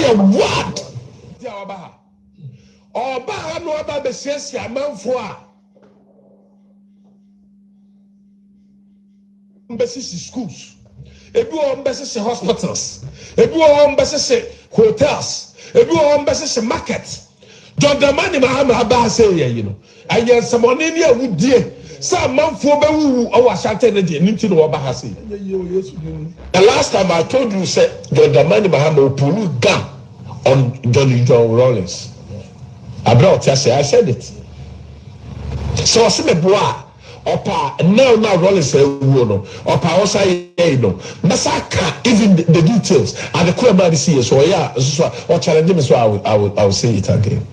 why what? Oba no aba be siesie amanfo a mbesisi schools ebi o mbesisi hospitals ebi o mbesisi hotels ebi o mbesisi market Jodamani Mahama aba say you know ayen samoni ni awudie sa amanfo be wu o wasante ne de nti no oba ha say the last time I told you say Jodamani Mahama opulu gam on John Rawlings. I said it. So I said, boy, Opa, now Rawlings say, Opa, also, Masaka, even the details, and the Kurama see, so yeah, or challenge me, so I will say it again.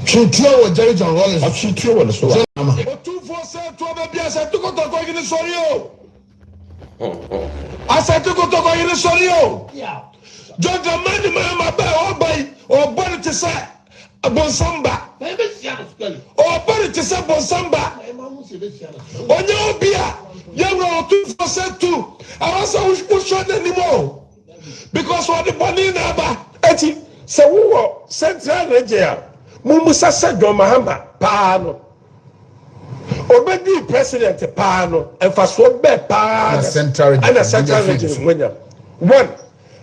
True, Jerry John Rawlings, I'm true on the show. 247 to I said to go to in the sorio. I said to go to in the sorio. Yeah. John the money, my or body to say. Bonsamba. Oh, but it is a Bonsamba. Onye Obia, Yaro 242. I also wish to show anymore. Because what the money number, Eti, so Central Nigeria, Mumusa said, Mahama, Pano. Obedi President Pano, and for so bad Pano, and a Central Nigeria. One,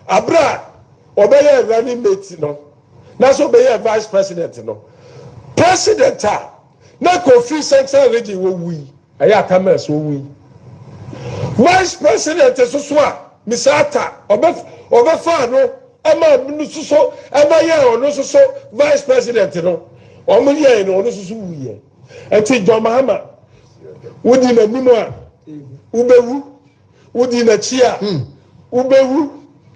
Abra, Obey running mate, no. That's what be a vice president, no. President, na Kufur Central Region wo wi. Aya kamers wo wi. Vice president so Misata obefa no ema nu so ema ye ono so vice president no. Omo ye no ono so wi ye. Enti John Mahama wodi na nimu a ubewu wodi na chi a ubewu.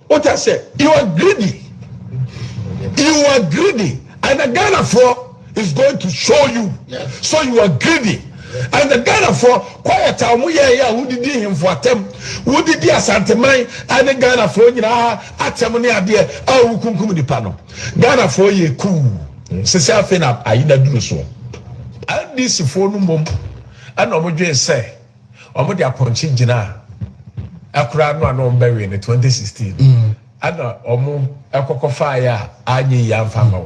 What I say, you are greedy. You are greedy, and the Ghana for is going to show you. Yes. So you are greedy, and the Ghana for quiet time. Who did him for them? Who did the Santemai and the Ghana for you? Atamoni idea. Oh, kumkum di pano. Ghana for ye cool. Sisi fin up. I do so. And this phone mum. And omoje say, omoje appointees jina. Akura no anon bury in 2016. Ana omo ekoko fire anyi yamfa ma.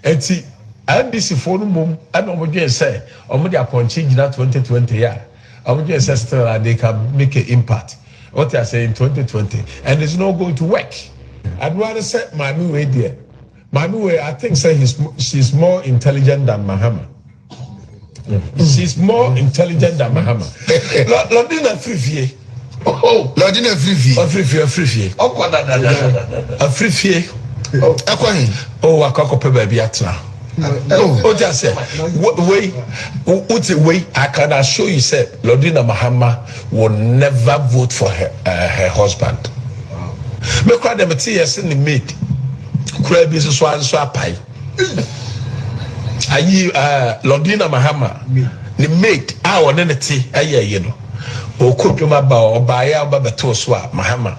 Enti NBC phone mum ana omo dwen say omo dey appointees gina 2020 ya. Omo dwen say still they can make an impact. What I say in 2020 and it's not going to work. I'd rather say Mami way there. Mami way I think say she's more intelligent than Mahama. She's more intelligent than Mahama. Lodina Frivie. Oh, Lodina Frivie. Oh, Frivie. Oh, I can't pay baby at now. Oh, just say, wait, I can assure you, say, Lodina Mahama will never vote for her husband. Me cry them tears in the maid. Cry business one swap pie. Ayi Lodina Mahama, the maid, our nenity, you know. O kuduma ba o baya ba beto swa Mahama.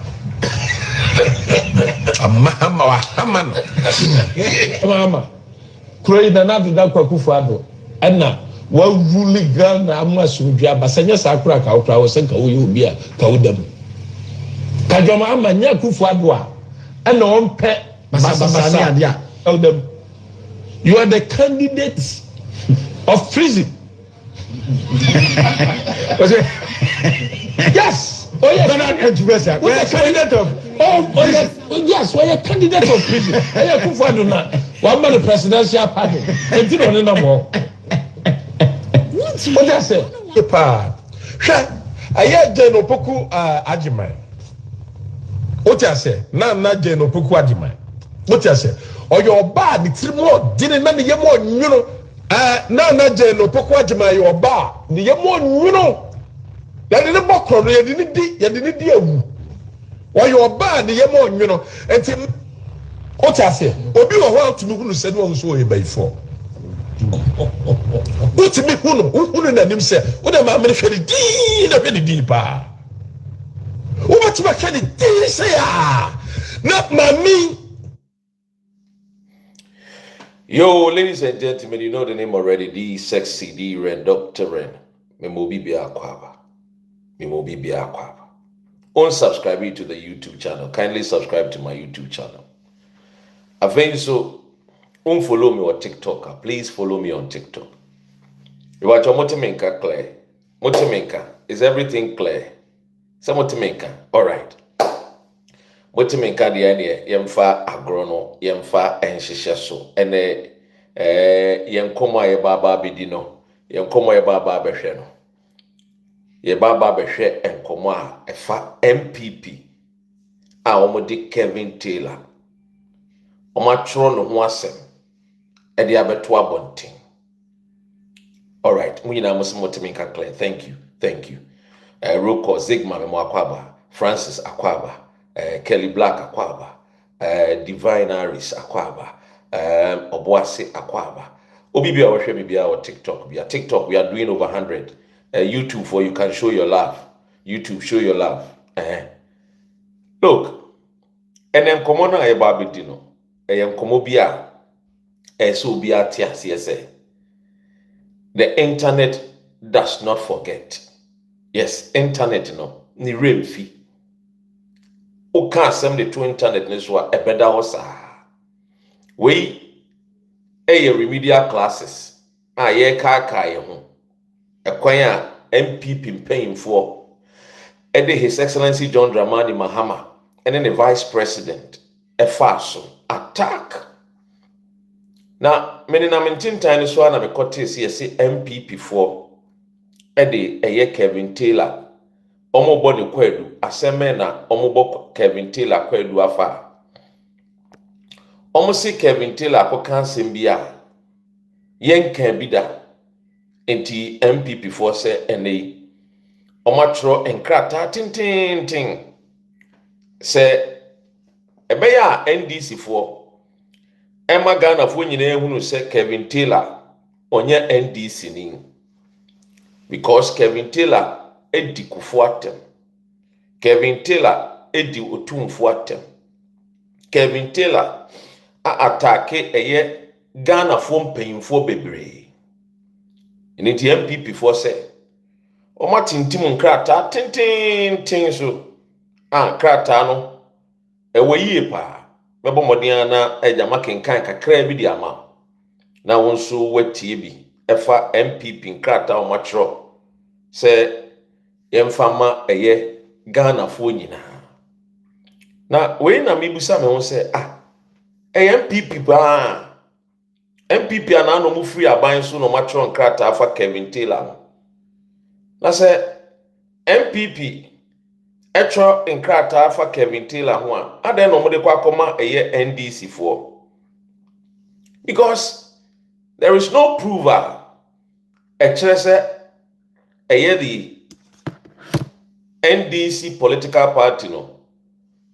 Mahama. Kure na na da kwa Kufur ado. Ana wa rule Ghana amasu bia basanya sakura ka okra wo senka wo yi a ka wodam. Ka joma amanya Kufur ado a ana on pe basanya ade a wodam. You are the candidate of prison. Yes. Oh yes. We're a candidate of. Oh yes. Yes. We're a candidate of prison. I Kufur ado na. One man the presidential party. And you don't know more. What I say? Pa. I hear Jeno Poku Ajimai. What I say? Na Jeno Poku Ajimai. What I say? Or your bad, it's more didn't none of more, you know. Na Jeno Poku Ajimai, your bar, the Yamon, you know. That in the book, you didn't deal. Or your bad, the Yamon, you know. And what I say? Obi wa wa to me who said one so he by for. What me who na nim say, what am I very deeper. What you can say not mommy. Yo, ladies and gentlemen, you know the name already. The sexy, the red Dr. Ren. Memobi Biakwaba. Unsubscribe to the YouTube channel. Kindly subscribe to my YouTube channel. Afei so follow me on TikTok. Please follow me on TikTok. You are Motimenka clear. Motimenka, is everything clear? Some Motimenka. All right. Motimenka the ene yemfa agrono yemfa enhyehyɛ so ene yenkomo aye baba bedi no yenkomo aye baba behwe no ye baba behwe enkomo a efa NPP a omodi Kevin Taylor omatro no ho asem ede abeto abonten. All right, munyina Motimenka clear. Thank you. Roko Zigma Memo Akwaba, Francis Akwaba, Kelly Black Akwaba, Divine Aris Akwaba, Obuasi Akwaba. Obibia we share bibia or TikTok. TikTok we are doing over 100. YouTube for you can show your love. YouTube show your love. Look, and then come on a babidino. Komo bia so bia tia CSA. The internet does not forget. Yes, internet no ni real fee. O can assembly to internet ni so a better hosa. We remedial classes. Ye ka ye ho. Ekwan a MPP paying for. His Excellency John Dramani Mahama and then the Vice President Efaso attack. Now, many na maintain time so na me kote see MPP for Kevin Taylor. Omo body kwedu aseme na omo bo Kevin Taylor kwedu afa. Omo si Kevin Taylor akoka asem bia yen kan bida enti MPP for se ene omo atro enkrata tintintin se ebeya NDC for Emma Ghana for nyina ehunu se Kevin Taylor onye NDC ni because Kevin Taylor edi Kufur atem. Kevin Taylor edi Otumfo atem. Kevin Taylor attaque Ghana for mpanyimfo bebre. Eni ti MPP for say o matintim nkrata tintin so nkrata no ewo yie pa mebo modin na ejama kenkan kakra bi di ama na wonso watie bi efa MPP nkrata o matro say yemfama Ghana fo nyina na we na mibusa me ho say MPP ba MPP ana no mu free aban so no matro nkrata afa Kevin Taylor na say MPP etro nkrata afa Kevin Taylor ho a adan no mo de kwakoma NDC for because there is no proof say the NDC political party no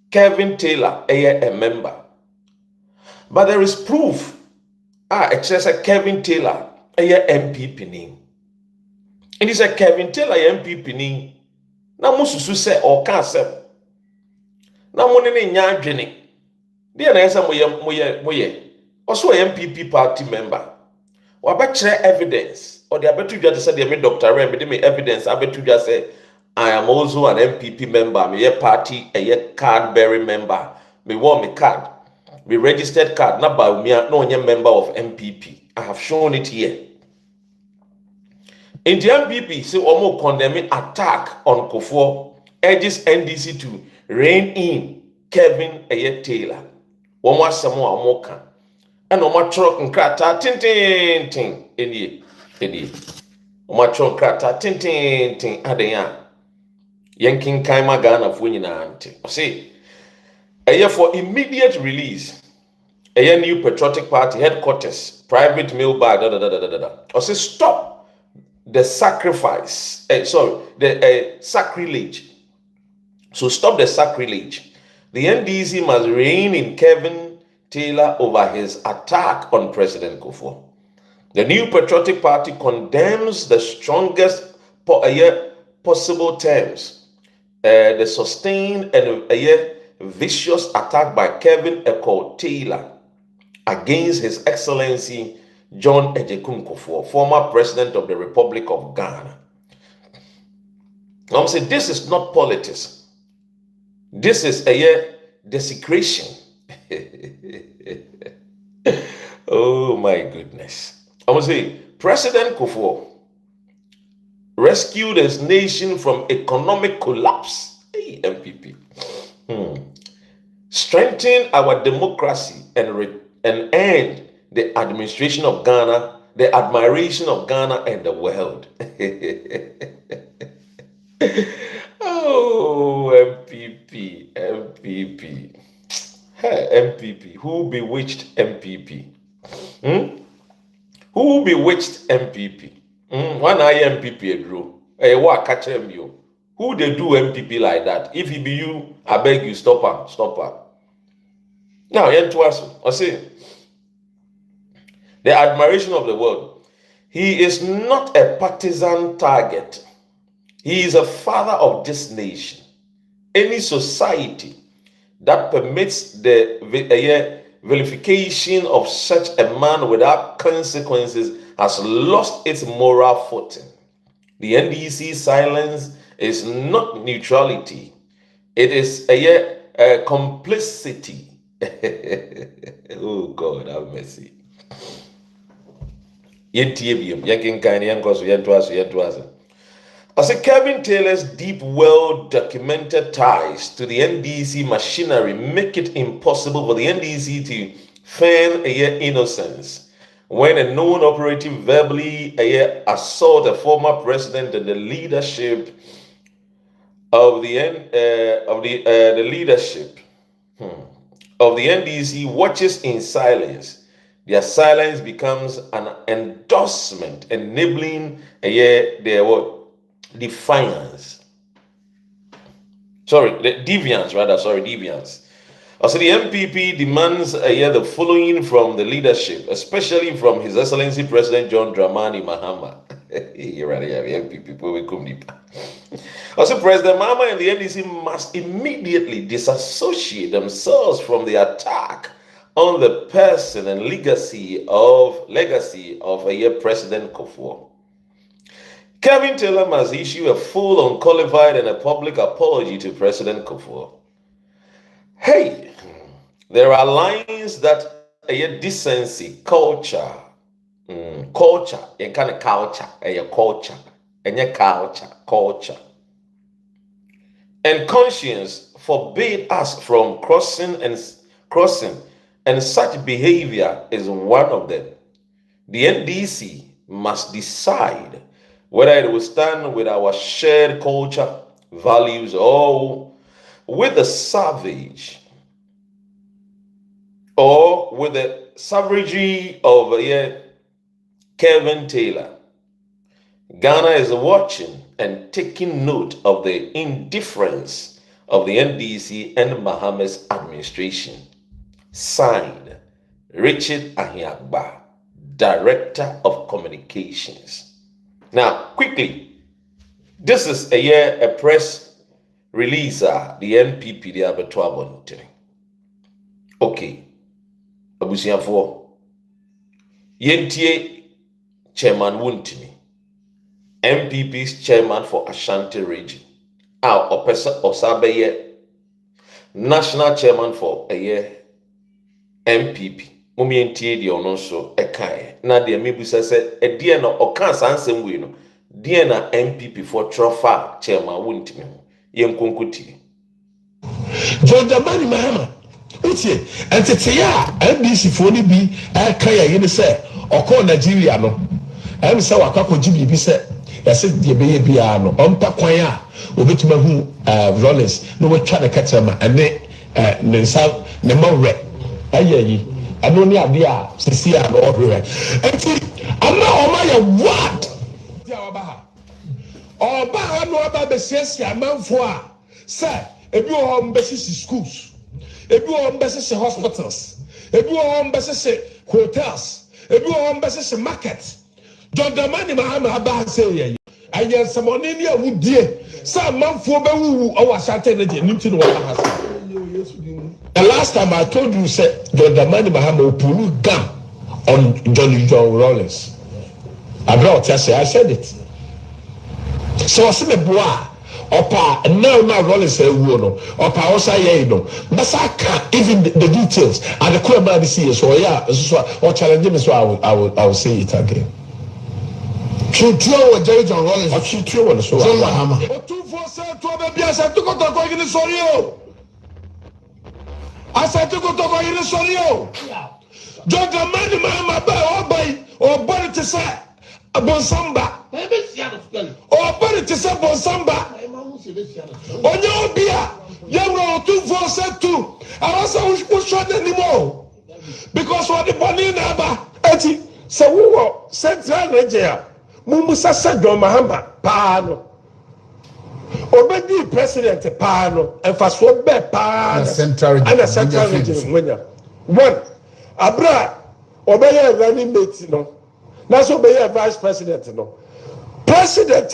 Kevin Taylor a member, but there is proof say Kevin Taylor a MPP name. It is a Kevin Taylor MPP name. Na mususu se o ka asem na mo ne nya adwene de na yesa moye oso MPP party member wa ba kire evidence or the abetu dwa say me Dr. Ren me de me evidence abetu dwa say I am also an MPP member, me party a card bearing member, me want me card, me registered card, not by me no member of MPP. I have shown it here. In the MPP, say almost condemning attack on Kufur urges NDC to rein in Kevin Taylor. One more some more can. And no more truck and krata tin in Oma truck krata tin adenya. Yanking Kaima Ghana for ante. See, a year for immediate release. A year new patriotic party headquarters, private mail bar, Or say stop the sacrifice. The sacrilege. So stop the sacrilege. The NDC must rein in Kevin Taylor over his attack on President Kufur. The new patriotic party condemns the strongest possible terms the sustained and vicious attack by Kevin Taylor against His Excellency John Kufur, former President of the Republic of Ghana. I'm saying this is not politics. This is desecration Oh my goodness. I want to say, President Kufur rescued his nation from economic collapse. Hey, MPP. Strengthen our democracy and end the administration of Ghana, the admiration of Ghana and the world. Oh, MPP, MPP. Hey, MPP. Who bewitched MPP? Who bewitched MPP? One eye MPP drew. Hey, what catch him you? Who they do MPP like that? If he be you, I beg you, stop her, stop her. Now, I say, the admiration of the world. He is not a partisan target. He is a father of this nation. Any society that permits the vilification of such a man without consequences has lost its moral footing. The NDC silence is not neutrality. It is a complicity. Oh God, have mercy. I say Kevin Taylor's deep, well-documented ties to the NDC machinery make it impossible for the NDC to feign innocence when a known operative verbally assault a former president and the leadership of the leadership of the NDC watches in silence. Their silence becomes an endorsement, enabling their what? Defiance. Deviance. Also, the MPP demands the following from the leadership, especially from His Excellency President John Dramani Mahama. Also, President Mahama and the NDC must immediately disassociate themselves from the attack on the person and legacy of President Kufur. Kevin Taylor must issue a full, unqualified, and a public apology to President Kufur. Hey, there are lines that decency, culture, and kind of culture, and conscience forbade us from crossing, and such behavior is one of them. The NDC must decide whether it will stand with our shared culture, values, or with the savage, or with the savagery of Kevin Taylor. Ghana is watching and taking note of the indifference of the NDC and Mahama's administration. Signed, Richard Ahiagba, Director of Communications. Now, quickly, this is a press release. The NPP, the Abattoir Bonitering. Okay, Abusiafo, Yentie Chairman Wuntini, MPP's chairman for Ashanti region. Our Opesa Osabeye, national chairman for MPP. Mumientie di ono so ekae na de mebusa se edie no oka sansem we no de na MPP for trofa chairman wontimi ho yenkonkuti Jodamani Mahama utie entete ya NDC fo ni bi aka ya yene se okọ Nigeria no em se wakako jibi bi se yase de beye bia no ompa kwan a obetuma hu Rollins no we twa de katama ene ne nsa ne mawre ayeyi ano ni ade a sisi a no ohwe enti ama oma ya what dia oba no oba be sisi amanfo a se ebi o mbesisi schools ebi o mbesisi hospitals ebi o mbesisi hotels ebi o mbesisi markets Jodamani Mahama aba se ye ayen samoni ni awudie sa amanfo be wuwu o Ashanti na je nimti no wa hasa. The last time I told you, said Jodamani Mahama Pulu gam on John Rollins. I said it. So I said, boy, opa now Rollins no opa also here no but I can't even the details and the cool man see so yeah so or challenge me so I will say it again. Chutio wa Jerry John Rollins o chutio wa so John Mahama o tu for say to be bia say to ko gini sorry o asa to ko gini sorry o John Dramani Mahama ba o body to say abonsamba o body to say abonsamba onye obia yawro 242 awasa wo show anymore because what the money na ba eti se wo central region mumusa John Mahama pa no obedi president pa no emfaso be pa central region mwenya one abra obeye running mate no na so obeye vice president no president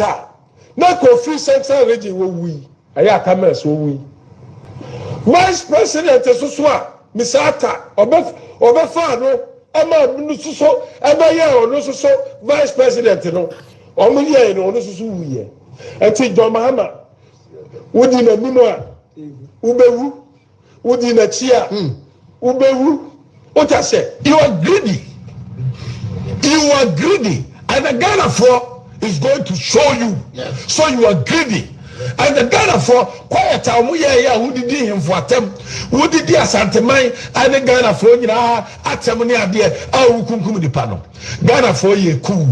na Kufur central region wo wi aya kamers wo wi vice president so a misata obe fa no ema nu so eba ye ono so vice president no omo ye no ono so wi ye enti John Mahama wodi na nimu a ubewu wodi na chi a ubewu o ta say you are greedy and the Ghana for is going to show you so you are greedy and the Ghana for quiet omo ye ya who did him for atem who did asanteman and the Ghana for nyina atem ne ade a wukunkum di pa no Ghana for ye cool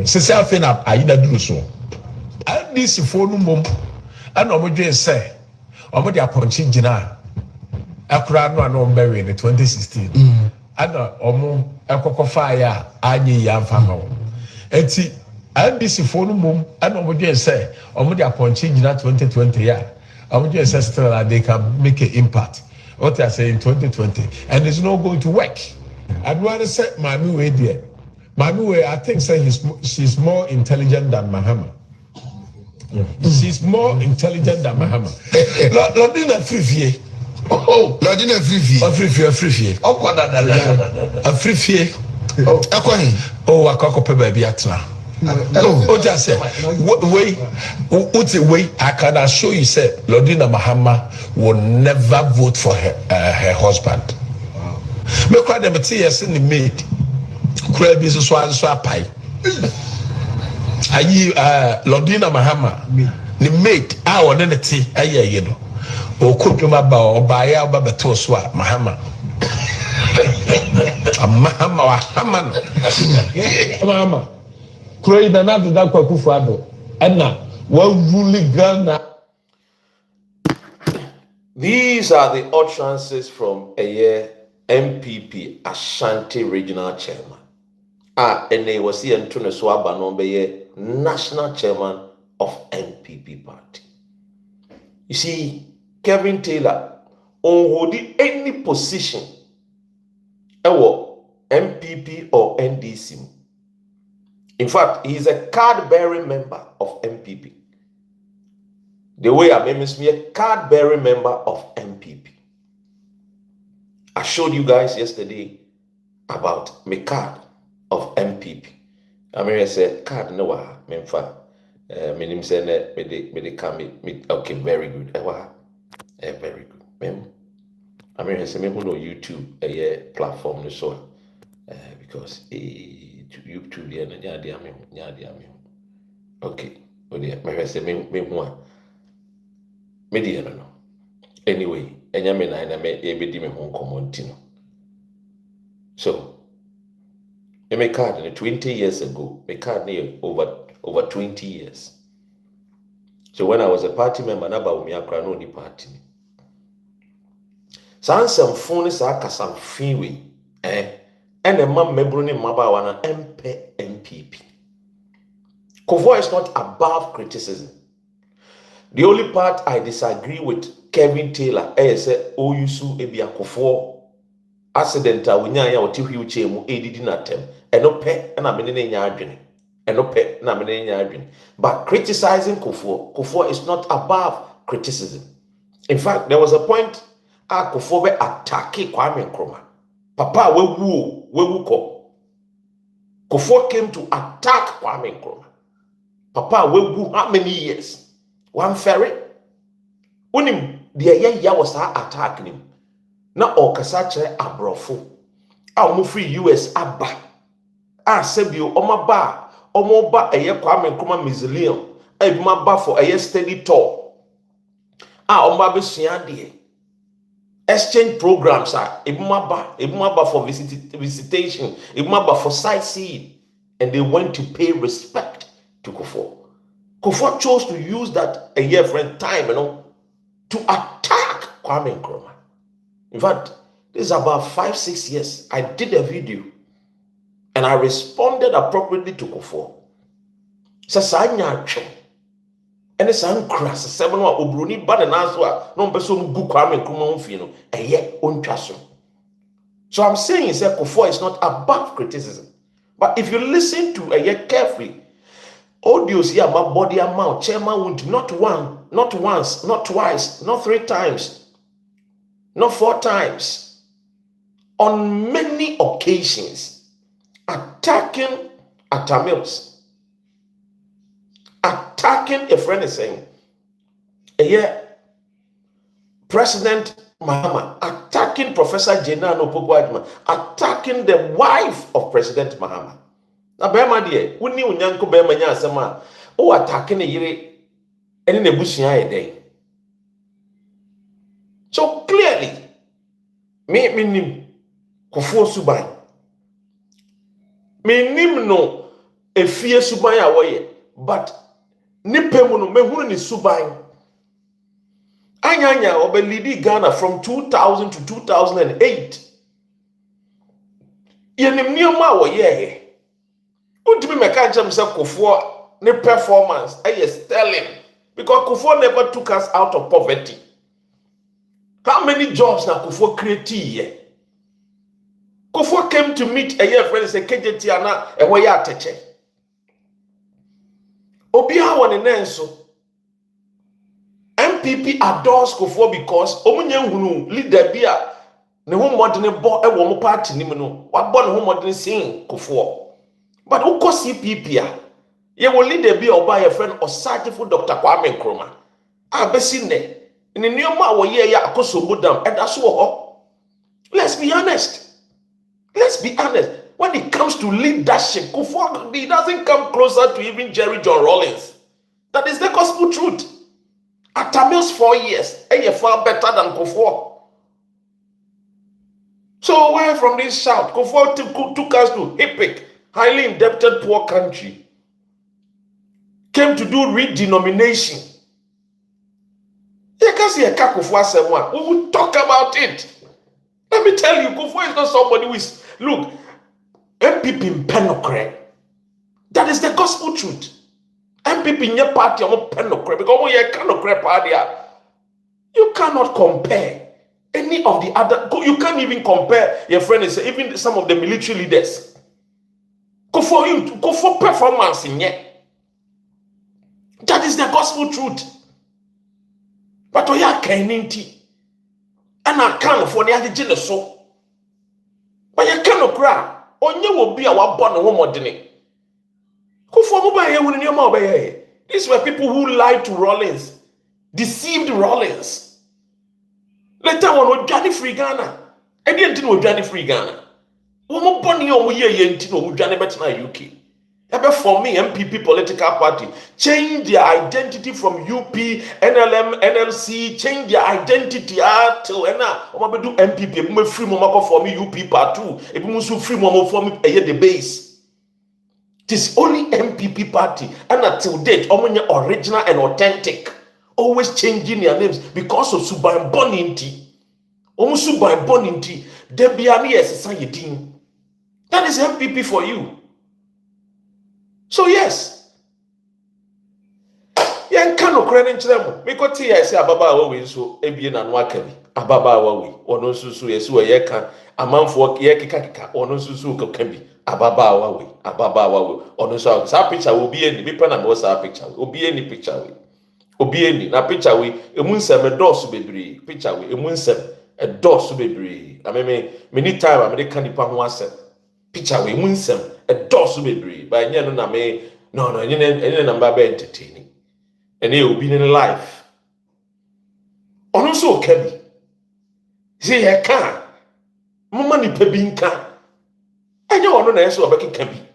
sese afi na ayida duru so and this for no mom and omo dwen say omo de appointee gina akura no na omo bury in 2016 and omo ekoko fire anyi ya mfama wo enti NBC for no mom and omo dwen say omo de appointee gina 2020 ya omo dwen say still they can make an impact what I say in 2020 and it's not going to work. I'd rather say Mami way there. Mami way I think say she's more intelligent than Mahama. She's more intelligent than Mahama. Lodina Frifie. Oh, Lodina Frifie. Frifie. Oh, what a Frifie. Oh, Akwahin. Oh, a cocoa baby atna. Oh, just say, wait, I can assure you, say, Lodina Mahama will never vote for her husband. Me cry them tears in the maid. Cry business so pie. Ayi Lodina Mahama the maid our then tea aye you know o koduma ba o ba ya ba beto so a Mahama Mahama wa Mahama cry na na da kwa Kufur ado na wa rule Ghana. These are the utterances from a NPP Ashanti regional chairman. And they was here to the Swaba Nombe, national chairman of NPP party. You see, Kevin Taylor, on any position, NPP or NDC. In fact, he is a card-bearing member of NPP. The way I made me a card-bearing member of NPP. I showed you guys yesterday about my card of NPP. I mean, I said, card no wa, memfa. My name said, okay, very good. Very good. I mean, I said, maybe no YouTube, platform, so, because YouTube, okay. I said, no. Anyway, so, my card 20 years ago, my card over 20 years. So when I was a party member, Bawumia no ni party. Some phone is a some freeway, and the man mebruni mabawana NPP. Kufur is not above criticism. The only part I disagree with Kevin Taylor is Oyusu Ebia Kufur accidental winyanya oti wheelchair mu edidi na tem eno pe na me ne nya adwene but criticizing Kufur is not above criticism. In fact, there was a point Kufur be attacking Kwame Nkrumah. Papa wewu ko Kufur came to attack Kwame Nkrumah. Papa wewu how many years one ferry unim de ya was attack nim na okasa kire abrofo a omo free US aba a sebio omo ba eye Kwame Nkrumah Mausoleum e bi ma ba for eye study tour a omo abesua de exchange programs are e bi ma ba for visitation e bi ma ba for sightseeing, and they went to pay respect to Kufur. Kufur chose to use that a year friend time, to attack Kwame Nkrumah. In fact, this is about 5-6 years. I did a video and I responded appropriately to Kufur. Sasanya chum. And it's uncrass. Seven or Obruni Badanazwa, no person book Kwame Nkrumah Fino, a year on Chasso. So I'm saying is that Kufur is not above criticism. But if you listen to a year carefully, audios here, my body amount, chairman wound, not once, not twice, not 3 times, not 4 times, on many occasions, attacking Atamils, attacking a friend is saying, President Mahama, attacking Professor Jenano Pogwadma, attacking the wife of President Mahama. Na bema die, woni unyanko bema nya asema, o attacking yire ene na busia eden. So clearly, me nim Kufur suban. Me nim no efie suban a woye, but nipemu no mehunu ni suban. Anyanya obe lead Ghana from 2000 to 2008. Yenim nioma woye. Untimi meka jam say Kufur ne performance is sterling, because Kufur never took us out of poverty. How many jobs na Kufur create here? Kufur came to meet a year friend say KJT ana e wo ya teche. Obi ha won nenso. NPP adores Kufur because omunye hunu leader bia ne ho modern bo e wo mo party nim no wa bo ne ho modern sin Kufur. But who call CPP? You will lead a be or buy a friend or certified Dr. Kwame Nkrumah. I've seen there. In the new ma wo ye ya akoso budam and that's what. Let's be honest. Let's be honest. When it comes to leadership, Kufur, he doesn't come closer to even Jerry John Rawlings. That is the gospel truth. At Tamil's 4 years, and you're far better than Kufur. So why from this shout? Kufur took us to Epic. Highly indebted poor country, came to do redenomination. You can see a Kufur someone. We will talk about it. Let me tell you, Kufur is not somebody who is, look, NPP penokre. That is the gospel truth. NPP in your party are penokre because when you penokre party, you cannot compare any of the other. You can't even compare your friends, even some of the military leaders. Kufur performance in here. That is the gospel truth. But we are kaninti. And I can't for the other so. But you cannot cry. Onye will be our born a woman dini. Kufur mobile when you mobile. These were people who lied to Rawlings, deceived Rawlings. Later on, we Johnny Free Ghana. I didn't know Johnny Free Ghana. Womo boni omo ye ntino wudwane betina UK. Ebe for me MPP political party change their identity from UP, NLM, NLC, change their identity till na omo bedu MPP e mo free mo mako for me UP part 2 e bi mo so free mo for me the base. It is only MPP party and until date omo nye original and authentic, always changing their names because of suban boninti. Omo suban boninti debiani esesa yedin. That is MPP for you. So yes. Yen kano krene nchiremu. Miko ti ya ese ababa awawe so ebie na nwakabi. Ababa awawe. Ono susu yesu ye kan amanfo ye kika ono susu kabi. Ababa awawe. Ababa awawe. Ono so sa picture obi eni bi pa na mo sa picture. Obi eni picture we. Obi eni na picture we emu nsem edosu bebre. Picture we emu nsem edosu bebre. Ameme many time amede kan nipa ho asem. Picture we munsem a dosu bebre by no na me no any number be entertaining. and he will be in life. Also, Kebi. See, I can't. Mama ni pebinka. And you want to know about Kebi.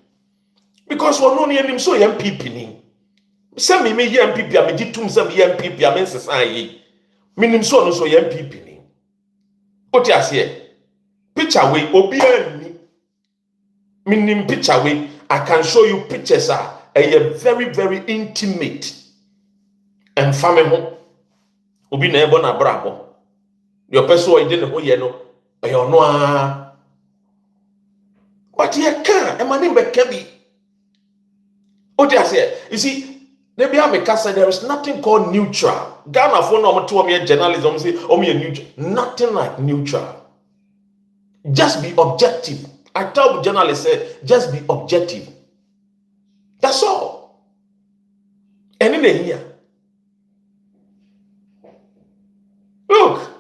Because we're not near him so young people. Some me young people, I mean, to some young people, I mean, society. Minim so young people. What you say? Picture way, obi minim picture way. I can show you pictures are very, very intimate. And family obi na ebo na brabo. Your person who didn't know you know, you know. But you can't. I'm an Kebi. What you say? You see, maybe I make say there is nothing called neutral. Ghana for no to journalism say neutral. Nothing like neutral. Just be objective. I tell journalists say just be objective. That's all. And in here. Look,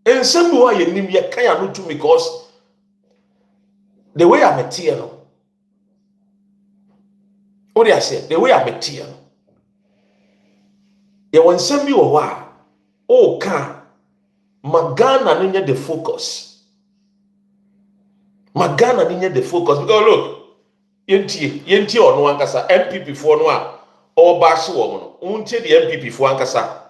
and some way you name your kind of because the way I'm a tear. What do I say? The way I'm a tear. You want some you are oh can Magana ninya the focus. Magana ninya the focus because look, yenti or no ankasa NPP for no or bash woman. Unti the NPP for ankasa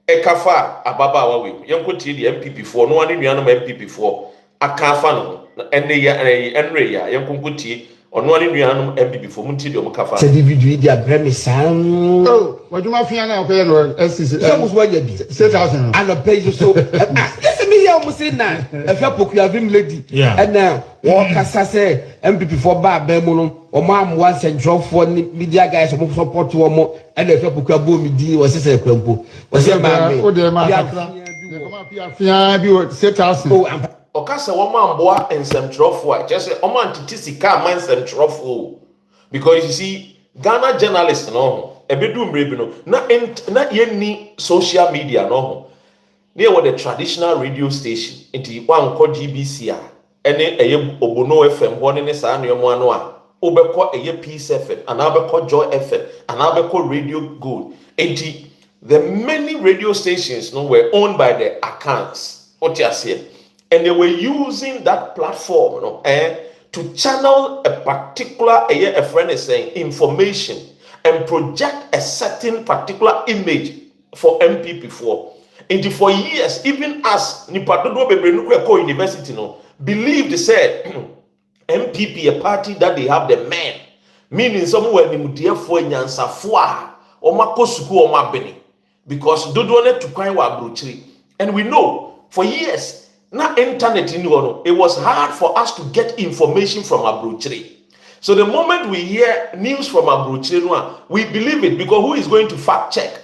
Ekafa ababa awawe yankotie the MPP for no one nuanum MPP for akafa no enne ya enre ya yankonkotie ono one nuanum MPP for muntie de omkafa se DVD dia bremi san Oh, waduma fia na okoye no SCC. so muso ya bi 6000. and a page so listen me here musi na afia Pokua Vim Lady and wo kasa say MPP for ba mu no o ma amwa sentrofo ni media guys mo support wo mo and afia Pokua bo mi di wo se kwampo wo se ma me O de ma kakra. De koma pia fia bi 6000. oh okasa wo ma mboa ensem a just say o ma ntiti sika man ensem trofo because you see Ghana journalists no ebedu mrebi no na yenni social media no near what the traditional radio station into one called GBC ene eye Obono FM one ne saa no ano a obekọ eye Peace FM and abekọ Joy FM and abekọ Radio Gold enti the many radio stations no were owned by the accounts what you say and they were using that platform to channel a particular a friend is saying information and project a certain particular image for MPP for. And for years, even as Nipadodo Bebenuko University believed said MPP a party that they have the men, meaning somewhere Nimudia for Nyansafua or Makosuku or Mabeni, because Dodone to Kwainwa Bruchri. And we know for years, na internet in it was hard for us to get information from Abruchri. So the moment we hear news from Abruchri, we believe it because who is going to fact check?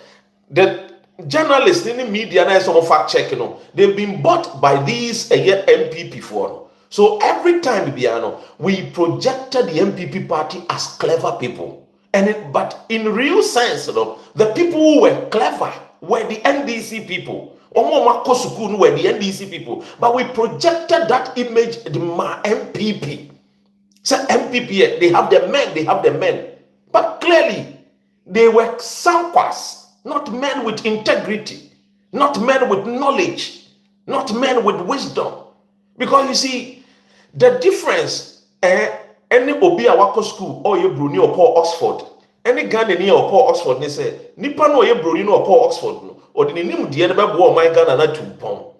The journalists in the media now some fact check, they've been bought by these MPP for. So every time we projected the MPP party as clever people. But in real sense, the people who were clever were the NDC people. Were the NDC people, but we projected that image the MPP. So MPP, they have the men, but clearly they were sankwas, not men with integrity, not men with knowledge, not men with wisdom. Because you see, the difference, any Obi Awako school or you Bruni or call Oxford, any Ghanaian or call Oxford, they say, Nipa no ye Bruni or call Oxford no. Or the name the end of my Ghana na tumpon.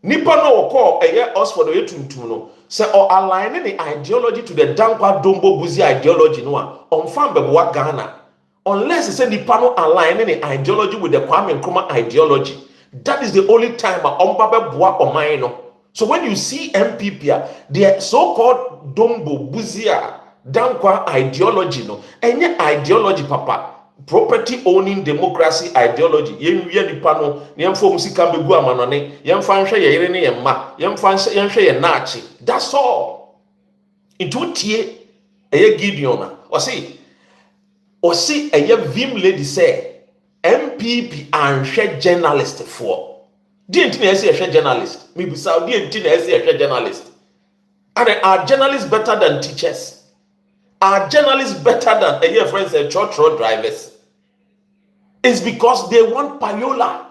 Nipa no call a Oxford or tuntuno. Say or aligning the ideology to the Dankwa Dombo Buzi ideology no on fan bebwa Ghana. Unless it's a Nipa no aligning the ideology with the Kwame Nkrumah ideology. That is the only time on Baba Bua or mine. So when you see MPP, the so-called Dombo Buzia Dankwa ideology no, any ideology papa. Property owning democracy ideology yenwie nipa no yemfo musika begu amanone yemfa nhwe ye yere ne yemma yemfa nhwe ye naachi that's all into tie eye Gideon o see eye Vim Lady say MPP anhwe journalist for di enti na ese hwe journalist me bisa di enti na ese hwe journalist are journalists better than teachers? Are journalists better than friends church road drivers? It's because they want payola.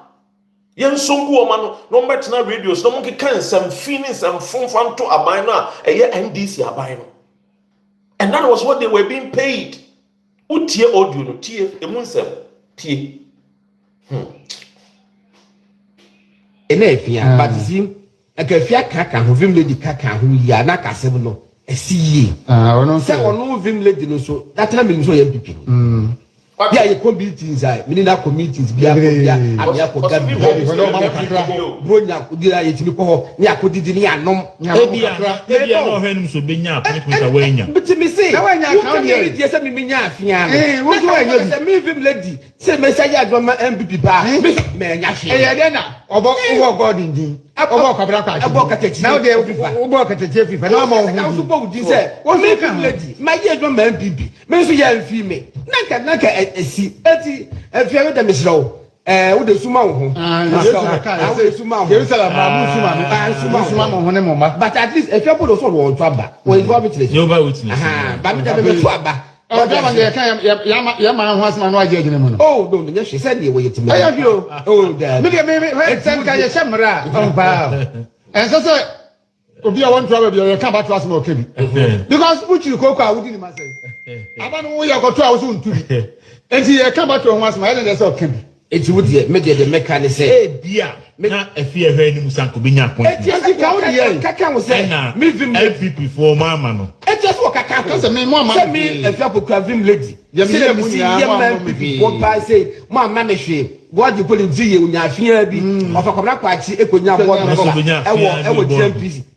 Yen songu omano no betna radios no monke kan some feelings and fun to abino NDC abino. And that was what they were being paid. Utie audio no tie emunsem tie. Enefia but see akafia kaka ho Vim Lady kaka ho ya na kasem no esiye. Ono Se ono Vim Lady no so that time me so MPP. Yeah, you come meetings, meaning committees, be a Bronya could do it to go near could did near no. Maybe I know him so be now. But to me say, when you come here, yes, I mean, Fiana. What do I know? Vim Lady, say Messiah, MPP bar, man, about God indeed. About now they work at the Jeffy, but no more. I suppose you say, what make Vim Lady, my dear MPP, Messiah female. Naka esi eti efia we dem slow wo de suma wo ho wo de suma wo Jerusalem ba suma mo ho ne mo ma but at least efia bodo so wo to aba wo involve witness ba mi da be to aba o da man ye kan ya ma ho asma no age agine mo no oh no nya hwe say we yetimi ayo bio oh da me sen ka ye shemra oh ba en so obi a want to be you can back to asma okebi because uchi kokwa wudi ni ma say aba no wo ye ko to a wo so nturi enti ye can back to one asma ele dey say okebi enti wudi me dey the mechanic say bia na afie hwe ni musanko be nya point enti ka wudi ye kaka wo say me Vim MPP for mama no enti so kaka ko say me mo mama me afia pokua Vim Lady ye me mu ya MPP for pa say mo mama me hwe God you pulling ye unya afia bi of akobra kwachi ekonya board member ewo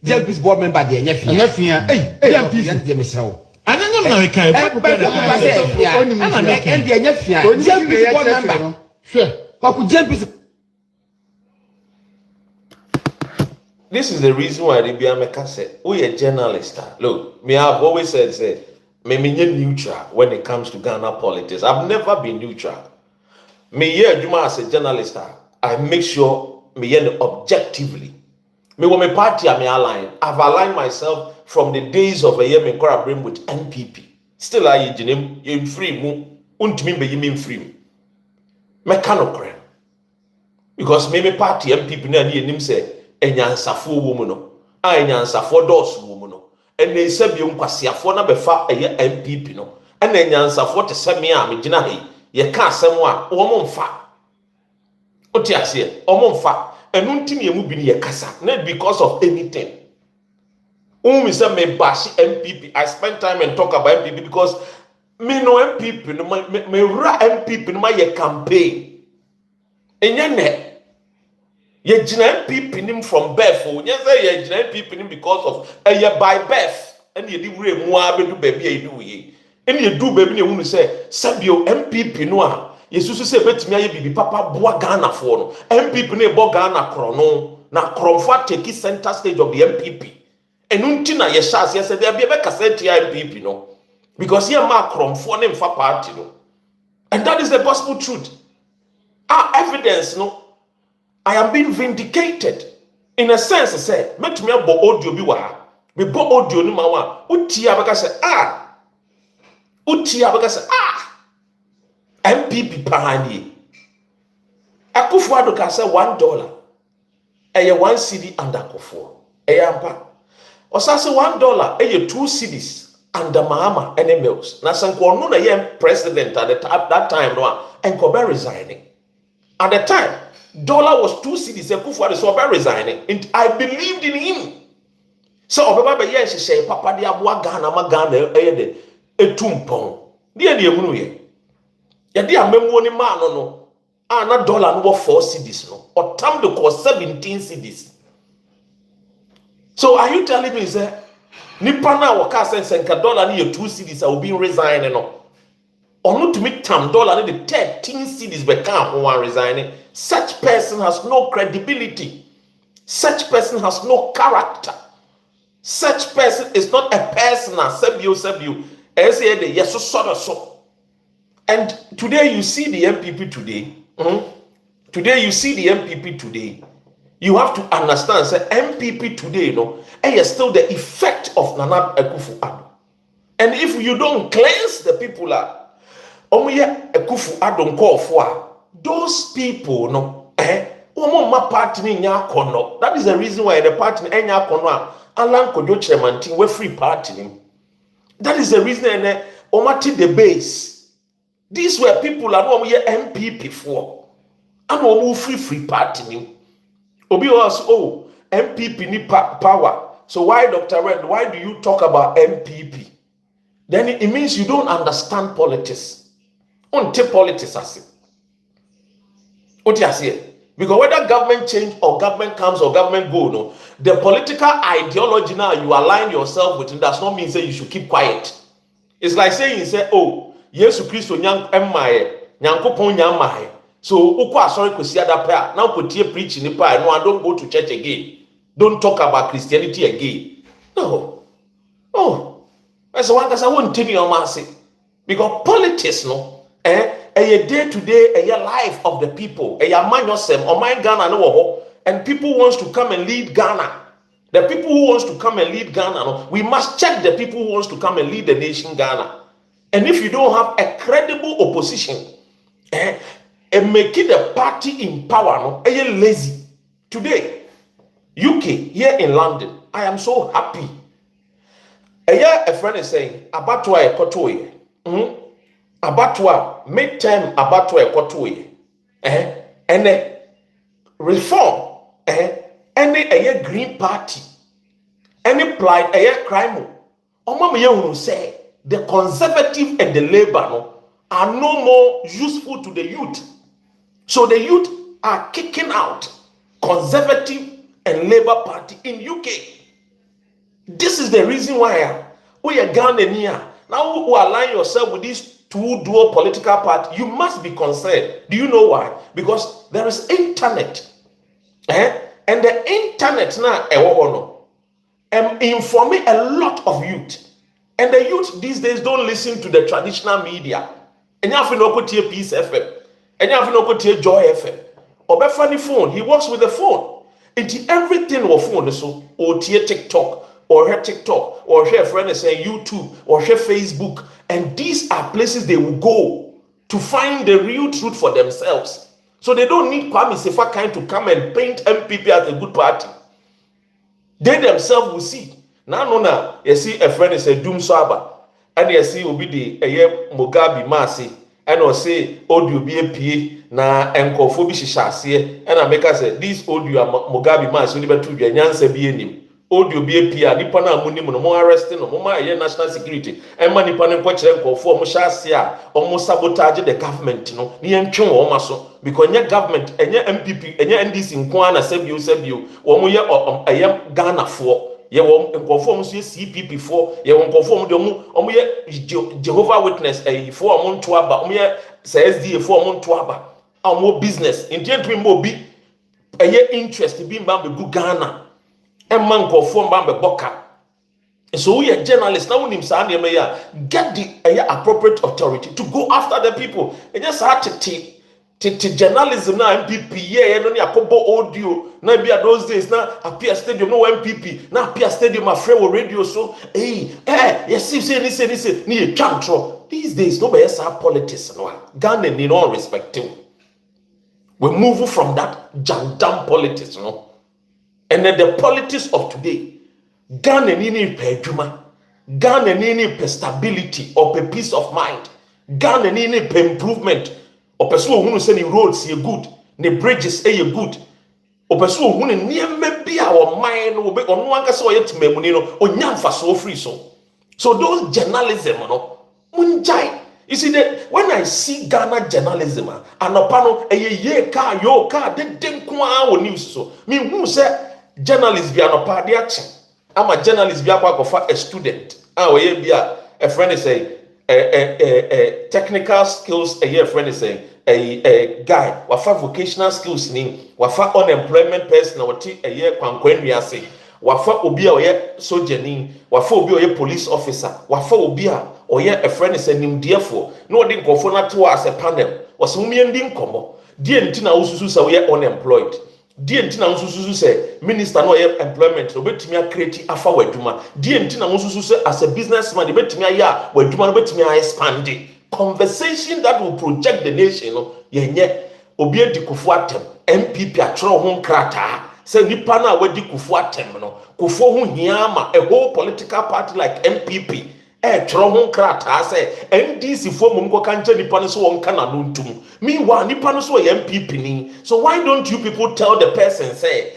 JMP's board member dey nya fia JMP's dey mesew ananya na we kai and dey nya fia JMP's board member sure JMP's. This is the reason why Ribiameka said, we a journalist. Look, me I've always said, me neutral when it comes to Ghana politics. I've never been neutral. Me here, Juma as a journalist, I make sure me here objectively. Me when me party I me align. I've aligned myself from the days of a year me Ankobra Bridge with NPP. Still I in free mu untimi be yimi free. Me cannot because me party NPP na ni enim say enyansafo wo mu no. A enyansafo dos wo mu no. Ene se bi nkwasiafo na befa eye NPP no. Ene enyansafo te se me a me gina he. Ye ka asem a wo mfa oti ase o mfa enu ntimi emu bi ne ye kasa not because of anything me say me bash MPP. I spend time and talk about MPP because me no MPP no me ra MPP no my campaign enye ne ye gina MPP nim from birth o nye say ye gina MPP nim because of ye by birth and ye di wure mu abedu ba bia ye du ye eni edu ba bi ne hu say sabio MPP no a yesusu say betimi aye bibi papa boa Ghana for no MPP no e bo Ghana kro no na kromfa take center stage of the MPP enu nti na ye sha say say there be kasa tia MPP no because ye ma kromfo ne mfa party no and that is the gospel truth evidence no I am being vindicated in a sense say metumi abo audio bi wa ha me bo audio no ma wa utia baka say MPP pahani Kufur ka say $1 eye 1 cedi under Kufur eye ampa osase $1 eye 2 cedis under Mahama and Mills na sanko no na ye president at that time no Ankobra resigning at the time dollar was 2 cedis Kufur so be resigning and I believed in him so obeba be ye hye papa de aboa Ghana ma Ghana eye de etumpon de ehunu ye ya di amemu ni ma no na dollar no 4 cedis no or time to cost 17 cedis. So are you telling me say nipa na waka senka dollar ni 2 cedis are being resigning no or not to make time dollar ni the 13 cedis be can one resigning? Such person has no credibility. Such person has no character. Such person is not a person as sebio say the yes so. And today you see the MPP today. Today you see the MPP today. You have to understand, say MPP today, is still the effect of Nana Akufo-Addo. And if you don't cleanse the people, Akufo-Addo call for, those people no ma party ni nya kono. That is the reason why the party enya kono Alan Kojo chairman team we free party ni. That is the reason and omati the base. These were people and we MPP for. And we free party ni. Obi was MPP ni power. So why Dr. Red, why do you talk about MPP? Then it means you don't understand politics. Until politics as it. What you say? Because whether government change or government comes or government go, no, the political ideology now you align yourself with, it does not mean say you should keep quiet. It's like saying you say, Yesu Christo nyang emaye, nyankopon nyamaye. So uko sorry kwesi ada prayer. Now kotie preach ni pa no, I don't go to church again. Don't talk about Christianity again. No. That's one cause I won't tell you mercy. Because politics no, a day to day, a life of the people, a man yourself, or my Ghana no, and people wants to come and lead Ghana. The people who wants to come and lead Ghana, no, we must check the people who wants to come and lead the nation Ghana. And if you don't have a credible opposition, and making the party in power, no, are you lazy? Today, UK, here in London, I am so happy. A friend is saying, Abattoir ekotoye. Abattoir, midterm abattoir ekotoye. And reform, any a Green Party, any plight, a crime. Omama you say, the Conservative and the Labour no, are no more useful to the youth. So the youth are kicking out Conservative and Labour Party in UK. This is the reason why we are Ghanaian. Now who align yourself with these two dual political parties, you must be concerned. Do you know why? Because there is internet. And the internet now informing a lot of youth. And the youth these days don't listen to the traditional media. And you have to know Peace FM. And you have to know Joy FM. Or funny phone, he works with the phone. It's everything was phone so or TikTok or her TikTok or her friend is saying YouTube or her Facebook, and these are places they will go to find the real truth for themselves. So they don't need Kwame Sefa to come and paint MPP as a good party. They themselves will see. Now, you see a friend is a doom swabber, and you see will be the Mugabe Masi, and or say audio be a PA. Na Ankobra Bridge and I make us say this audio Mugabe man so libe to nyansa bi enim audio bi apia nipa na amunim no mo arresting no mo national security and man nipa ne nkokire nkofo mo hyase a o sabotage the government no ne yentwe wo ma so because nya government enya MPP enya NDC nko ana sabio wo mo ye Ghana fo ye wo nkofo mo so CPP fo ye wo nkofo mo de mo ye Jehovah Witness fo mo nto aba mo ye SDA fo mo nto aba more business in the end mo bi a interest be mbambe gu Ghana e man go for mbambe boka. So we are journalists now nim sa na ya get the appropriate authority to go after the people. And just hard to journalism na MPP no ni akobo audio na be those days na appear stadium no MPP na appear stadium afre radio so yes say ni chantro. These days no be sa politics no Ghana ni no respect you. We move from that jandam politics, no? And then the politics of today, Ghana need peduma, Ghana need stability or peace of mind, Ghana need improvement, or person who say the roads are good, the bridges are good, or person who near maybe our mind will be on one case or yet memunino or nyamfa so free so. So those journalism, no, munjai. You see that when I see Ghana journalism, and upon a ye car, yo car, they didn't come news so. Me who say journalists be an opad action. I'm a journalist be a student. We be a friend is a technical skills. A year friend is a guy. Wafa vocational skills ni. Wafa unemployment person. Wati a year kwankwen say. Wafa obi a ye soldier ni. Wafa obi a ye police officer. Wafa obi or a friend is a nim therefore no didn't go for not to as a panel was didn't come. Dear Tina Ususu say unemployed. Dear Tina Ususu say minister no employment no bet me create afa waduma. Dear Tina Ususu say as a businessman bet me ya waduma bet me expand. Conversation that will project the nation no yenye obi edi Kufur atem NPP atwere ho nkrata say nipa na wadi Kufur atem no Kufur ho hia ma a whole political party like NPP twere ho nkrata say NDC fo mum ko kanche nipa no so won kana no ntum meanwhile nipa no so NPP ni. So why don't you people tell the person say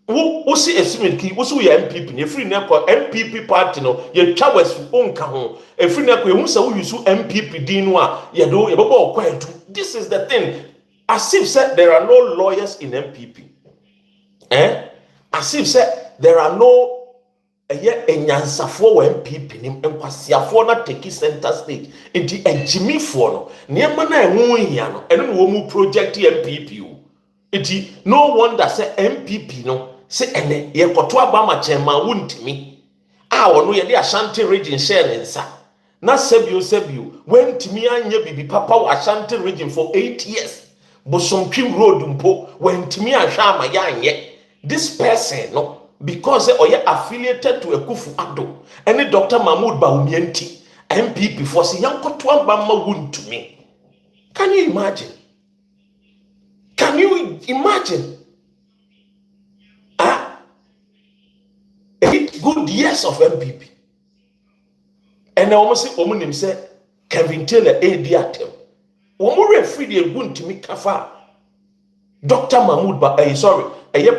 wo si estimate ki wo so NPP ni free na ko NPP party no ye twa wasu onka ho free na ko ehun sa wo yusu NPP din no a ye do ye bebo okwantu. This is the thing. As if said there are no lawyers in NPP. As if said there are no enyansafo wa NPP nim enkwasiafo na take center stage. Enti ejimifo no niema na ehun hia no eno no mu project NPP o. Enti no wonder say NPP no say ene ye koto abama chema wuntimi. Wono ye de Ashanti region share nsa. Na sebio when timi anye bibi papa wa Ashanti region for 8 years. Bosompim road mpo when timi ahwa ama ya anye. This person no because or you affiliated to a Kufur Ado any Dr. Mahama Bawumia nti NPP for say yankoto abama wuntimi. Can you imagine? Can you imagine? 8 good years of MPP. And I almost say, Omunim said, Kevin Taylor, AD at him. Omure free the gun to me kafa. Dr. Mahmoud,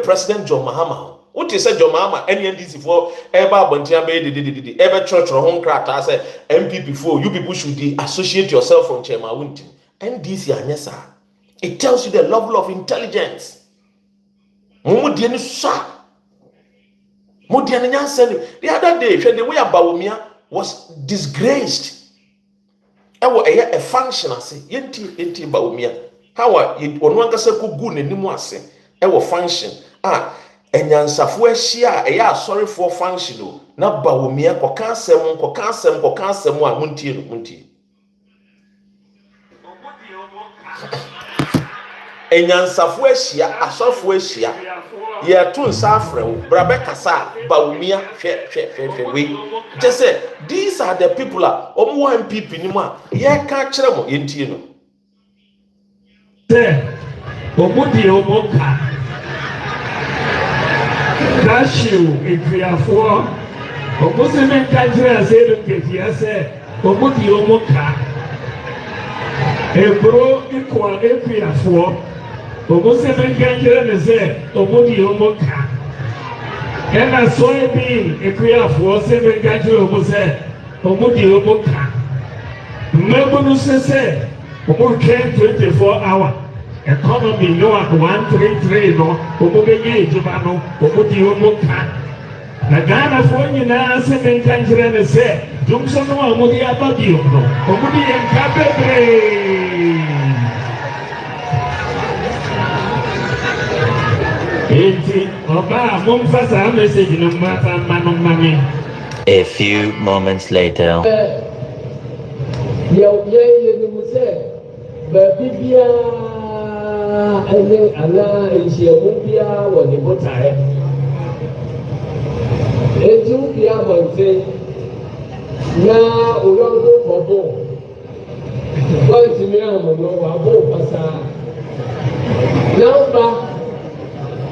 President John Mahama. What you said, John Mahama, NDC for Eba Bontia Bay, Eba Church or Home Crat, I said, MPP for you people should associate yourself from Chema Winton. NDC, Anyesa. It tells you the level of intelligence. Mudiani sa. Mudiani Yansen. The other day, the way Bawumia was disgraced. A function, I say, Yenti Bawumia. How are you? One wanga se kugun and nimwase. Function. And Yansafwe Shia, sorry for functional. Not Bawumia, Kokasem, Munti. Enyansafo ahia asofo ahia ye tun safre brabe kasa Bawumia hwe we just say these are the people omo MPP ni mu a ye ka kire mo ye ntie no say omudi omoka dashiu efiafo omoze men ka kire say do ketia say omudi omoka ebro ikwa efiafo Omose menganjira nese omudi omoka. Ena soybean ekuya fuose menganjira omose omudi omoka. Mebunu sese omuke 24 hour. Economy no at 133 no omugenye ejuma no omudi omoka. Na Ghana fo nyina se menganjira nese jumso no omudi abadi no omudi enkabebre. A few moments later.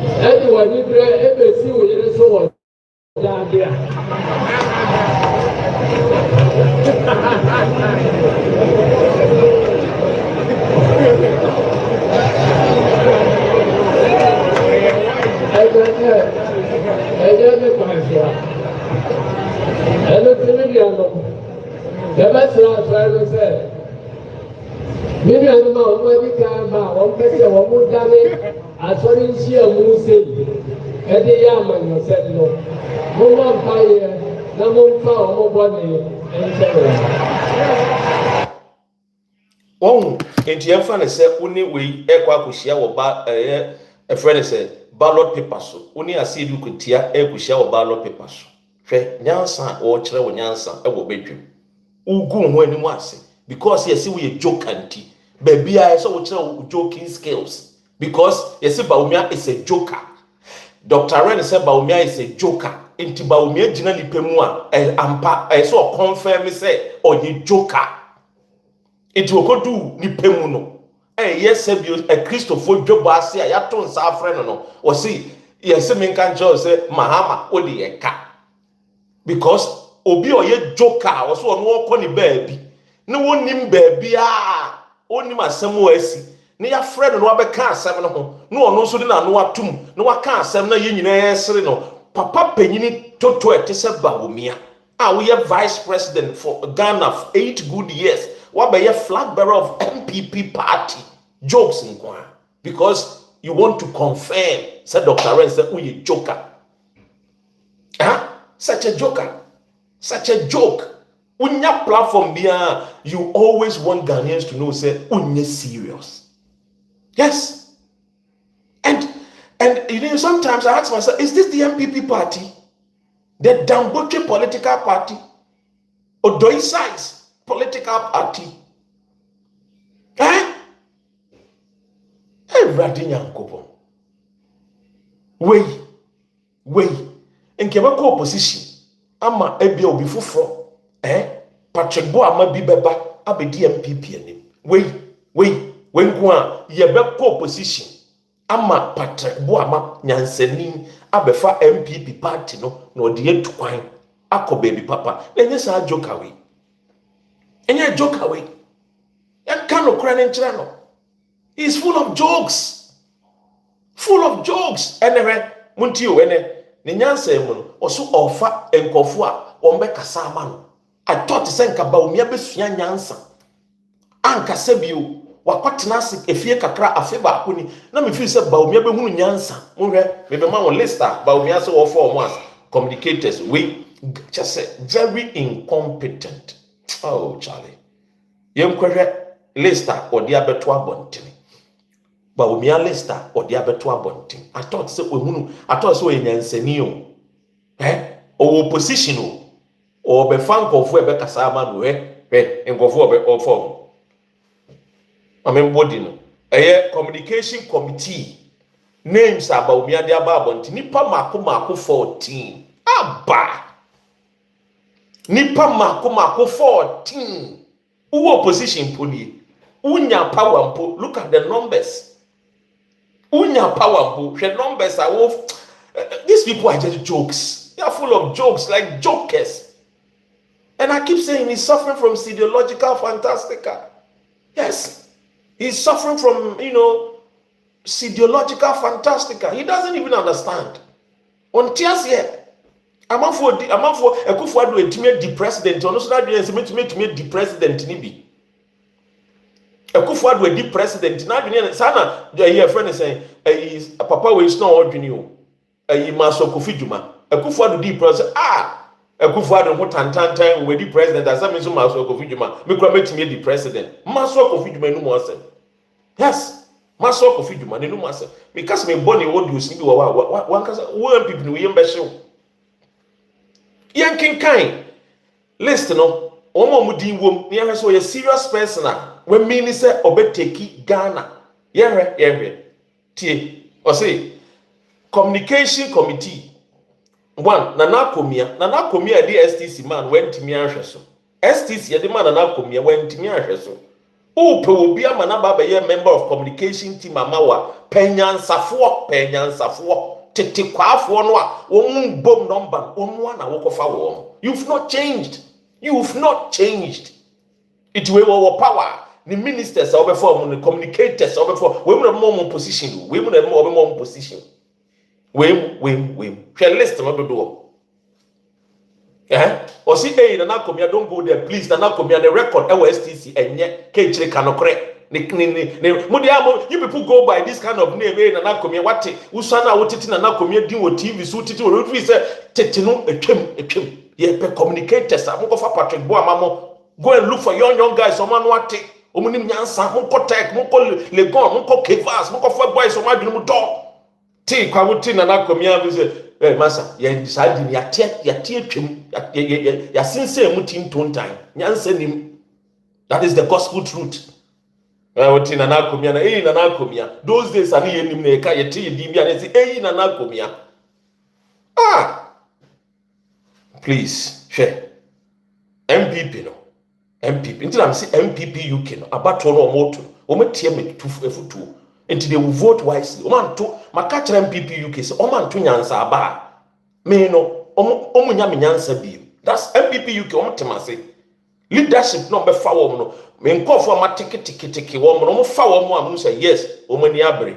Anyone you ever see with your soul down there? I don't know. The best I to say. Maybe I don't know what you can buy. One person, one more damage. I saw him see a moose. And the young man said no. No one fire, no one found nobody. Oh, and Yafan said, only we equacusia or a friend said, ballot papers. Only I see you could tear equusia or ballot papers. Nyansa or Trevor Nyansa, I will bet you. Ugu when you want because yes, we a joke anti. Baby, I saw joking skills. Because you see, Bawumia is a joker. Dr. Ren said Bawumia is a joker. Inti Bawumia jina ni pemua. I saw confirm say or ye joker. It will go do ni pemuno. yes a Christopher Job Asia ya ton sa friend no o see yes me kan jo say Mahama odi ye ka because obi oye joker o so no ko ni baabi ne wonim baabi a onim asem o asi ne ya friend no abeka asem no ho no ono so de na no atum no waka asem na ye nyina yesere no papa panyini toto ete se Bawumia we are vice president for Ghana for 8 good years. What be a flag bearer of NPP party? Jokes in Kwan. Because you want to confirm, said Dr. Ren said, we a joker. Huh? Such a joker. Such a joke. When your platform there, you always want Ghanaians to know, say, unye serious. Yes. And you know, sometimes I ask myself, is this the NPP party? The Dangote political party? Or Doisi's political party? Eh? Everybody Ankobra. Wait. In Kebako opposition, ama ebi obi fufro. Patrick Boama bibeba abedi MPP anim. When kwa yebeko opposition, ama Patrick Boama nyanseni abefa MPP party no de etukwan akọ baby papa. Enye sa joker we. Enye joker we. Ya kano kra ne nkyere no. He is full of jokes. Full of jokes. Anyway, muntio ene ne nyansa mu no oso ofa enkofo a ombe kasa ama no. I thought senka Bawumia besua nyansa. Anka sebio wakwatena ase efie kakra afeba akoni na me feel say Bawumia be hunu nyansa. Mohwe me be ma won lister Bawumia say wo for omo as communicators we just say very incompetent. Oh Charlie. Yem kwehwe lister odi abeto abonten. Bawumia lister odi abeto abonten. I thought say we nyansani o. O opposition o be fan kofu ebe kasa ama no enkofu obe ofo amembodi no communication committee names Bawumia de aba abonti nipa mako 14 aba nipa mako 14 who opposition poli unya power mpo. Look at the numbers. Unya power mpo. The numbers are these people are just jokes. They are full of jokes, like jokers. And I keep saying he's suffering from ideological fantastica. Yes. He's suffering from, ideological fantastica. He doesn't even understand. On tears here. I'm for Kufur do ultimate the president. On also ultimate the president nibi. Kufur do the president. Now you sana your friend is saying papa we is not ordinary o. Maso Kufijuma. Kufur do the president. Kufur do tantan we the president as am so Maso Kufijuma. Me kura metime the president. Maso Kufijuma no mo asem. Yes. Maso Kufijuma no mo asem. Because me born e wo do sin bi wa kasa wo people we yem be hyew. Yankin kind list no omo mudi wom ne yahwe so ye serious person when mean say obeteki Ghana yehwe tie o say communication committee one Nana Komia the STC man went to me ahwe so STC the man Nana Komia went to me ahwe so o pe obi ama na baba ye member of communication team amawa penyansafo tete kwafo no a won bom number won na wokofa wo. You've not changed. It we were power. The ministers are before the communicators are before we will more position. We will more position. We shall list them do. Or see na Komia don't go there please na Komia the record STC enye kechire kanokre. You people go by this kind of name na Komia what usana wotiti na Komia din wo TV so titi wo say tete no etwem ye pe communicators amko fa Patrick Boama go and look for young guys someone what omunim nyansa mko tech mko legon mko kevas mko fa boys so madwene mu do ti kwa wuti na Komia bi say masa ye decide ya tie twem ya sinse mu tin tontan nyansa nim. That is the gospel truth. Wati na Komia na na Komia those days ani yenim na eka yete yedi bia na say na Komia please share MPP no MPP until I'm see MPP UK no abato no moto ometie me efutu enti they will vote wisely omanto makachira NPP UK say omanto nyansa aba me no omunya me nyansa bi that's NPP UK omotemase leadership no be fa wo no me nkofo amatikitiki wo no fa wo mo am say yes omani abre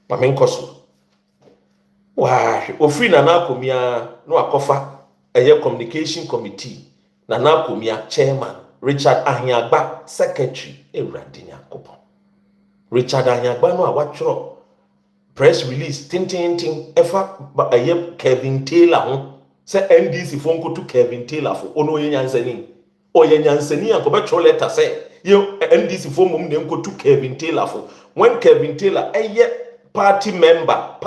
ma me nkoso wa ofri na akomia no akofa eye communication committee na akomia chairman Richard Ahiagba secretary Ewurade Nyankopon Richard Ahiagba no a watchro press release tintintin efa eye Kevin Taylor ho say NDC fo nkotu Kevin Taylor fo ono yenyansani oyenyansani ankobetro letter say yo NDC fo mum ne nkotu Kevin Taylor fo when Kevin Taylor eye party member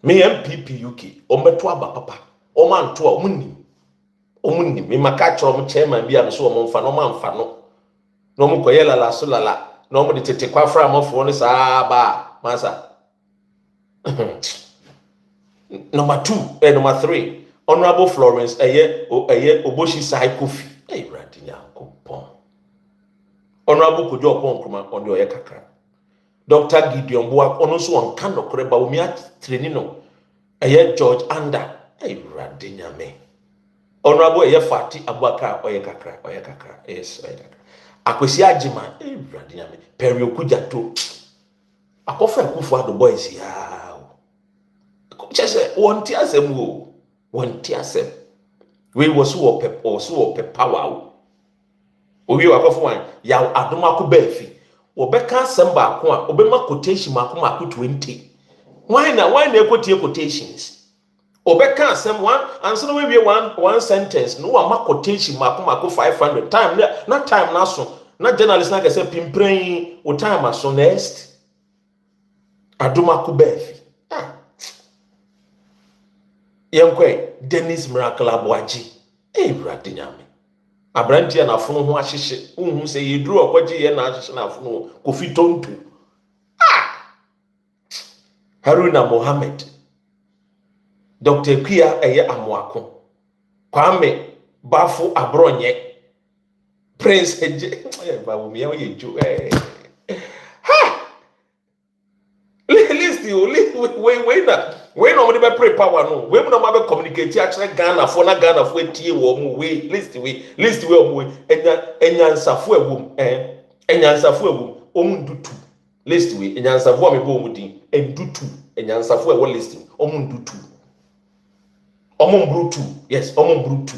me NPP UK ombeto aba papa omanto a omunni me makachro mo chairman bia me so omfa no manfa no no mo koyela la so lala no mo de tete kwafra amofo no saa ba masa number 2 number 3 honorable Florence eye oboshi sai Kofi Ewurade Nyankopon honorable Kojo Oponkroma on the kakra Dr. Gideon Boak ono so on kanokre Bawumia training no eye George Anda Ewurade Nyame honorable eye Fati Abubakar oyekakra yes oyekakra akwesi agima Ewurade Nyame Perry Okujato akofa Kufur ado boys ya chese wonti asem wo wonti asem we was so power owi wakofo wan ya adoma ko bafi obeka asem ba ko a obema quotation mako 20 why na quote quotations obeka asem one answer we one sentence no wa quotation mako 500 time na time na so na journalist na say pimpren o time aso next adoma ko bafi yenkwe Dennis Miracle Abwaji Ewurade Nyame abrantia na fono ho ahyehye unhu se yeduru okwaje ye na ahyehye na fono Kofi Tontu Haruna Mohammed Dr. Kuya eye Amoako Kwame Bafo Abronye Prince Eje Bawumia we ju list you we no be pray power no we no be communicate actually Ghana for etie wo mu we list we omu enyansafo ewum omundutu list we enyansafo amebo omudin endutu enyansafo ewo list omundutu omumbrutu yes omumbrutu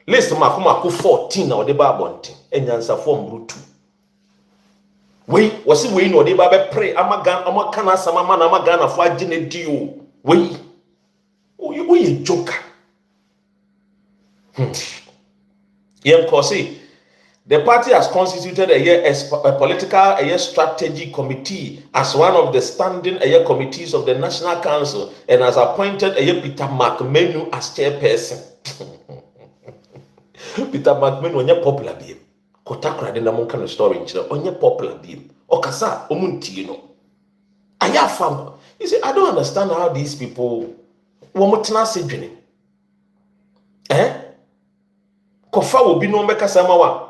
list mako 14 na ode ba abonte enyansafo ombrutu we wasi we no ode ba be pray amagana samama na amagana fo agine dio we joker. The party has constituted a political strategy committee as one of the standing committees of the National Council and has appointed Peter McMenu as chairperson. Peter McMenu onye popular beam. Kotakra de na monka no story nchira onye popular beam. Okasa omunti no. Aya fam. You see, I don't understand how these people womotena sedwene. Kofa obi no mbekasa mawa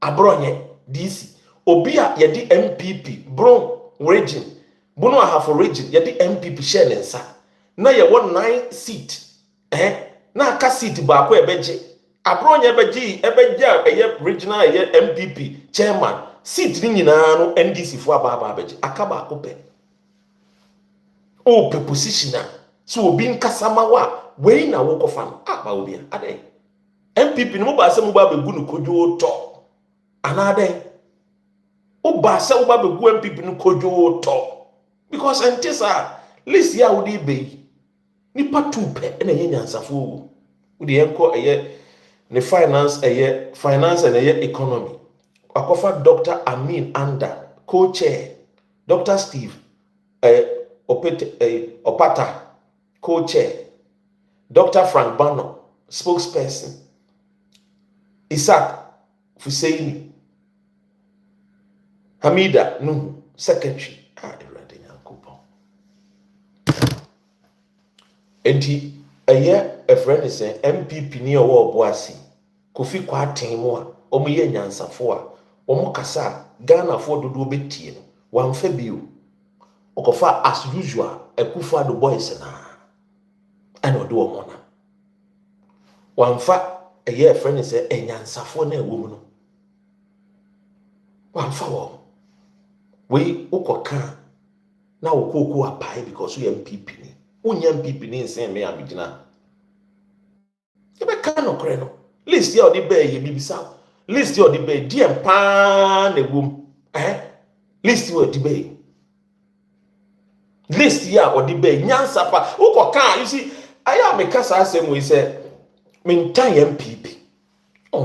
abronye DC obi a yedi MPP bron region bono ahafo region yedi MPP share nsa na ye won 9 seat na aka seat ba ko ebeje abronye ebeje regional MPP chairman seat ni nyina no NDC fo aba abeje aka ba ko pe o pe positioner so obi nkasa mawa we na wo kofa no ba obi ade MPP no ba se mo ba begu no kodwo to anade o ba se wo ba begu MPP no kodwo to because entisa list ya wodi be nipa tupe na yenyansafo wo wodi enko ne finance and economy akofa Dr. Amin Anda co-chair Dr. Steve Opata co-chair Dr. Frank Bano spokesperson Isaac Fuseini Hamida Nuhu secretary Ewurade Nyankopon enti a friend is MPP ni owo oboasi Kofi Kwaten mo a omo ye nyansafo a omo kasa Ghana for dodo betie no wamfa bio okofa as usual Kufur the boys na ana odo omo na wamfa eye friend say enyansafo na ewo mu no wamfa wo we ukoka na wokoku apai because we NPP ni unya NPP ni nsen me amigina ebe ka no kre no list ya odi be ye bibisa list ya odi be die pa na egum list ya odi be list ya odi be nyansa pa ukoka you see aya me kasa asem we say maintain NPP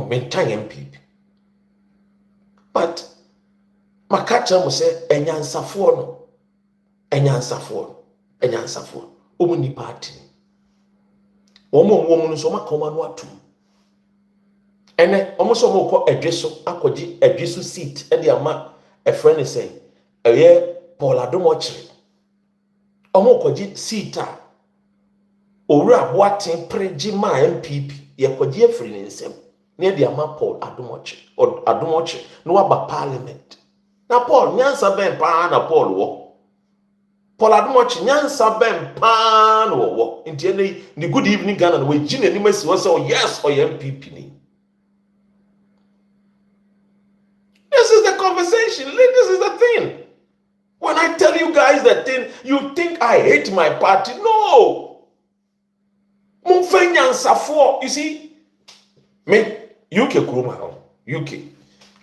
maintain NPP but makacha mo say enyansafo no enyansafo omo ni party omo so makoma no atum ene omo so mo ko adweso akogi adweso seat e de ama a friend say eye Paul Adomochiri omo kogi seat a owura boaten pregi ma NPP ye kogi afiri ne nsem ne de ama Paul Adomochiri no aba parliament na Paul nyansa ben pa na Paul wo Paul Adomochiri nyansa ben pa na wo nti ene ni good evening Ghana no we gina ni masi wo say yes or NPP ni. This is the conversation. This is the thing. When I tell you guys that thing, you think I hate my party. No. You see, me, UK Kuruma, UK.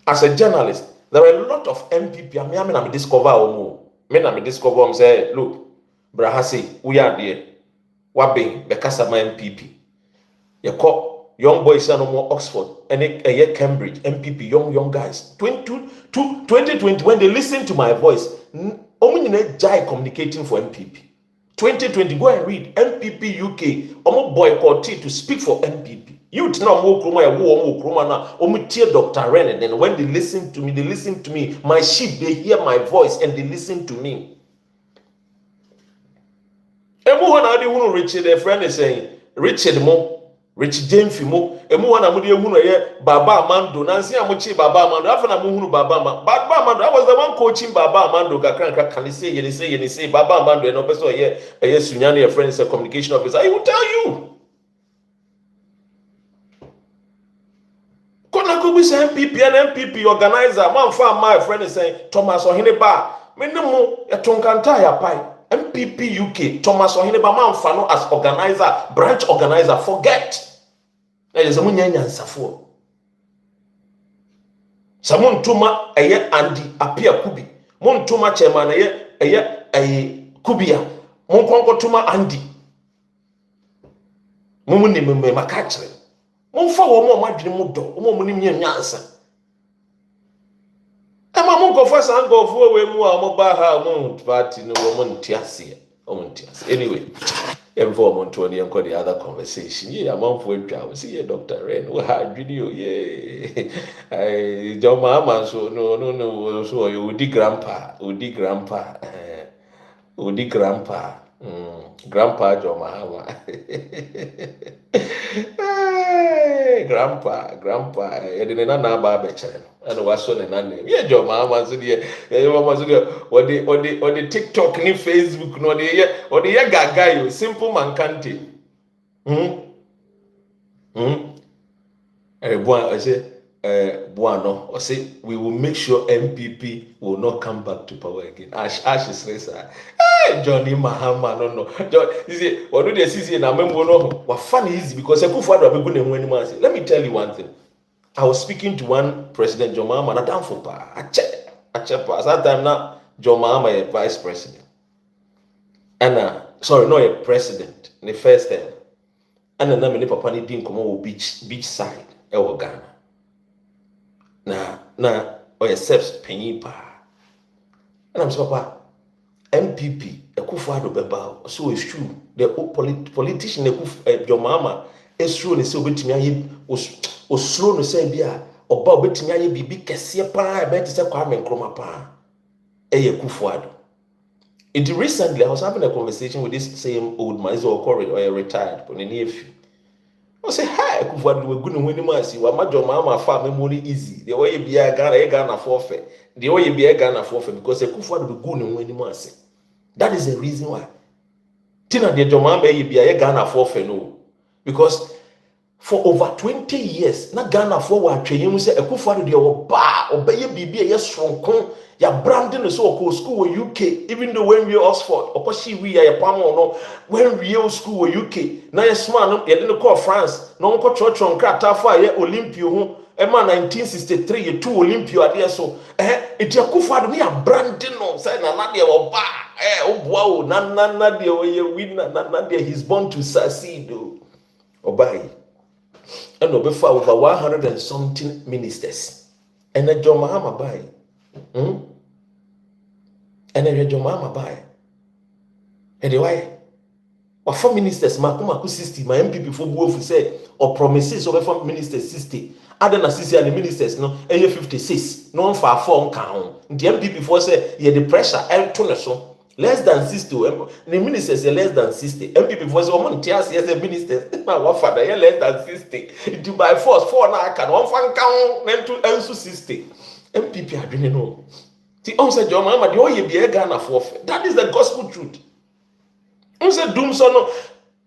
As a journalist, there are a lot of MPP. I mean, I discover, say, look, Brahasi, we are there. Wabbing, Bekasama MPP. You call young boys no more Oxford and a year Cambridge MPP young guys 2020 when they listen to my voice only jai communicating for MPP 2020 go and read MPP UK omo boycott to speak for MPP youth now mo kroma ya wo omo kroma na omo tie Dr. Ren and then when they listen to me my sheep they hear my voice and they listen to me emu hona dey hunu Richard a friend is saying Richard James Fimo, emu wana mudi ehunu ye Baba Amando, nansi amuchi Baba Amando, afa na muhunu Baba Amando, I was the one coaching Baba Amando, kakran can you say, Baba Amando, and opeso ye Sunyani, a friend, is a communication officer, I will tell you. Kona kubisa MPP and MPP organizer, man farm my friend is saying, Thomas Ohineba, menemu ya tonkanta ya pai. MPP UK, Thomas Ohineba man fano as organizer, branch organizer, forget. There is a munyanyansafo. Samun tuma eye Andy apia kubi. Mun tuma chairman eye kubia. Mun konko tuma Andy. Mun ni me makachre. Mun fa wo mo madwene mu do. Mo ni nyanyansa. Ema mun ko fa san go fu we mu a mo ba ha mun party no wo mun tiase. Anyway, inform to any the other conversation. Yeah, I'm on for a see Dr. Ren. We had video. Yeah, John Mahama. So no. So you would grandpa. Grandpa John Mahama. Grandpa. I didn't know about Bechan. And was on an name. Yeah, John Mahama. So or the TikTok, ni Facebook, no the or the gaga, simple man can't. I say, Buano, or say, we will make sure MPP will not come back to power again. Ash is racer. Johnny Mahama, no. John, you see, what do they see in a member? What fun is because I could find a good name. Let me tell you one thing. I was speaking to one President John Mahama, down for power. I check pass. That time now, John Mahama is vice president. And sorry, not a president. In the first time. And then many papa ni didn't come over beach side. Ewa Ghana. Na or accepts penny pa. And I'm so papa. MPP, a Kufur beba, so it's true. The politician, John Mahama, is true. And so between was slow to say, Bia, or Bob between be Cassia pa, I bet it's a Kwame Nkrumah pa. Kufur. It recently, I was having a conversation with this same old man, he's all or a retired, but in near few. I say, hi, Kufur we good when you see what my job mama farm money easy. The way you be a Ghana forfeit. The way you be a Ghana forfeit because a Kufur we good when you see. That is the reason why. Tina de Jomama be a Ghana forfeit no. Because for over 20 years, na Ghana for what train say a Kufur de oba obey bibi a strong ya branding so ko school in UK even though when we Oxford okoshi we ya pamo no when we school in UK na yes man no ye dey call France no ko church on krata for ya Olympia ho e ma 1963 ye two Olympia ade so it ya Kufur me ya branding no say na de oba oboa o na de we winner na de he's born to succeed obai and obefa over 100 and something ministers and a John Mahama bai and then John Mahama bai and the why for ministers makumaku 60 my MPP for buofu say or promises over for ministers 60 other na 60 and the ministers no 56 no for 4 count the MPP for say yeah the pressure and tone so less than 60 the ministers are less than 60 MPP for say omo ntias yes the ministers na what father yeah less than 60 do by force 4 na can one fan count then to ensu 60 MPP adwene no ti on say John Mahama the oye be Ghana forfeit. That is the gospel truth. On say doom so no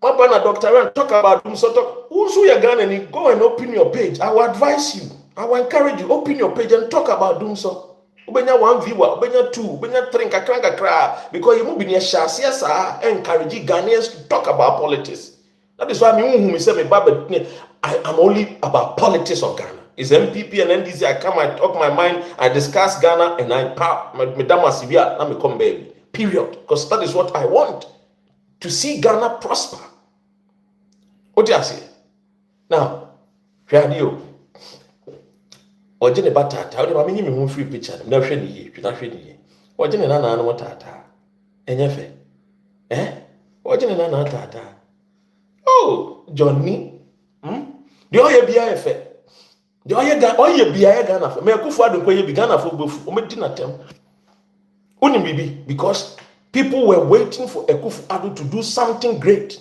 my brother Dr. Ran talk about doom so talk who's you Ghana and go and open your page. I will advise you, I will encourage you, open your page and talk about doom so ubenya 1 viewer ubenya 2 ubenya 3 kakra because you move be near shasiasa encourage Ghanaians to talk about politics. That is why me say me baba I am only about politics of Ghana. It's MPP and NDC. I come, I talk my mind, I discuss Ghana, and I Madama Sivia, let me come baby. Period. Because that is what I want. To see Ghana prosper. What do you say? Now, radio. Ojene batata. Ode mami nyimi mu free picture. Na hwe ni ye, na hwe ni ye. Ojene na na no tata. Enyefe. Ojene na na tata. Oh, Johnny. The oye bia efe. The oye bia Ghana for me Kufur ado ko ye bi Ghana for bofu o me di na tem oni bibi because people were waiting for a Kufur ado to do something great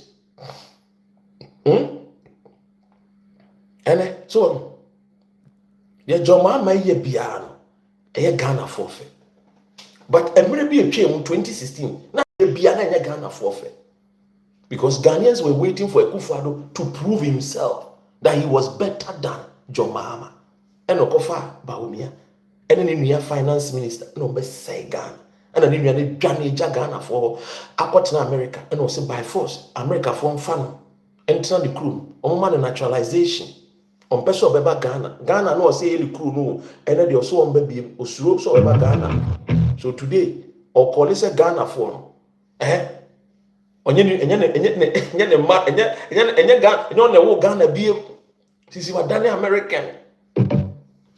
so the Joma ma ye bia no e Ghana forfeit but emre bi etwa mu 2016 na ye bia na ye Ghana forfeit because Ghanaians were waiting for a Kufur ado to prove himself that he was better than John Mahama and Ankobra Bawumia and then the finance minister no be say Ghana and then the Journalistic Ghana for Akwatina America and also by force America for fan enter the crew on man naturalization on person beba Ghana no say the crew no and then they also on baby osuro so beba Ghana so today or call it Ghana for onye Ghana be sisi wadane American.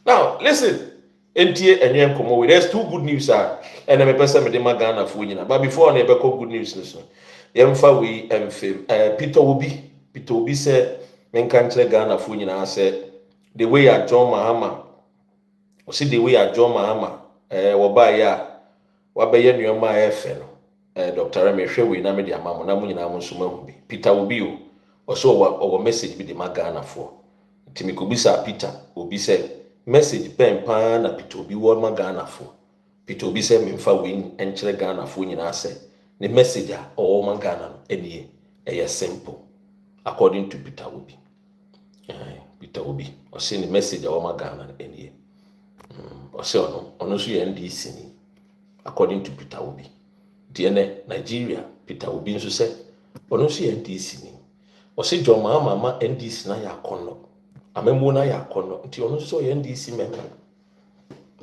Now listen, NTA and Yankomo. There's two good news and I'm a person with the Ghana for you. But before I never call good news, listen. Yemfa we fame. Peter Obi said, "Men can't Ghana for you." I said, "The way I John Mahama, see the way I John Mahama. Wabaya nyoma FN. Dr. Rameshe we na me dia mamo na munyina mo nsoma hubi. Peter Obi also our message be the Ghana for." Timikubisa Peter Obi said message pen pan na Peter Obi wo ma Ghana for Peter Obi said memfa win enkyere Ghana for nyina say the message a o ma Ghana no enie e simple according to Peter Obi. Peter Obi o say the message a o ma Ghana no enie o say ono so ye NDC ni according to Peter Obi. The Nigeria Peter Obi nso say ono so ye NDC ni o say John Mahama NDC na ya kono amemu na ya kono nti ono so ye NDC member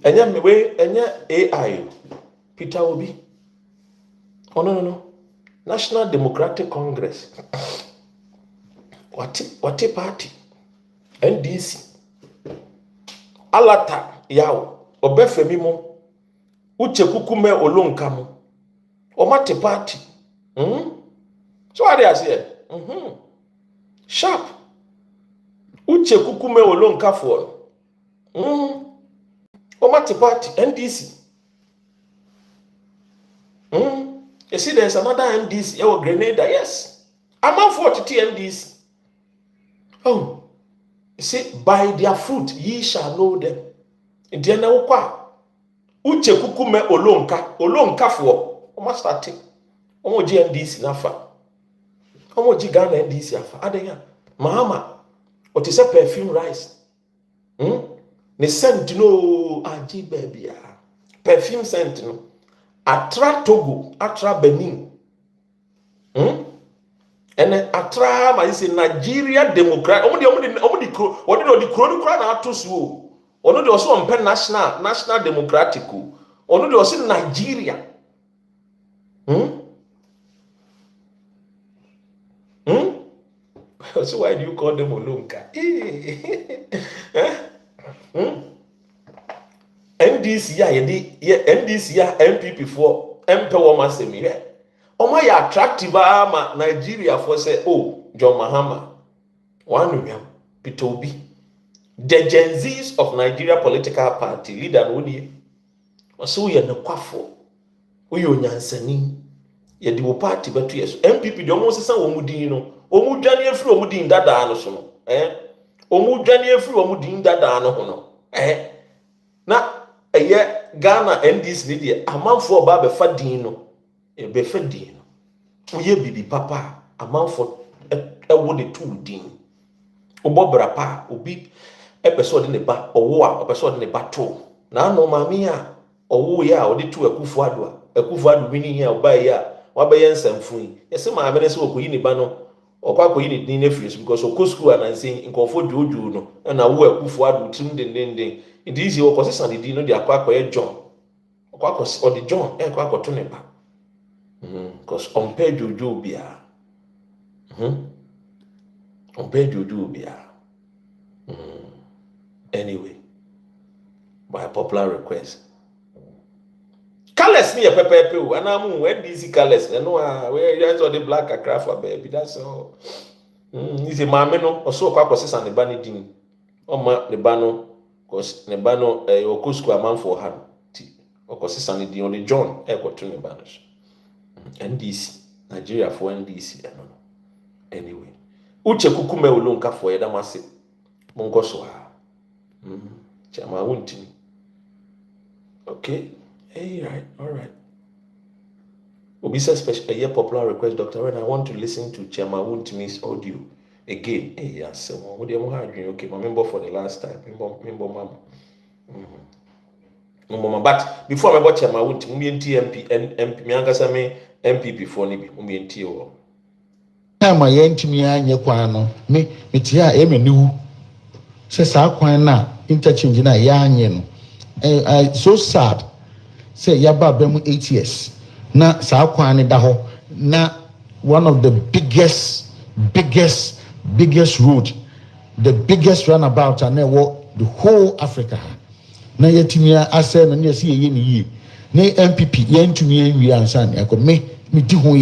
enya mewe enya AI Peter Obi no National Democratic Congress what party NDC alata yawo obefemi mo uche kukume olonka mo omate party so what they say sharp uche kukume olonka for omate party NDC you see there's another NDC Grenada yes I'm out for NDC Oh, see, by their fruit ye shall know them. Ndiye na ukwa. Uche kukume olonka fo. Omo start. Omo GNDC nafa. Omo Ghana NDC afa. Adenya. Mahama. What is a perfume rice? Ne scent no aji baby. Perfume scent no. Atra Togo, atra Benin. And atra ma say Nigeria Democrat. Omo the chronicle na atosu. Ono de also on pen national democratic. Ono de also Nigeria. So why do you call them Olunka? NDC NDC NPP for empower masemi. Oma ya attractive ama Nigeria for say John Mahama one Peter Obi. The Gen Zs of Nigeria political party leader no nie. So we na kwafo. We onyansani. Ye di wo party beto yeso. MPP de omo sesa wo mudin no. Omu dwane afiri omu din dada no so no. Omu dwane afiri omu din dada no ho no. Na Ghana NDC ni de amanfo oba be fa din no. Be fa din no. Oye bibi papa amanfo wo de tu din. Obobra pa obi episode ne ba owo a episode ne ba to na no mami a owo ya odi tu Akufo adu wini ya oba ya wabaye nsamfun yesi maame ne se okoyi ne ba no okwa akoyi ne din na firis because okosku anansin nkofo jojo no na wo Akufo adu tim den ndi isi okosi san din no de akwa John okwa akosi odi John ekwa akoto ne ba because ompe jojo bia ompe jojo bia. Anyway, by popular request. Colors near Pepe, and I'm when DC colors. I know where you guys are the black craft for baby. That's all. Is a mameno or so purposes and the banny din. Or the bano, cause the bano or Cusco a man for her. Or cause the only John echo to the banners. NDC, Nigeria for NDC. I don't know. Anyway, Uche Kukume Ulunka for Edamasi. Mongoswa. Chama wuntimi. Okay. Hey, right. All right. Obisa special a popular request, Dr. Ren. I want to listen to Chama Wuntimi's audio again. Hey, yes. Okay, my member for the last time. Member mama. But before I watch Chama Wuntimi, MP, me MPP for Nibi, NTO. Time I ent me anya kwano. Me tia emenu. Se sa kwan na interchange na ya anye no so sad say yaba bemu 8 years na sa kwan ne da ho na one of the biggest road, the biggest runabout and the whole Africa na yetimi ase na ne see ye ni na MPP yentumi anwi ansan e ko me di ho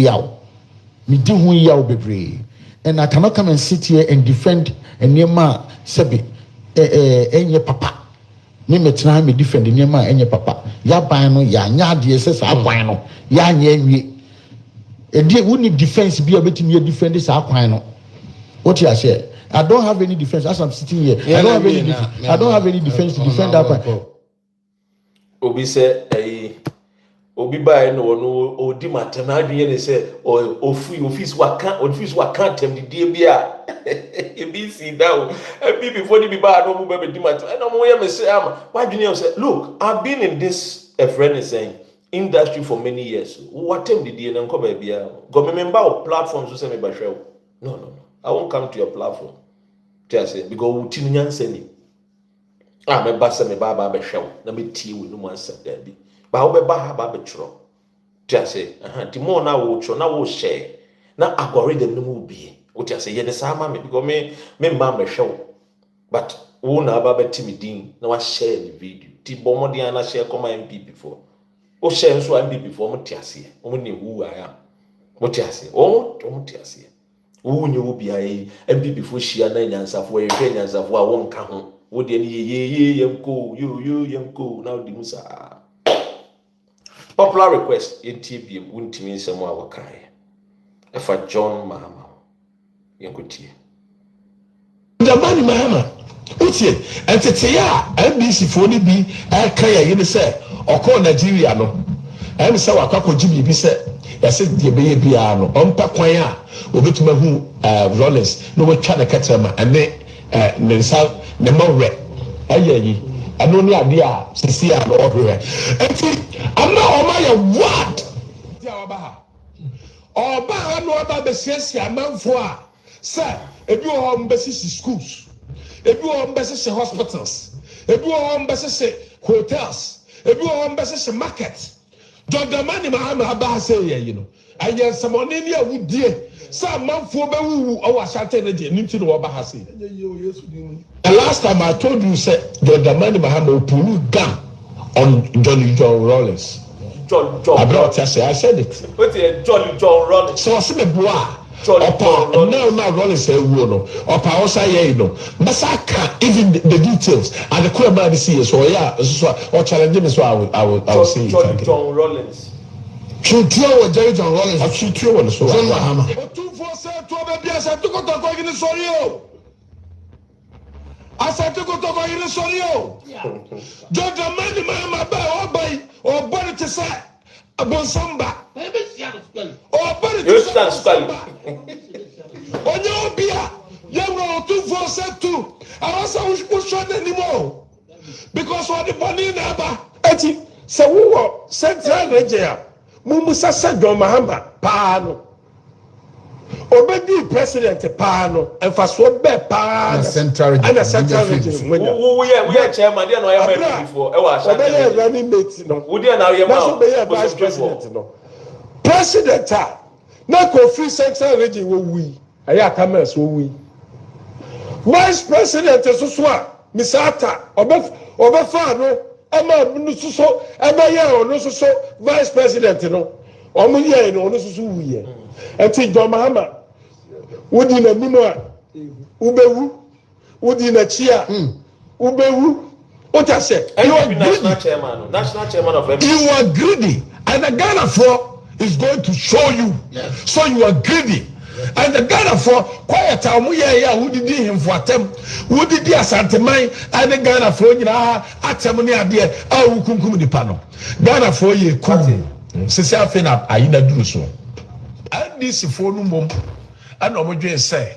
yaw bebre and I cannot come and sit here and defend enema sebi enye papa me metena me defend niema enye papa ya ban no ya nya de se sa kwan no ya nya nwie e die woni defense bi obetimi ya defend sa kwan no what you say? I don't have any defense as I'm sitting here. I don't have any defense to defend that kwan. Obi say obi buy no odi matem adwene ne say office waka tem di die bia ebi si down ebi before the buy no move be di matem and no me say am wadwene say look I've been in this a friend is saying industry for many years what tem di die na nko bia go member of platforms so say me ba hwe no I won't come to your platform just say because we tin nyansani me ba say me ba be hwe na me tie we no mo answer there bi ba wo be ba ha ba be tro just say the more na wo tro na wo share na algorithm no mu bi wo just say ye de sa ma me because me ma me hwe but wo na ba be timi din na wa share the video ti bo mo dia na share come MPP before o share so MPP before mo tiase o mo ne wu aya mo tiase o mo tiase wo nyi wo bia yi MPP before share na nyansafo ye hwe nyansafo a wo nka ho wo de ne ye yemko yo yemko na di musa popular request NTP wuntimi nsemo a wakae efa John Mahama yenkotie Dramani Mahama utie entete ya NBC foni bi aka ya yene se okọ Nigeria no em se wakako jibi bi se ya se de be ye bia no ompa kwan a obetuma hu Rollins no we twa na katrama ene ne nsa ne mawre ayeyi ano ni ade a sisi a no ohwe enti ama oma ya what dia oba ha no oba be siesie amanfo a se ebi o mbesi schools ebi o mbesi hospitals ebi o mbesi hotels ebi o mbesi market Dramani Mahama aba say you know ayen samone ni awudie sa manfo be wu o wasate na je nti no oba ha say the last time I told you say Dramani Mahama opulu gun on John Rollins John I said it what is John Rollins so se me boa no Rollins say wo no opa osa ye no masaka even the details and the cool man see so yeah so or challenge me so I will say John Rollins Chutuo wa Jerry John Rollins chutuo wa so John Mahama otumfo se to be bia se to ko gini sorry o asa to ko gini sorry o Dramani Mahama ba obai o body to say abonsamba you stand squally onye obia yewro otumfo se tu awasa wo show anymore because what the money na ba eti se wo central region Mumusa said John Mahama Pano Obedi president Pano and for so be Pano central region and a central region. We are chairman, there no I before. I running mate no. We there now vice president no. President na Kufur central region we. Aya cameras we. Vice president so Misata obefa no Emma Nususo, Emma Yao, Nususo, Vice President, no, Omuya, no, Nususu, and take John Mahama. Would in a Mimoa, Ubewu, would in a chia, Ubewu. What I said, you are national chairman of NPP. You are greedy, and the Ghana for is going to show you. Yes. So you are greedy. And the Ghana for quiet time, who did him for them, who did the Asanteman, and the Ghana for Atamania dear, oh, Kunkum di Pano. Ghana for ye, Kuti, Cecilia Fena, Aina Druso. And this for no mum, and Omojo say,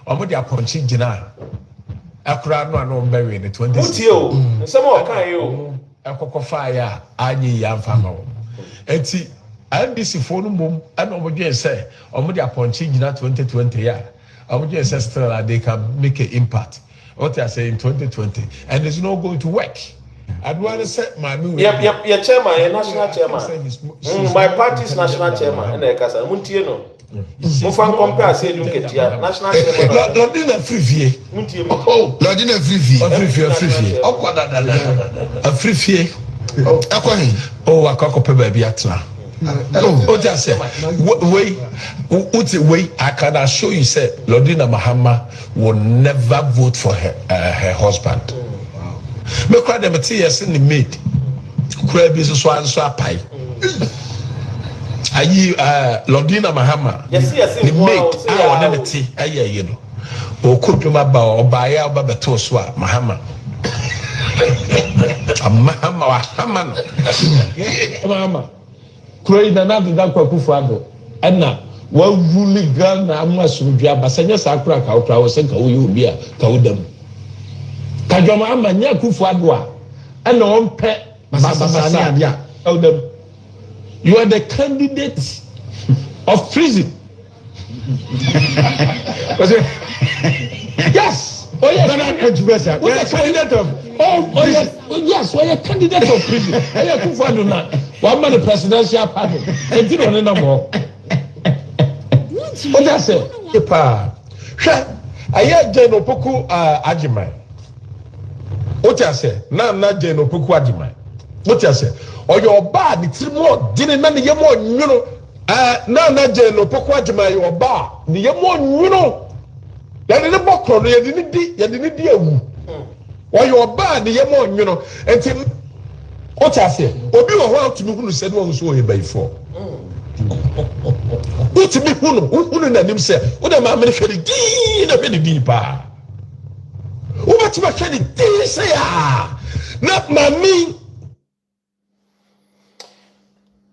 Omodia Ponchi Jina, Akra no bury in the 20. Some more can you? A cocoa fire, Anyi Yamfamo. And see. NBC phone mum and Omoje say Omodia Ponchi Jina 2020 yeah. Omoje says still they can make an impact. What I say in 2020 and it's not going to work. I'd want to say my new your chairman, your national chairman. My party's national chairman and the Casa Muntieno. Mufan compare say you get national chairman. Lordina Frivie. Oh, Lordina Frivie. Frivie. A Frivie. Oh, I can't compare baby atna. Oh, just say, wait, I can assure you, say, Lordina Mahama will never vote for her husband. Me cry them tears in the maid. Cry business one so pie. Ayi, Lordina Mahama. Yes, the maid, I want tea, you know. O could you maba or buy out Babato Swa, Mahama. Mahama. Kuro na na da kwa Kufur ana wa wuli Ghana amasudua basanya sakura ka okra wo senka wo yobi a ka wodam ka Joma amanya Kufur a ana onpe basanya dia wodam you are the candidate of prison. Yes. Oh yes. We are candidate of yes, we are candidate of prison. Aya Kufur na one man the presidential pardon. And you don't know more. What I say? Epa. I hear Jeno Poku Ajimai. What I say? Na Jeno Poku Ajimai. What I say? Or your bad, it's more didn't man the more you know. Na Jeno Poku Ajimai your bar. The more you know. You didn't book on you didn't deal. Or your bad the more you know. And what I say? Obi wa wa to me who said one so he by for. What me who na nim say, what am I make di na be di pa. What my kind of thing say not mommy.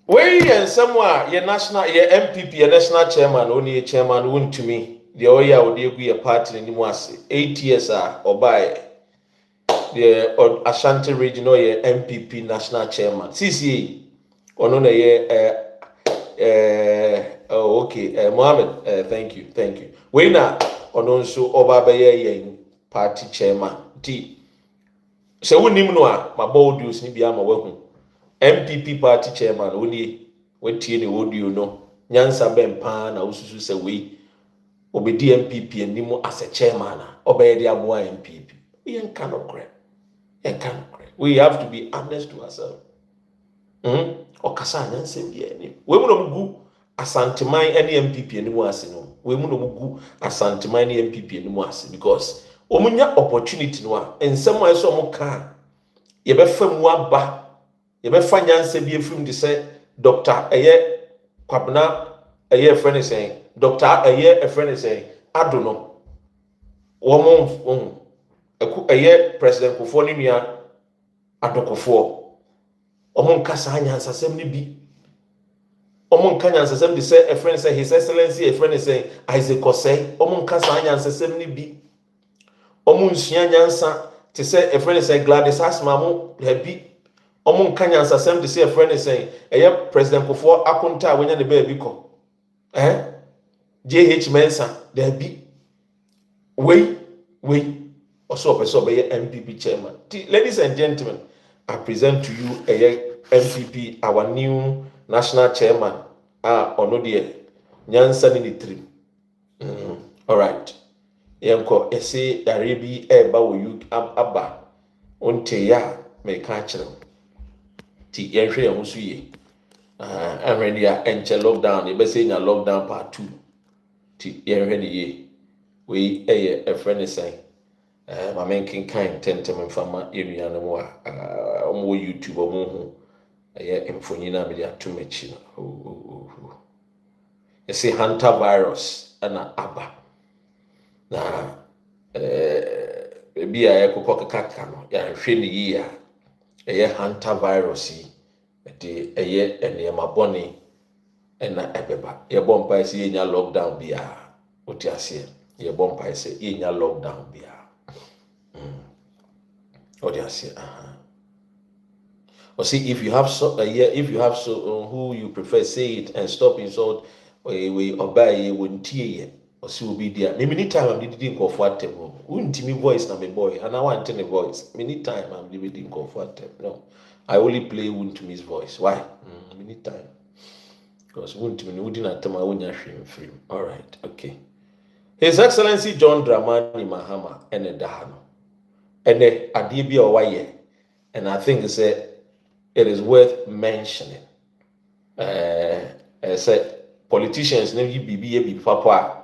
Where and somewhere your national your MPP your national chairman only a chairman won to me. The Oya would be a party in the Mwasi 8 years or by the Ashanti regional MPP national chairman CCA on okay Mohammed thank you we na on also Obabaye party chairman T so we nim no a my boldus ni bia ma wahu MPP party chairman only we tie the audio no nyansa bempa na ususu se we obedi MPP anim as a chairman obey the aboa MPP yen cannot correct. We have to be honest to ourselves. Okasa nyanse bi ani. We mu no gu asanteman any MPP ani mu ase no. We mu no gu asanteman any MPP ani mu ase because omunya opportunity no a ensem a so mo ka ye be fam mu aba. Ye be fa nyanse bi efrim de say Dr. Eye Kwabena Eye friend is saying Dr. Eye a friend is saying Adono. Womo Eye President Kufur ni nua Adokofo omon kasa nyansasem ni bi omon ka nyansasem de say a friend say his excellency a friend is saying Isaac Osei omon kasa nyansasem ni bi omon sua nyansa te say a friend is saying Gladys Asmamo happy omon ka nyansasem de say a friend is saying Eye President Kufur akonta wenya ne ba bi ko JH Mensa there be we also person be MPP chairman. Ladies and gentlemen, I present to you a MPP, our new national chairman. Onodie Nyansa ni trim. All right. Yanko ese Arabi eba wo you aba. Onte ya me ka kire. Ti yenhwe ya musu ye. Ahwene ya enche lockdown, e be say nya lockdown part 2. Ti yenhwe ni ye. We a friend is saying my making kind tentem fama area no mo omo YouTube omo hu emfonyina me dia to mechi you see hunter virus na aba na bia ya kokọ kaka no ya hwe ni yi a hunter virus yi de enema boni na ebeba ye bompa isi yenya lockdown bia otiase ye bompa isi yenya lockdown bia or see if you have who you prefer, say it and stop insult. We obey won't tear or see will be there. Many time I'm didn't comfortable. Wouldn't me voice na my boy, and I want a voice. Many time I'm didn't comfortable. No, I only play wouldn't miss voice. Why? Many time because wouldn't me wouldn't at my own film. All right, okay. His Excellency John Dramani Mahama and a Dahano. And the Adibi Owaye, and I think it is worth mentioning. Say politicians never be papa.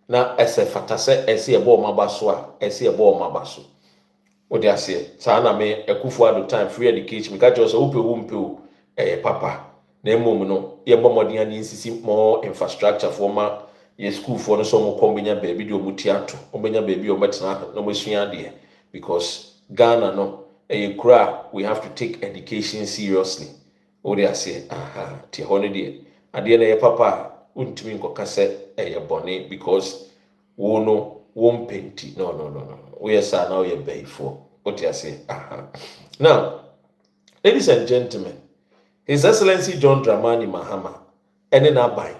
Now as a fatase, as a bo mabaswa, as a bo mabasu. What they say, Sana me a Kufur at the time free education. We catch us open wumpu papa. Nemo no, ye bomodian insisi more infrastructure for ma ye school for no so mo kombina baby do mutiato, ombenya baby o betna no mo suya de. Because Ghana no we have to take education seriously. What they say, ti holiday. At the end of papa, untimi nkokase bone because wo no won penti. No. We are now you pay for. What they say, Now, ladies and gentlemen, His Excellency John Dramani Mahama, and then Abai.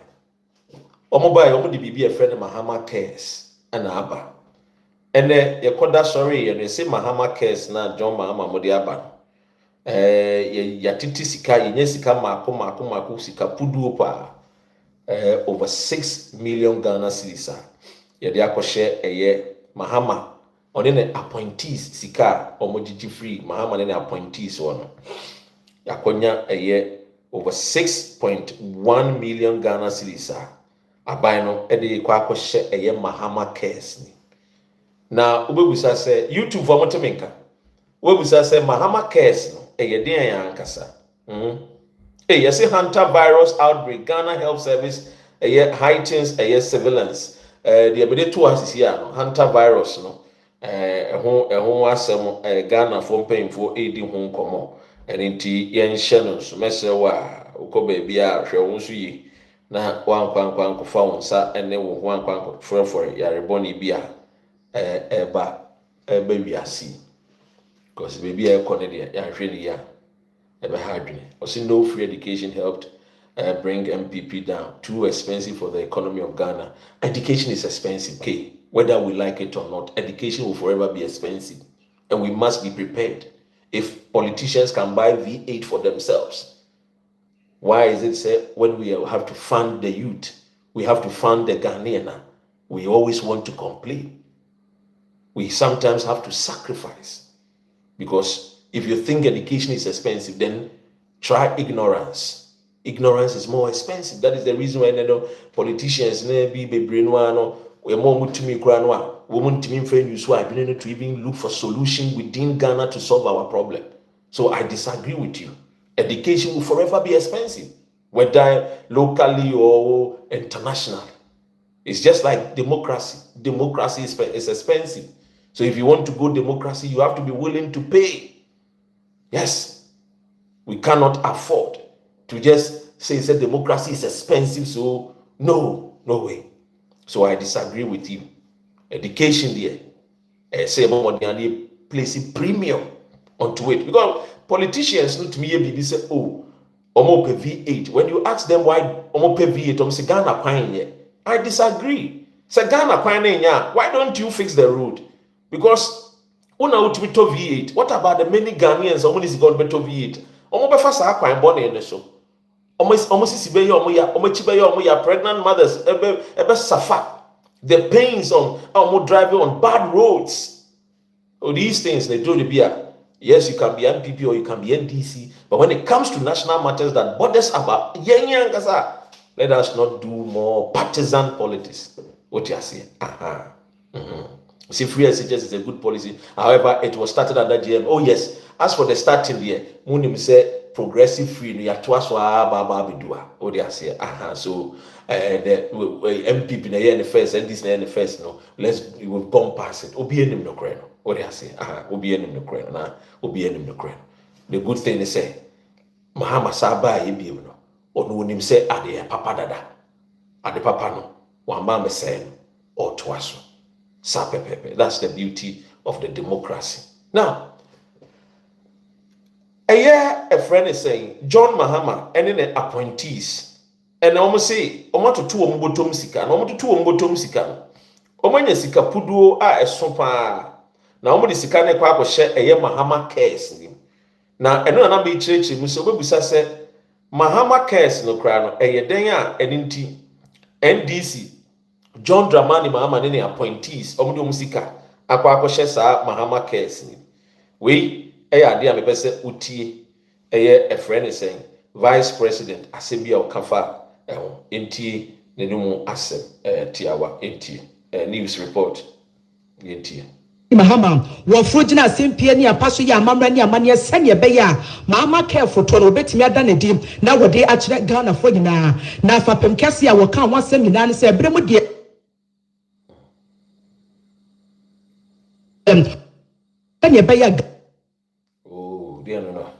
Omobai, the BB a friend of Mahama Cares and Abba. And then you call that sorry, and you say Mahama Cares na John Mahama Modiaba. Yatiti sika, sika mako sika pudu pa over 6 million Ghana cedis. Yadi akoshe Mahama on the appointees sika omojiji free Mahama ne appointees one. Yakonya over 6.1 million Ghana cedis. Abaino ede kwa akoshe Mahama Cares ni. Na ubebusa say YouTube for motemenka. Ubebusa say Mahama Cares no den ya ankasa. You see hunter virus outbreak Ghana Health Service heightens surveillance. The abede to us here no hunter virus no ɛho asɛm Ghana for mpanyimfo edi ho nkɔmɔ ɛne nti yɛnhyɛ no nso mɛsɛ wa ukɔ baabi a hwɛ wo nso yi na wankwankwankofa wo nsa ɛne wo ho ankwankofrɛfrɛ yarebɔne bi a ɛba wiase because baabi a ɛkɔ ne deɛ yɛahwɛ ne ya ɛbɛha adwene ɔsi no free education helped bring NPP down. Too expensive for the economy of Ghana. Education is expensive, okay? Whether we like it or not, education will forever be expensive. And we must be prepared. If politicians can buy V8 for themselves, why is it said when we have to fund the youth, we have to fund the Ghanaian, we always want to complain? We sometimes have to sacrifice. Because if you think education is expensive, then try ignorance. Ignorance is more expensive. That is the reason why politicians be brainwano we more mutumi kranwa woman to to even look for solution within Ghana to solve our problem. So I disagree with you. Education will forever be expensive, whether locally or internationally. It's just like democracy. Democracy is expensive. So if you want to go democracy, you have to be willing to pay. Yes, we cannot afford to just say democracy is expensive, so no way. So I disagree with you. Education there, say about money, place a premium onto it. Because politicians know to me, they say, oh, omo pay V8. When you ask them why omo pay V8, omo say Ghana pine. I disagree. Say Ghana pine, why don't you fix the road? Because una ultimate V8. What about the many Ghanaians omo is going better V8? Omo be fast akwan born in the show. Almost pregnant mothers ebe suffer the pains on driving on bad roads. Oh, these things they do the beer. Yes, you can be NPP or you can be NDC, but when it comes to national matters that borders about let us not do more partisan politics. What you are saying? See, free SHS is a good policy. However, it was started under GM. Oh yes, as for the starting there, Munim said progressive free no yatwa baba bidua. Oh they say so the MPP na here the first and this na the first no. We will bomb past it. Obi enim no kre no. Oh they say obi enim no kre na obi enim no kre. The good thing is say Mahama Saba ye bi no. Ono nim say ade papa dada. Ade papa no. Wamba me say or twaso. That's the beauty of the democracy. Now, a friend is saying, John Mahama, and then the appointees, and almost say, Omato two ombotom sika, and Omato two ombotom sika. Omanya sika puduo a sopa. Now, Omo the sikane kwa share a Mahama Cares. Now, and no be church, Musobusa said, Mahama Cares no crown, a denya, and inti NDC. John Dramani Mahama nene appointees omude musika akwa saa Mahama Cares ni we ade a mepese utie a friend is saying vice president asembia okafa entie nenumu asem tiawa entie news report entie Mahama wofrojina asempie ni apaso ya amamra ni amane sene beya Mahama Cares photo no betimi ada ne dim na wode akire Ghana fo nyina na fapem kese a woka wasem nyina ne se bremu de oh, dear no.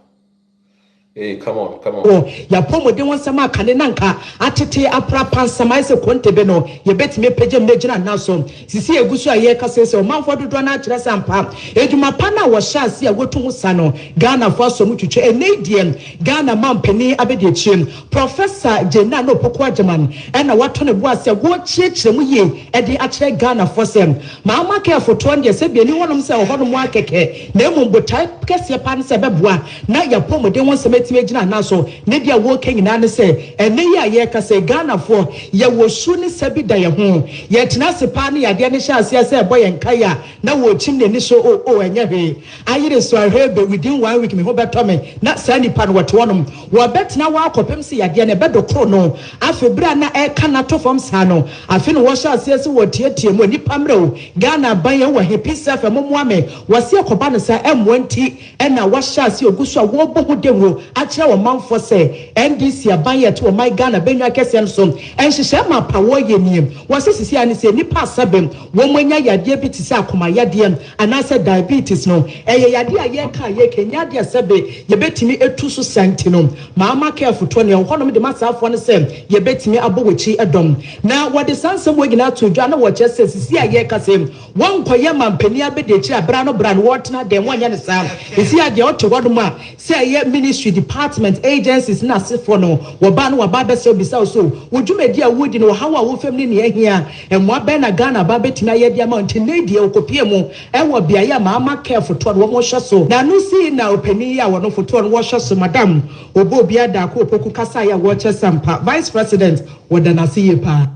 Hey, come on. Oh, ya pomo de won sama kane nanka atete apra pansama ese kontebe no ye betime page mejina naso sisi egusu aye kase se o manfo dodo na akire sampa eduma pa na wo hyase a wotu ho sa no Ghana fo so mutwetwe enediem Ghana mampeni abede chiem Professor Jenna no poko ageman na wato ne bo ase wo chiechire mu ye ede akire Ghana fo sem Mahama Cares photo ndie se bi ni wonom se ohono mu akeke na emumbotai kese pa ne se beboa na ya pomo de won se timejina naso ne dia wo kanyina ne se ene ya ye ka se Ghana fo ye wo su ne sabi da ye ho ye tena se pa ne yade ne sha ase se boy nkaya na wo chim ne ni so enye he ayire so ahwebe within 1 week me ho beto me na sa nipa no wote wonom wo betena wa akopem se yade ne bedo kro no afebra na e kana to fom sa no afi no wo sha ase se wo tietie mu nipa mre o Ghana ban ye wo he pisa fa momo ame wo se akoba no sa emwanti e na wo sha ase ogusu a wo bohu de wo akyerɛ wɔ manfoɔ sɛ NDC aban yɛ to wɔ man Ghana benua kɛseɛ no so ɛnhyehyɛ ma pa wɔ yɛ niem wɔ sɛ sisi ani sɛ nipa asɛbɛm wɔn mo anya yadeɛ bi te sɛ akoma yadeɛ anaasɛ diabetes no ɛyɛ yadeɛ a yɛka yɛkɛnya adeɛ sɛbe yɛbɛtumi etu so santi no Mahama Cares Fund ne hɔnom de masaafoɔ no sɛ yɛbɛtumi abɔ wɔkyi ɛdɔm na wɔde sansɛm wɔ nyinaa to dwa na wɔkyɛ sɛ sisi a yɛka sɛ wɔn nkɔyɛ ma mpani abɛde akyiri abra no wɔtena dɛm wɔnyɛ ne saa esi adeɛ ɔte hɔnom a sɛ ɛyɛ ministry department agencies na asefoɔ no wɔba no wɔba bɛsɛ obisa so wɔdwumadi a wodi no wɔhaw a wɔfam ne nea ahia ɛmmoa bɛn na Ghana ba bɛtumi ayɛ de ama nti ne deɛ wɔkɔpie mu ɛwɔ beaeɛ a Mahama Cares Fund no wɔn hyɛ so na no si na ɔpanin yi a wɔn fotoɔ no wɔhyɛ so madam obo obia da ko opoku kasa ya wɔkyɛ sampa vice president wɔda n'ase yie paa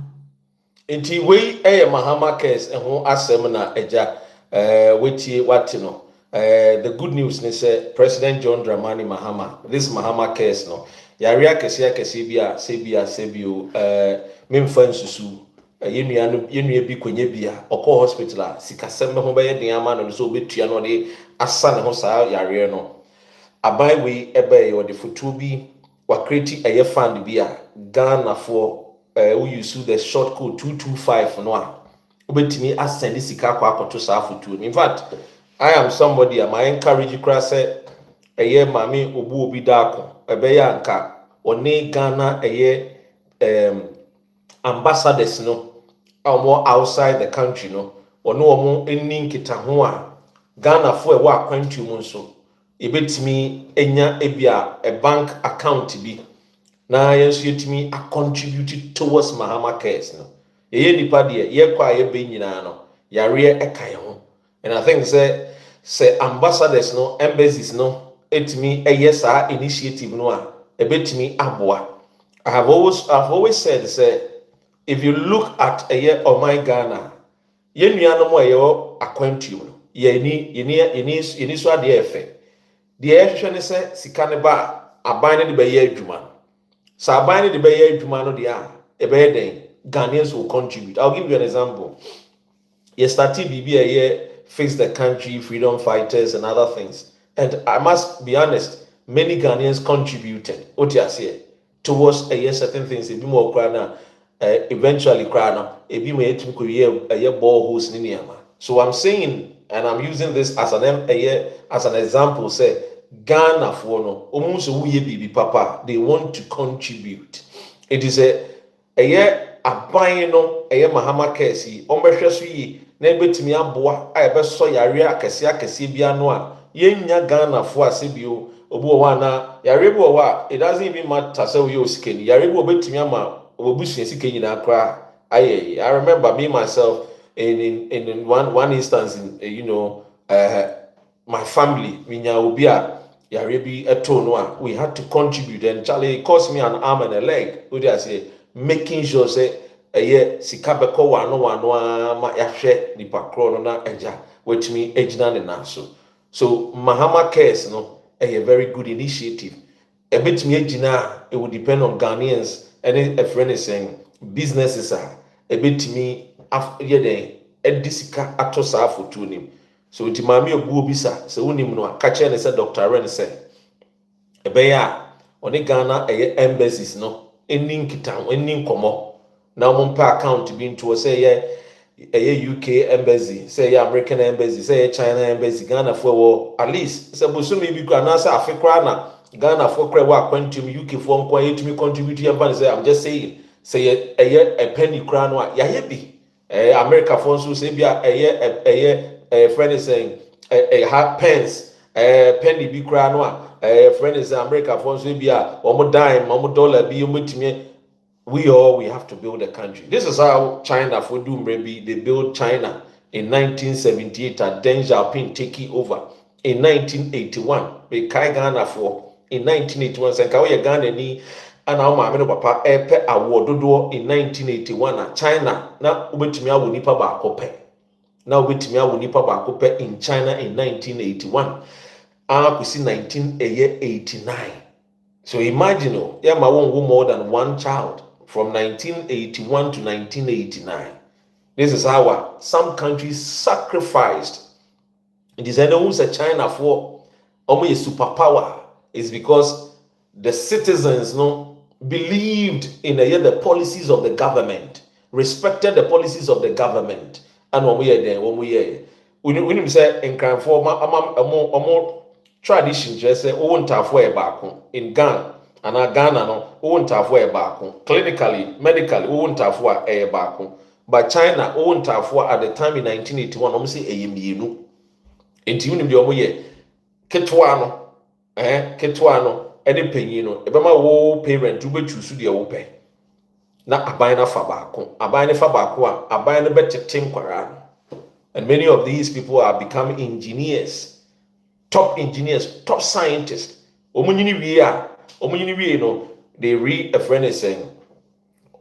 nti wei ɛyɛ Mahama Cares ɛho asɛm na agya wetie wate no the good news ne say President John Dramani Mahama this Mahama Cares no yare akɛse bi a sebio memfa nsusu yenua bi konye bia ɔkɔ hospital a sikasɛm ho bɛyɛ den ama no so obetua no de asa ne ho saa yare no aban wei ɛbɛyɛ wɔde foto bi wa create ɛyɛ fund bi a Ghana for we use the short code 225 no a obetimi asend sika kwa akoto saa foto. In fact, I am somebody I encourage you kra say eye mame obu obi daako ebeya anka one Ghana eye ambassadors no more outside the country no ono omo eni nkita ho a Ghana fo e wa akwantu mu nso ebetimi enya ebia a bank account bi na yenso yetimi a contribute towards Mahama Cares no ye nipa de ye kwa ye be nyina no yare eka ye ho. And I think say ambassadors no embassies no etimi yes our initiative no a ebetimi aboa. I've always said say if you look at a year of my Ghana ye nuanom a ye akwantu no ye ni so ade efe de ehwehwe ne say sika ne ba aban ne de be ye adwuma sa aban ne de be ye adwuma no de a ebe den Ghanaians will contribute. I'll give you an example. You started BBA Fix the Country, freedom fighters and other things. And I must be honest, many Ghanaians contributed towards certain things. Ebi mo krana eventually krana ebi mo etum ko ye boreholes ni niama. So I'm saying and I'm using this as an example say Ghana for no omo so wuye bibi papa they want to contribute. It is a aban no Mahama Cares yi ombehwe so yi na ebetimi aboa a ebeso yare akese bia no a yenya Ghana fo asebio obu o na yare bo wa it doesn't even matter say we osikeni yare bo betimi ama obusua sike nyina kra aye. I remember me myself in one instance in my family minya obi a yare bi eto no a we had to contribute and Charlie cost me an arm and a leg. What do I say? Making sure say sika beko wano ma yahwe nipa kro no na eja wetimi ejina ne naso. So Mahama Cares no a very good initiative. Ebetimi ejina it would depend on Ghanaians and a friend is saying businesses are ebetimi yeden edisika atosa afotu nim. So iti mami obu obisa se unim no akache ne se Dr. Ren say ebeya oni Ghana embassies no eni nkita eni nkomo na mo mpa account bi nto say UK embassy say American embassy say China embassy Ghana for at least say bosumi bi kwa na say Africa na Ghana for kra wa kwantum UK for nkwa yetumi contribute yamba say I'm just saying say a penny kra no ya ye bi America for so say bia friend is saying a half pence penny bi kra no a friend is America for so bia omo dime omo dollar bi omutimi we have to build a country. This is how China for do maybe they built China in 1978 and Deng Xiaoping taking over in 1981. They kai Ghana for in 1981 and kawe Ghana ni ana o ma me no papa epe award dodo in 1981 China na ubetimi awo nipa ba akopɛ. Now ubetimi awo nipa ba akopɛ in China in 1981. Akusi 1989. So imagine ma won more than one child from 1981 to 1989. This is how some countries sacrificed. It is anyone say China for only a superpower is because the citizens no believed in the policies of the government, respected the policies of the government, and when we say in crime for tradition just say won't have way back in Ghana and Ghana no won't have way back clinically medically won't have way back but China won't have at the time in 1981 almost say a yiminu into the Ketuano any penny no ebema wo parent ube choose the open na abina fabako abina better team kwaran. And many of these people are becoming engineers, top scientists. They read a friend is saying,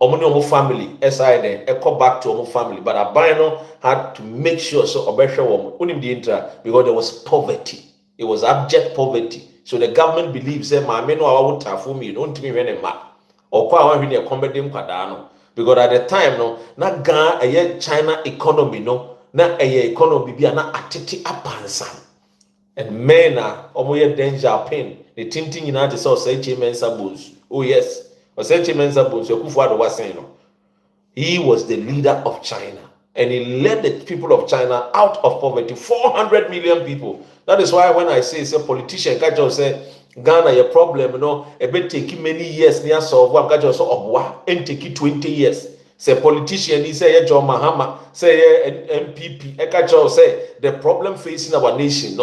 Omo family, SI echo back to Omo family, but Abino had to make sure so Obesha woman because there was poverty. It was abject poverty. So the government believes that my men are out for me, don't me when ma or kwa when you comedy because at the time no na Ghana China economy no na economy bi na atete apansan and men are omoye danger pain the tintin nyina de so say mensa bones. Oh yes, or say mensa bones Kufur was saying no. He was the leader of China and he led the people of China out of poverty. 400 million people. That is why when I say politician can just say Ghana a problem it may take many years near solve one can just so and take 20 years. Say politician, he say John Mahama, say NPP, say the problem facing our nation,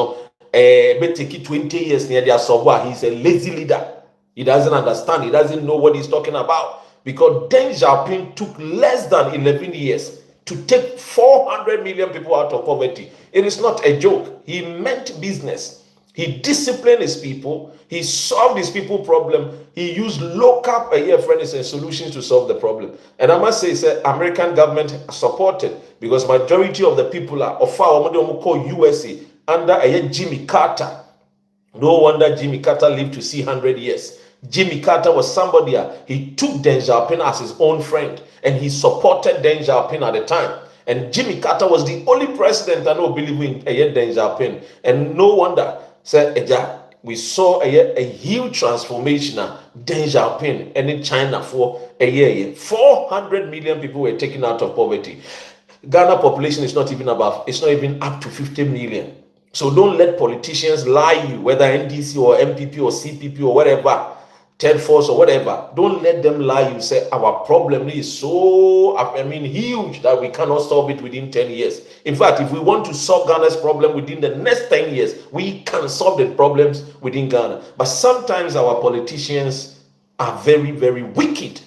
may take 20 years near their solve. He's a lazy leader. He doesn't understand. He doesn't know what he's talking about. Because Deng Xiaoping took less than 11 years to take 400 million people out of poverty. It is not a joke. He meant business. He disciplined his people. He solved his people problem. He used local solutions to solve the problem. And I must say, American government supported because majority of the people are of our USA under Jimmy Carter. No wonder Jimmy Carter lived to see 100 years. Jimmy Carter was somebody, he took Deng Xiaoping as his own friend and he supported Deng Xiaoping at the time. And Jimmy Carter was the only president I know believing in Deng Xiaoping. And no wonder, we saw a huge transformation of Deng Xiaoping and in China for a year. 400 million people were taken out of poverty. Ghana population is not even up to 50 million. So don't let politicians lie you, whether NDC or MPP or CPP or whatever, Third Force or whatever. Don't let them lie you. Say our problem is so, huge that we cannot solve it within 10 years. In fact, if we want to solve Ghana's problem within the next 10 years, we can solve the problems within Ghana. But sometimes our politicians are very, very wicked,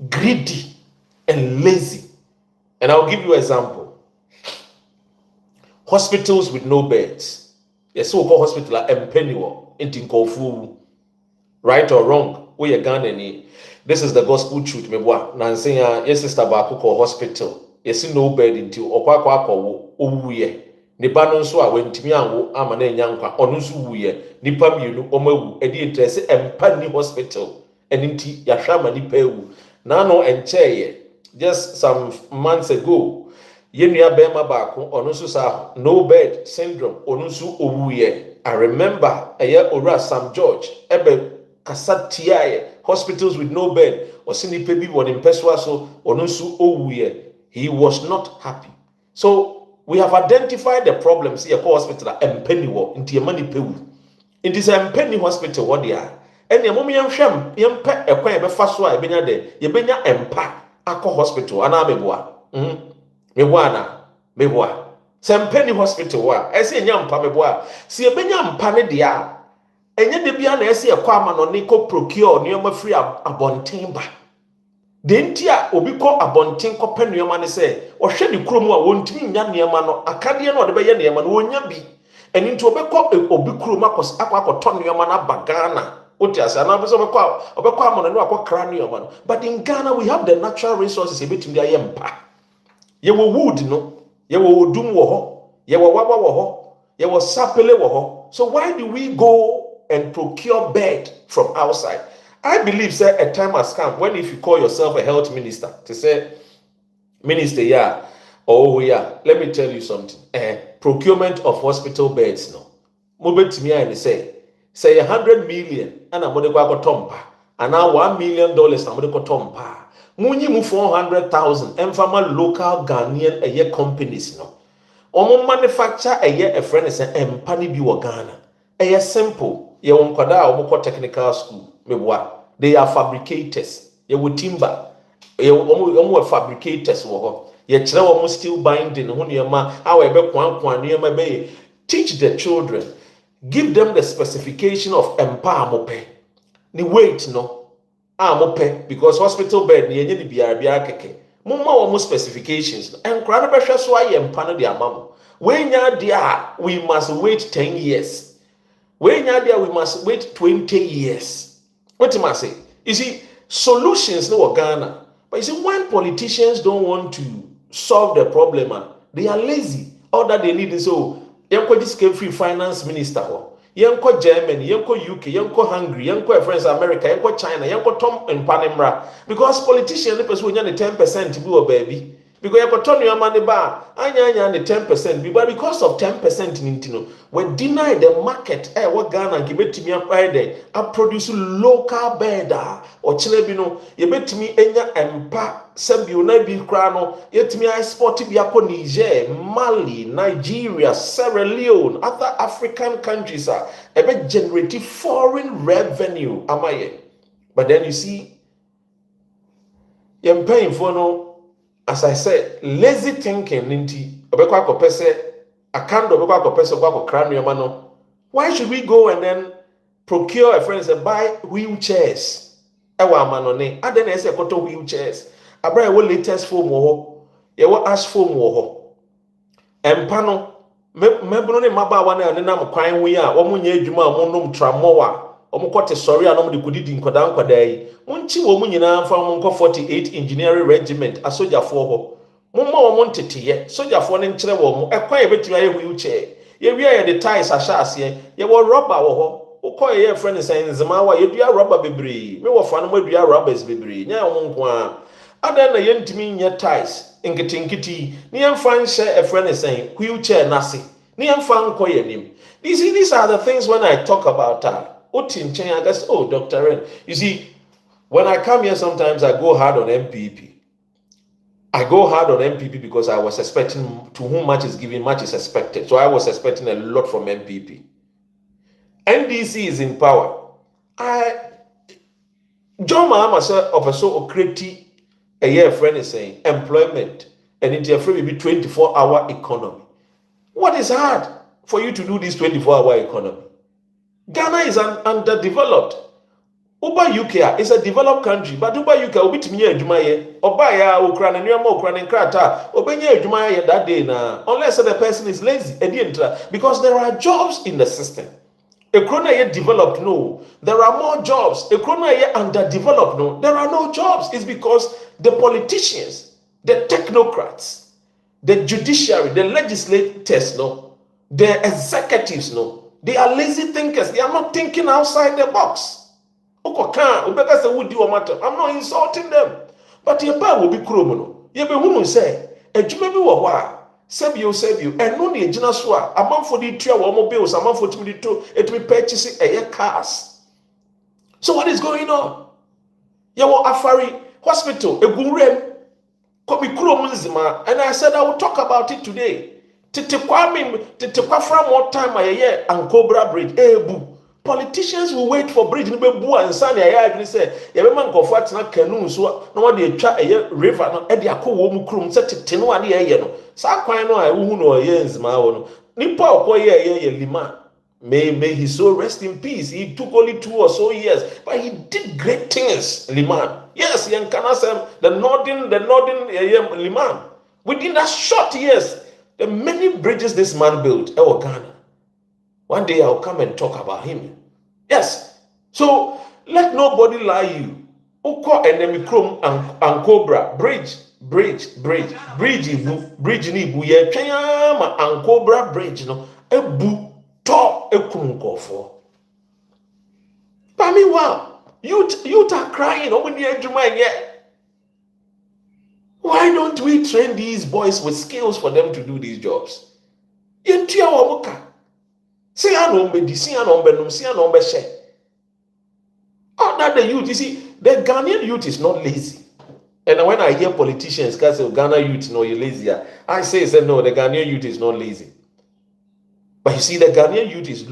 greedy, and lazy. And I'll give you an example. Hospitals with no beds. A so-called hospital like Mpeniwo in Kufur. Right or wrong, we are Ghanaian. This is the gospel truth. Me boy, Nancy, yes, sister Baku call hospital. Yes, no bed until Okwakwa Owuye. Nipa no nso a wentimi anwo ama na enyankwa ono nso wuye nipa mienu omawu edi interest empani hospital eninti yahwa nipa ewu na no encheye just some months ago yenua bema baako ono nso sa no bed syndrome ono nso owuye. I remember ora Sam George ebe kasatiaye hospitals with no bed osinipa bi won impeswa so ono nso owuye. He was not happy. So we have identified the problems here. Hospital Mpeniwo into money pewu. It is a Mpeni hospital what they are. And the moment yampe ekwan ebe faso a ebenya de yebenya empa akọ hospital ana meboa. Meboa. Se Mpeni hospital wa ese enya mpa meboa. Si ebenya mpa ne de a enye de bia na ese ekọ ama no ne ko procure nioma free abontemba. Dentia obi ko abonten ko penuema ne se ohwe ne kurom a wontimi nya neema no akade no de beye neema no wonya bi eni nti obekọ obi kurom akọ neema na bagana otiasa na be so obekọ amono no akọ neema no. But in Ghana we have the natural resources ebetimi aye mpa ye wo wood no ye wo odum wo ho ye wo waba wo ho ye wo sapele wo ho. So why do we go and procure bed from outside? I believe, sir, a time has come when if you call yourself a health minister, to say, minister, yeah, oh yeah, let me tell you something. Procurement of hospital beds, no. Mobile to me and say, say 100 million and I'm going to tompa and now $1 million I'm going to tompa munyi mu 400,000 and from local Ghanaian a companies no omo manufacture a friend is empani bi wo Ghana a simple ye won kwada omo technical school meboa they are fabricators ye wo timber ye omo fabricators wo ho ye kire wo steel binding ho niema how e be kwan niema be teach the children. Give them the specification of empowerment. The weight no, mope because hospital bed ni enye di biara keke. Mumma wo specifications and krana behwe so aye empa no de amamo. We nya dia we must wait 10 years. We nya dia we must wait 20 years. What am I say? You see solutions no Ghana. But you see when politicians don't want to solve the problem, they are lazy. All that they need is Yanko this came free finance minister Yanko Germany, Yanko UK, Yanko Hungary, Yanko friends America, Yanko China, Yanko Tom and Panamera. Because politicians the person 10% to go baby. Because you turn your money back, anya the 10%. But because of 10% in Intino, we deny the market. What Ghana give it to me up there. I produce local beda or Chilebino. You bet me enya empa sebi una bi krano. Yet me I export it biako Niger, Mali, Nigeria, Sierra Leone, other African countries are ebe generate foreign revenue. Amaye. But then you see, you're paying for no. As I said, lazy thinking ninti obekwa kopese akando obekwa kopese kwa kranio mano. Why should we go and then procure a friend and buy wheelchairs? Ewa manone. Adene ese koto wheelchairs. Abra wo latest foam wo ho. Ye wo ash foam wo ho. Empano mebunu ne maba wane ane na mkwan wi a wo munye adwuma mo nom tramowa. Omukote sorry anom de kudidi nkoda nkoda yi munchi wo munyina mfa mo nko 48 engineering regiment asojafo ho mumma wo monteteye sojafo ne nkyere wo mo ekwan ye betua ye wheelchair ye wi ye the ties ahase ye wo rubber wo ho ukoye ye friend say nzema wa ye dua rubber bebre me wo fa no madua rubbers bebre nya wo nko a adan na ye ntimi nye ties nkitinkiti ne ye mfa nhye a friend say wheelchair nase ne ye mfa nko ye nim. These are the things when I talk about that. I guess, oh, Dr. Ren. You see, when I come here, sometimes I go hard on MPP. I go hard on MPP because I was expecting, to whom much is given, much is expected. So I was expecting a lot from MPP. NDC is in power. John Mahama said, also create a year friend is saying, employment, and interfere with 24-hour economy. What is hard for you to do this 24-hour economy? Ghana is underdeveloped. Uba UK is a developed country, but Uba UK will be to me a Jumaye, Obaya, Ukraine, Ukraine, Krata, Obenya Jumaye that day now, unless the person is lazy, because there are jobs in the system. A krona yet developed, no. There are more jobs. A krona yet underdeveloped, no. There are no jobs. It's because the politicians, the technocrats, the judiciary, the legislators, no, the executives, no. They are lazy thinkers. They are not thinking outside the box. I'm not insulting them. But your bar will be criminal. You be woman say, a jumebi wa Sebio, and no need Jinaswa, a month for the tria bills, a month for it will purchase a cars. So what is going on? Yawo Afari Hospital, a gurem, kobi kuromunzima, and I said I will talk about it today. Titikwa from more time a year Ankobra Bridge ebu politicians will wait for bridge ni bebu ansani aya say ye be man kofo atena canoe so na wode atwa a river no e de akọ mu krum se tete no ade ye no sa kwan no a ewu no ye nzima wo no nipa okoye ye lima may he so rest in peace. He took only 2 or so years, but he did great things. Liman, yes, the northern Liman. Within that short years, the many bridges this man built, Ghana. One day I'll come and talk about him. Yes. So let nobody lie you. Oko enemikrom Ankobra Bridge ni bu ye twɛn ma Ankobra Bridge no ebu to ekunkofo. But meanwhile, youth are crying over the adwuma yet. Why don't we train these boys with skills for them to do these jobs? Yentua wamuka. See how no be see how no be no see how no be share. All that the youth, you see, the Ghanaian youth is not lazy. And when I hear politicians say Ghana youth, no, you're lazy. I say no, the Ghanaian youth is not lazy. But you see, the Ghanaian youth is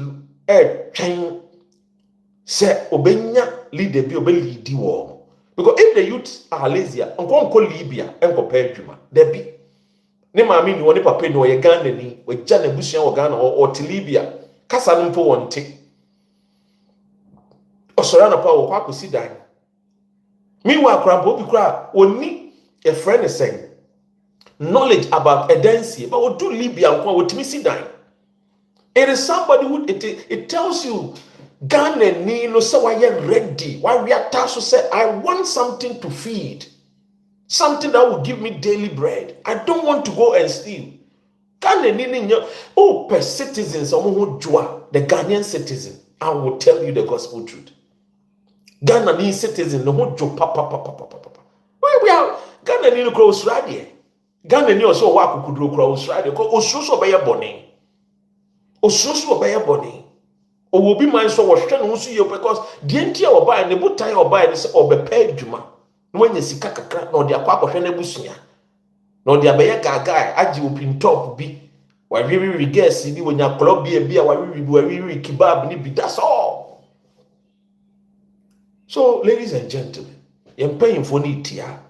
trying say obenya lead the lead the war. Because if the youth are lazy, I'm going to call Libya and compare Juma. There be. Ne maami ni woni papa ni oye Ghana ni, we jana busua wo Ghana or to Libya. Kasa no mpo wonte. Osora na pa wo kwa kosi dan. Meanwhile, Krabo Bikra, oni a friend is saying knowledge about Edensi, but what do Libya and what Missy dying? It is somebody who it tells you Ghana ni no so why you ready. Why we are tasked to say I want something to feed, something that will give me daily bread. I don't want to go and steal. Ghana ni per citizens, the Ghanaian citizen, I will tell you the gospel truth. Ghana ni citizen no ho jo papa. We are Ghana ni kro Australia. Ghana ni also wa akukuduro kro Australia ko osusu obeye bone. Osusu obeye bone. O obi man so wo hwe no so ye because die ntia oba ne butai oba ne se obepa adwuma. No wanya sika kakra na odi akwa akohwe na busua. Na odi abeye gaga agi opin top bi. Wa wiwi gas bi wonya club bi a wa wiwi kebab ni bi that's all. So, ladies and gentlemen, you're paying for it here.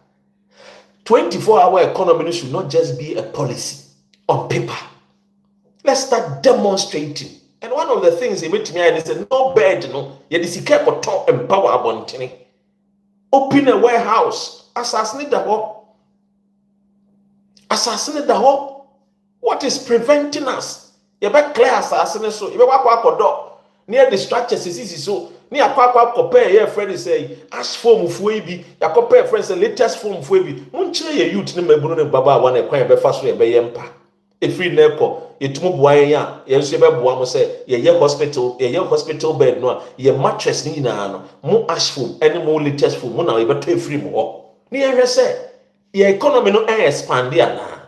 24-hour economy should not just be a policy on paper. Let's start demonstrating. And one of the things they made to me is no bed, no. You see, careful talk empower about it. Open a warehouse, assassinate the whole. Assassinate the whole. What is preventing us? You better clear assassinate so. You better walk door near the structures. Is so. Ni akwa compare your friend say ash form fuwe bi ya compare friend say latest form fuwe bi munchire ye youth ni mabunu ne baba wa na kwan be fa so ye be yempa efri na eko yetumu buan ya ye nso be boa mo say ye hospital bed no ye mattress ni na no mo ash form any mo latest form mo na ye beto efri mo ho ni ye hwe say ye economy no expand ya na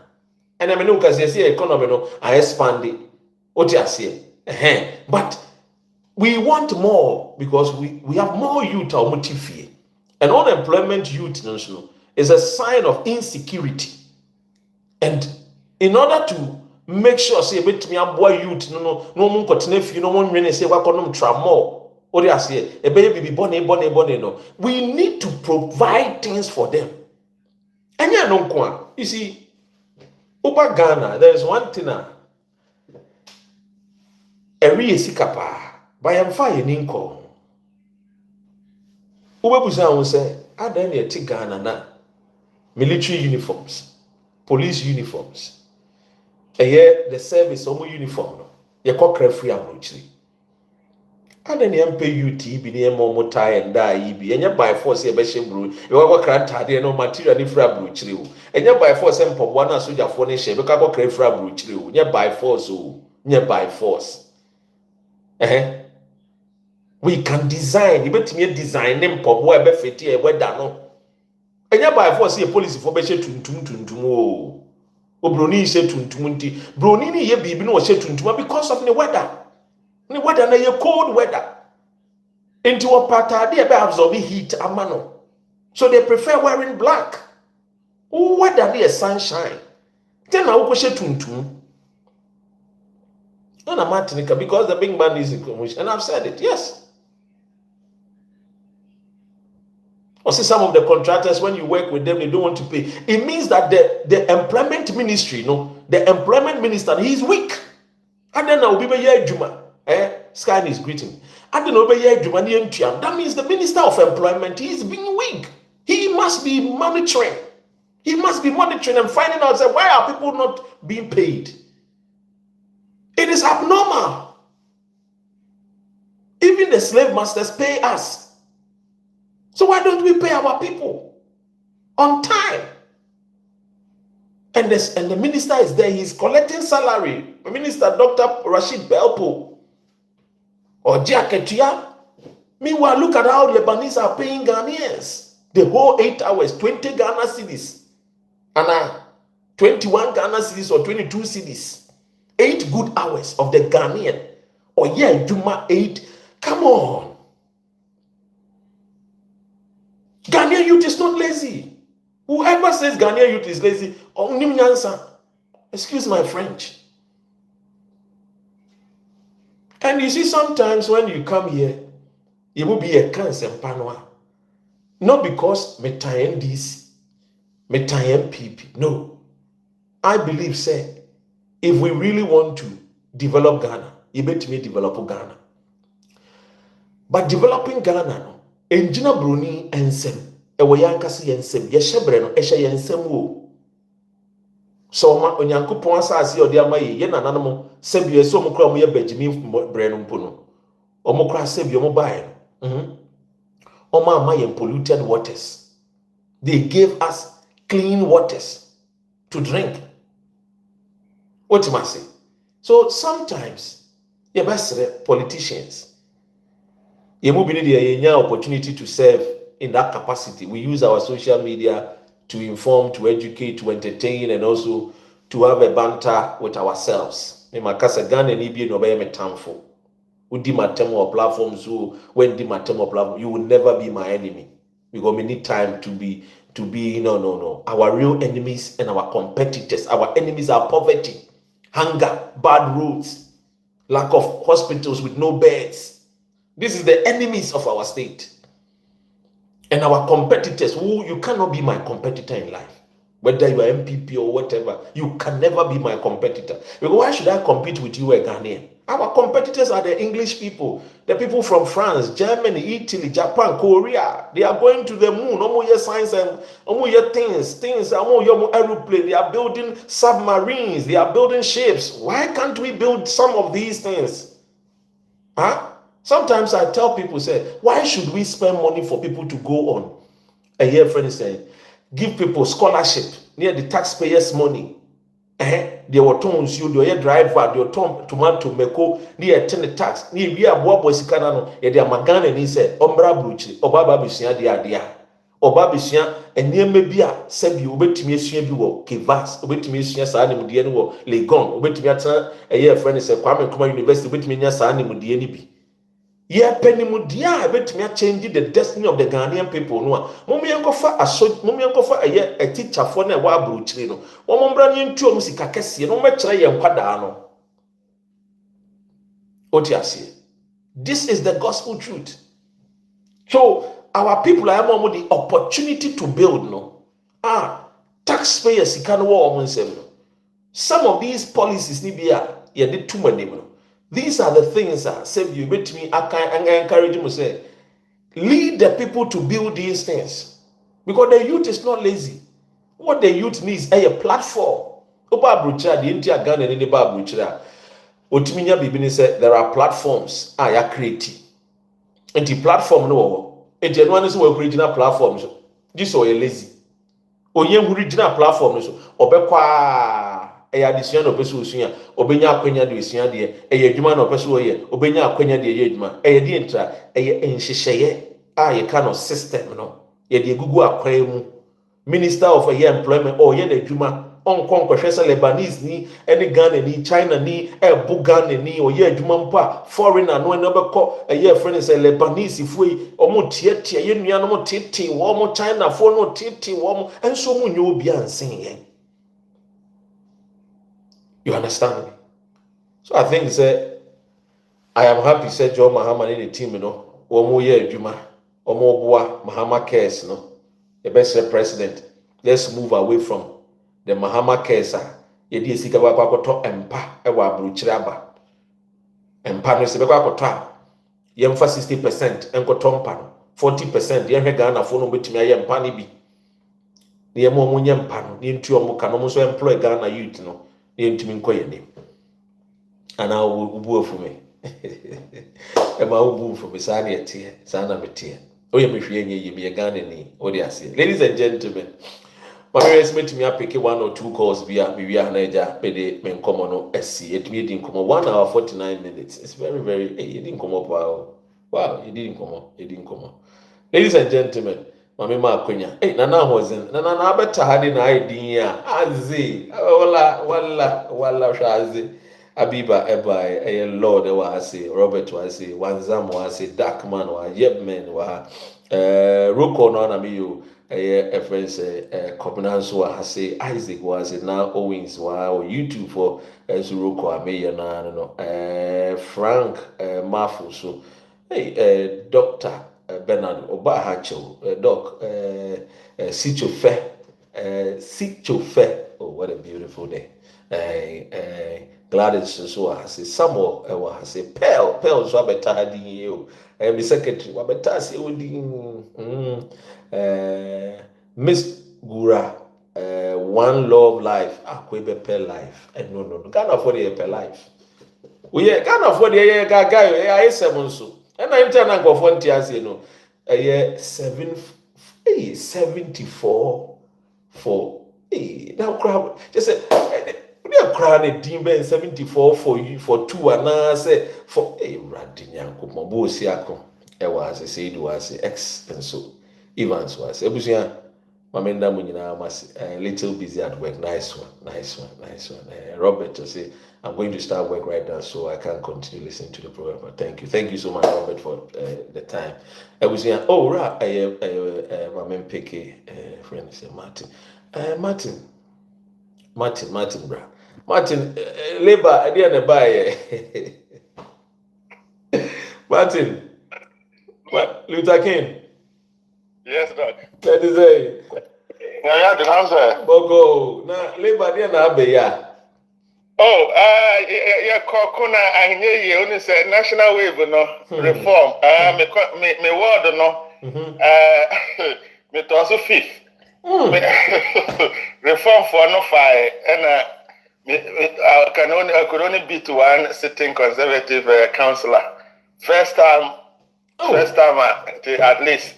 and I mean no cause ye economy no expand o ti ase but we want more because we have more youth or motive. And unemployment youth is a sign of insecurity. And in order to make sure say bet me boy youth no mun continue fi no mun wene say wa konom tramo o dey say e be bibi bone no we need to provide things for them. Anya no nko you see over Ghana there is one thing every sikapa by am fire ninko. Ubebuza won say adan na ti Ghana na military uniforms, police uniforms. The service omo uniform no. Ye kokra free abrochiri. Adan na mpe UT bi na mo tie and die bi. Enya by force ye be shebru. Ye kokra tade no material ni free abrochiri o. Enya by force empobo na soldier for ne she be kokra free abrochiri o. Nya by force o. Nya by force. We can design, you bet me design them for where be fit here, where no. And ya by force, a police for be tuntum o. O broni say tuntum. Broni ni ye be no say tuntum because of the weather. The weather na ye cold weather. Into a patade be absorbing heat amano. So they prefer wearing black. O weather be sunshine. Then I will say tuntum. No, I'm Martinica because the big man is in commission, and I've said it. Yes. Or see some of the contractors when you work with them, they don't want to pay. It means that the employment ministry, the employment minister, he is weak. And then I'll be here Juma. Sky is greeting. And then I'll be here Juma. That means the minister of employment, he is being weak. He must be monitoring. He must be monitoring and finding out why are people not being paid. It is abnormal. Even the slave masters pay us. So why don't we pay our people on time? And the minister is there. He's collecting salary. Minister Dr. Rashid Belpo or Diaketia. Meanwhile, look at how Lebanese are paying Ghanaians. The whole 8 hours, 20 Ghana cedis. And 21 Ghana cedis or 22 cedis. 8 good hours of the Ghanaian. or yeah, Juma 8. Come on. Ghanaian youth is not lazy. Whoever says Ghanaian youth is lazy, excuse my French. And you see, sometimes when you come here, it will be a cancer panwa. Not because metayen this, metayen PP. No. I believe, say, if we really want to develop Ghana, you better me develop Ghana. But developing Ghana, no, engineer Bruni and Sem, a wayankasi and Sem, Yeshebreno, Esha and Semu. So, on Yanko Ponsa, as your dear my yen and animal, Sebia, so Mokra, Benjamin Brenum Puno, or Mokra Sebio Mobile. Oma Mayan polluted waters. They gave us clean waters to drink. What am I saying? So sometimes, you best politicians, you move in the opportunity to serve in that capacity. We use our social media to inform, to educate, to entertain, and also to have a banter with ourselves. In my case, Ghana and Ibia no be tamful. Udi matemo platforms who when di matemo platform, you will never be my enemy. Because we need time to be no. Our real enemies and our competitors. Our enemies are poverty, hunger, bad roads, lack of hospitals with no beds. This is the enemies of our state. And our competitors, who you cannot be my competitor in life. Whether you are NPP or whatever, you can never be my competitor. Because why should I compete with you, a Ghanaian? Our competitors are the English people, the people from France, Germany, Italy, Japan, Korea. They are going to the moon. Science and things. Aeroplane. They are building submarines. They are building ships. Why can't we build some of these things? Huh? Sometimes I tell people, say, why should we spend money for people to go on? I hear friends say, give people scholarship near the taxpayers' money. They were tones you, the driver, the tomato, meko, near ten tax, near we are boy Sikano, a dear Magan and he said, Ombra Bruce, Obaba Bisia, the idea. Obabisia, and near Mebia, said you wait to me, Shebu, Kivas, wait to me, Sanim, Diano, Legon, wait to me, a year friend is a Kwame Kuma University, wait to me, Sanim, Dianibi. Yeah, penny mudia, bet me changing the destiny of the Ghanaian people. No, Mummy Uncle for a year a teacher for a wild bruchino. One brand two music, no much I am Padano. What you see? This is the gospel truth. So, our people are more the opportunity to build. No, taxpayers, you can't war on them. Some of these policies, Nibia, you did too many. These are the things that save you. But me, I encourage you to say, lead the people to build these things. Because the youth is not lazy. What the youth needs is a platform. The India Ghana and the Babrucha. Otiminya Bibini said there are platforms are creating. And the platform no. A genuine is original platforms. This is lazy. Oyen original platform so obekwa addition of person obenya akwanya de esua de adwuma na opeso ye obenya akwanya de adwuma de entra enhyehyeye ye kind of system no ye de gugu akwan mu minister of employment or ye na adwuma on hwese Lebanese ni any Ghana ni China ni Ghana ni or ye adwuma mpa foreigner no na beko friend say Lebanese fuyi omo tietie ye nua no tete wo mo China fo no tete wo mo enso mu nyo obi ansen ye. You understand me? So I think I am happy say John Mahama and the team, Omo ye Juma, Omo Boa, Mahama Cares, the best president. Let's move away from the Mahama Cares. Ye di sika ba kwa to empa e wa bruchiraba. Empa no se be kwa to ye mfa 60% enko tompa 40% ye hwe Ghana fo no betimi aye empa ni bi. Ye mo munye empa no, ni ntu omo ka no mo so employ Ghana youth no. And I will boo for me. And my boo for me, Sanya tear, Sana tear. Oh, you be a gun in me. What do you say? Ladies and gentlemen, my parents met me up picking 1 or 2 calls via Naija, Pede, Men Common, SC. It made in come 1 hour 49 minutes. It's very, very, it didn't come up. Wow, it didn't come up. Ladies and gentlemen, Mami Makwenya. Nana wasn't. Nana better had an idea. Azi. Walla, shazi. Abiba Ebai, a Lord, I say, Robert was say, Wanzam was say, Darkman was Yepman was Roko non Amiu, a friend say, Covenants was say, Isaac was now Owens was YouTube for Roko Ameya no, Frank Mafu so, hey, Doctor Bernard Obahacho, Doc, Sicho Fe, oh, what a beautiful day. Gladys so has a Samuel has a Pearl so better than you. The secretary, what better say Miss Gura, one love life, Akwebe per life. And no, can't afford a per life. We can't afford a guy, I 7 so. And I'm telling you, for 1 years, you know, a year 74 for now crowd just say we are crowded team 74 for you for 2 and I say for Radinyanko Mobosiako was a said was X and so Evans was Ebusia Mamenda Munina was a little busy at work. Nice one. Robert to say I'm going to start work right now, so I can't continue listening to the program. But thank you so much, Robert, for the time. I was saying, oh, right, my man Peke, friend is Martin. Martin, bro. Martin, labor, I didn't buy. Martin, what? Luther King. Yes, Doc. That is a. Yeah, the answer. Bogo, na labor, didn't have ya. Oh, yeah, Kokuna, I hear you only say national wave, no reform. Me word, no. Me also fifth. Reform for no fire, and I could only be to one sitting conservative councillor. First time at least.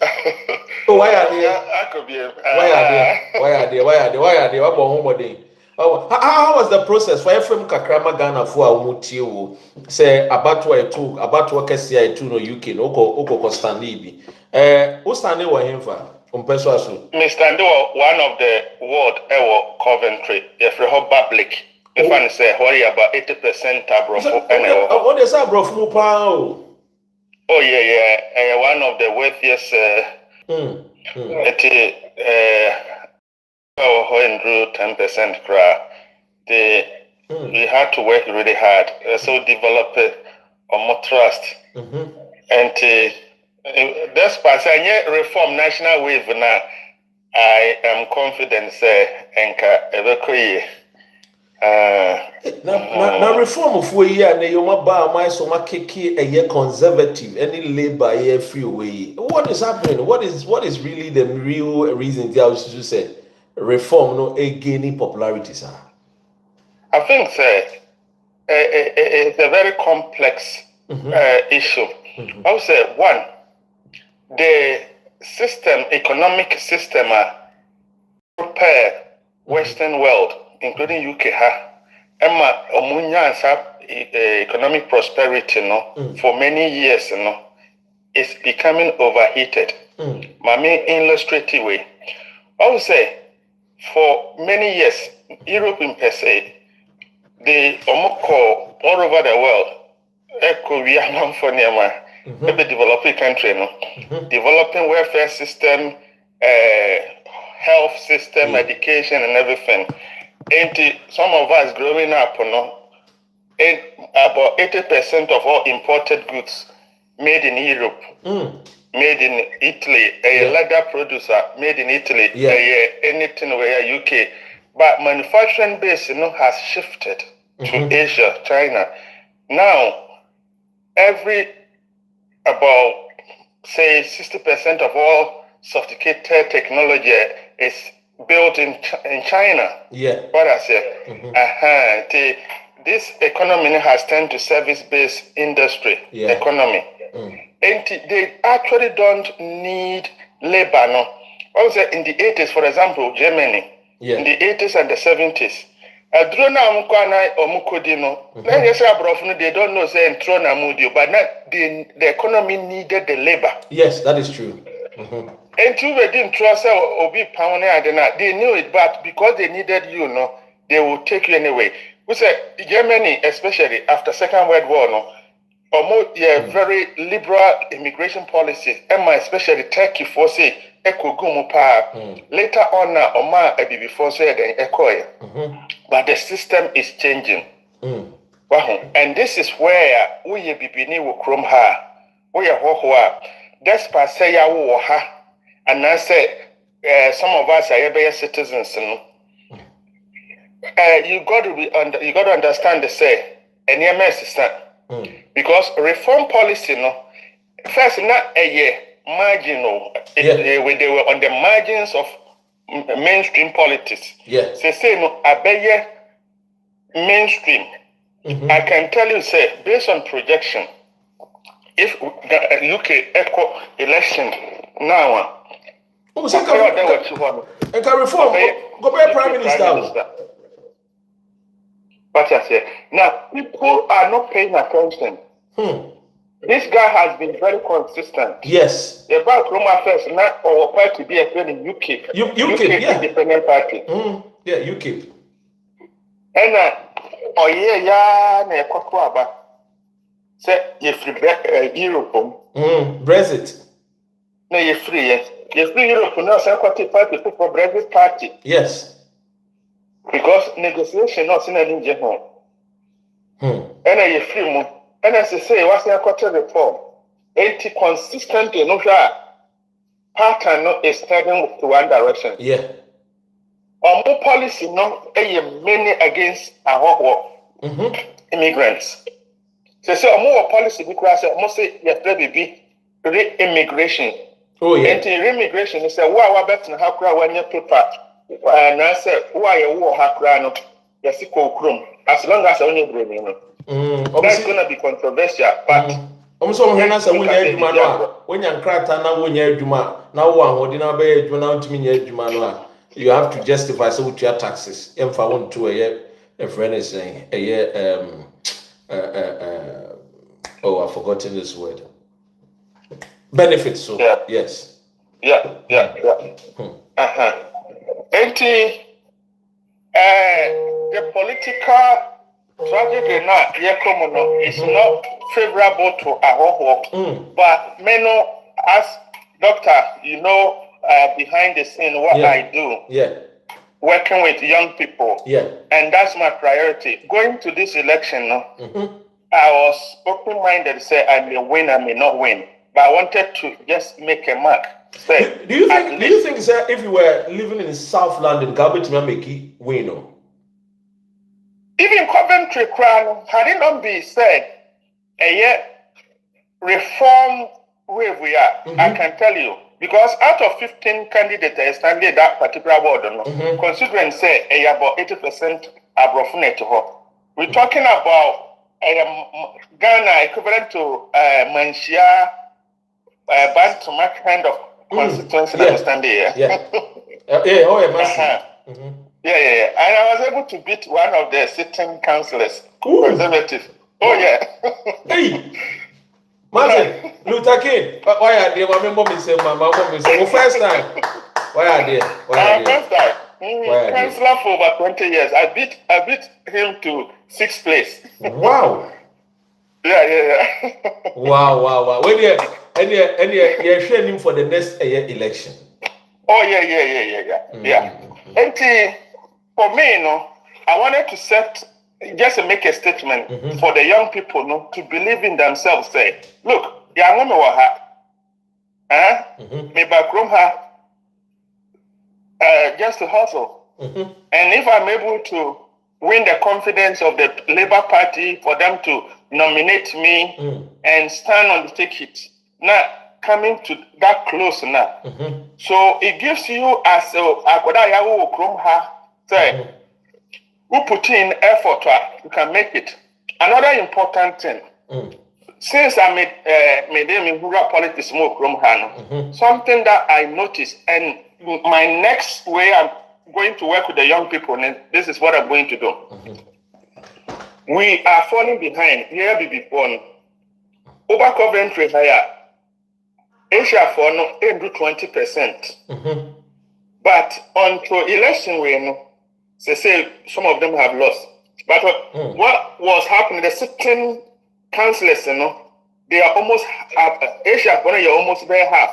Oh, why are they? I could be. Why are they? What about home? Oh, how was the process for FM Kakrama Ghana for Mutio? Say about what Kessia to no UK, Oko Stanley. Who Stanley were him for? Mr. Stanley, one of the ward Coventry, if you have public, if I say, worry about 80% Tabrofo. What is that, bro? Oh, yeah, one of the wealthiest. And drew 10% cry. We had to work really hard, so develop a more trust. And that's part I reform national wave now. I am confident now reform of way and you buy my so much kiki a year conservative any labor year free way. What is happening? What is really the real reason I was to say reform no gaining popularity, sir? I think it's a very complex issue. I would say one, the economic system prepare Western world, including UK, economic prosperity for many years is becoming overheated. My main illustrative way, I would say for many years, Europe in per se, the all over the world, maybe developing country, developing welfare system, health system, education, and everything. And some of us growing up, about 80% of all imported goods made in Europe, made in Italy, a leather producer made in Italy, anything where UK. But manufacturing base, has shifted to Asia, China. Now, about say 60% of all sophisticated technology is built in China. Yeah. What I say? This economy has turned to service-based industry economy. And they actually don't need labor. No, I would say in the 80s, for example, Germany, in the 80s and the 70s, they don't know say but the economy needed the labor. Yes, that is true. And two didn't trust they knew it, but because they needed they will take you anyway. we say Germany, especially after Second World War, no, almost very liberal immigration policy, and especially Turkey for say echo gumupa. Later on, Oma before say the echo, but the system is changing. And this is where we bibini will chrome her. We are hoa. Despite say ya wo ha, and I say some of us are citizens. You got to understand the say and EMS is that because reform policy no first not a year marginal they were on the margins of mainstream politics. They say no a mainstream. I can tell you say based on projection if UK echo election now and can reform go by prime minister. But I say now people are not paying attention. This guy has been very consistent. Yes. The back room affairs not our party be a in UK. UK independent party. Yeah, UK. And na kwakwa say you free Europe. Brexit. No, you free, yes. You free Europe now, say party for Brexit party. Yes. Because negotiation not in any general. And you free mo. And as I say, what's the quarter reform? 80 consistently no pattern no is heading to one direction. Yeah. Or more policy no many against our immigrants. So more policy because almost say you be re-immigration. Oh yeah. And re-immigration is a wow better how cry when you paper. And I said, why you war hakra no? Yes, as long as only bring you know. That's gonna be controversial, but so when I say when you crack now when you now one na be now to me you have to justify so with your taxes. If I want to a friend is saying oh I've forgotten this word. Benefits so yes. Yeah. The political tragedy now is not favorable to our but many as doctor, you know, behind the scene what I do. Working with young people. And that's my priority. Going to this election, I was open-minded, say I may win, I may not win. But I wanted to just make a mark. Say, do you think, sir, if you were living in South London, Gabit may make it win? Even Coventry Crown, had it not been said, reform where we are, I can tell you. Because out of 15 candidates standing that particular ward, considering say about 80% are we're talking about Ghana equivalent to Manchia, Bantama kind of constituency understanding here. And I was able to beat one of the sitting councillors, conservative. Hey, Martin Luther King. Why are they? My mom is saying, first time. Why are they? First time. Councillor for over 20 years. I beat him to 6th place. Wow. Yeah. Wow. When you're training for the next election. Oh yeah. And for me, I wanted to just make a statement for the young people, to believe in themselves. Say, look, young woman me back room just to hustle. And if I'm able to win the confidence of the Labour Party for them to nominate me and stand on the ticket, now coming to that close now. So it gives you as say, who put in effort, you can make it. Another important thing, since I made them in rural politics more from something that I noticed, and my next way I'm going to work with the young people, and this is what I'm going to do. We are falling behind. Here before, over Coventry higher. Asia for no, do 20%. But until election, they say some of them have lost. But what was happening, the sitting councillors, they are almost Asia, you're almost there half.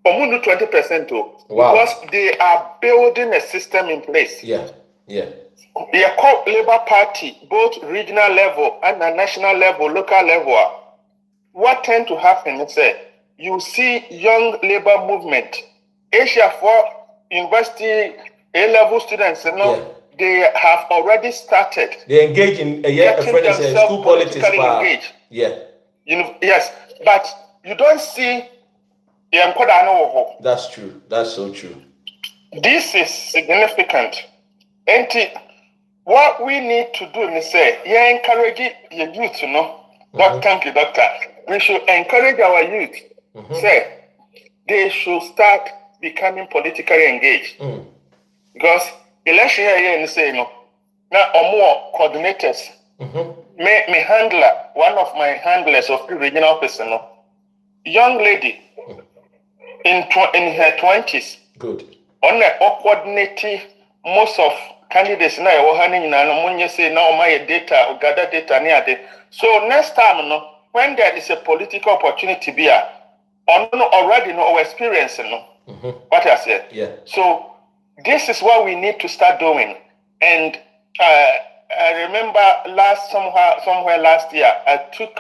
Only 20% too. Wow. Because they are building a system in place. Yeah. They are called Labour Party, both regional level and the national level, local level. What tend to happen is you see young labor movement. Asia for university A-level students, they have already started. They engage in school politics. Engaged. Yeah. Yes, but you don't see. That's true. That's so true. This is significant. And what we need to do is encourage your youth to know. Thank you, Doctor. We should encourage our youth. Say they should start becoming politically engaged. Because election here in say now more coordinators. Me handler, one of my handlers of the regional person, young lady in her 20s. Good. On the coordinating most of candidates now say now my data or gather data near there. So next time when there is a political opportunity be already know experience what I said. Yeah. So this is what we need to start doing. And I remember somewhere last year I took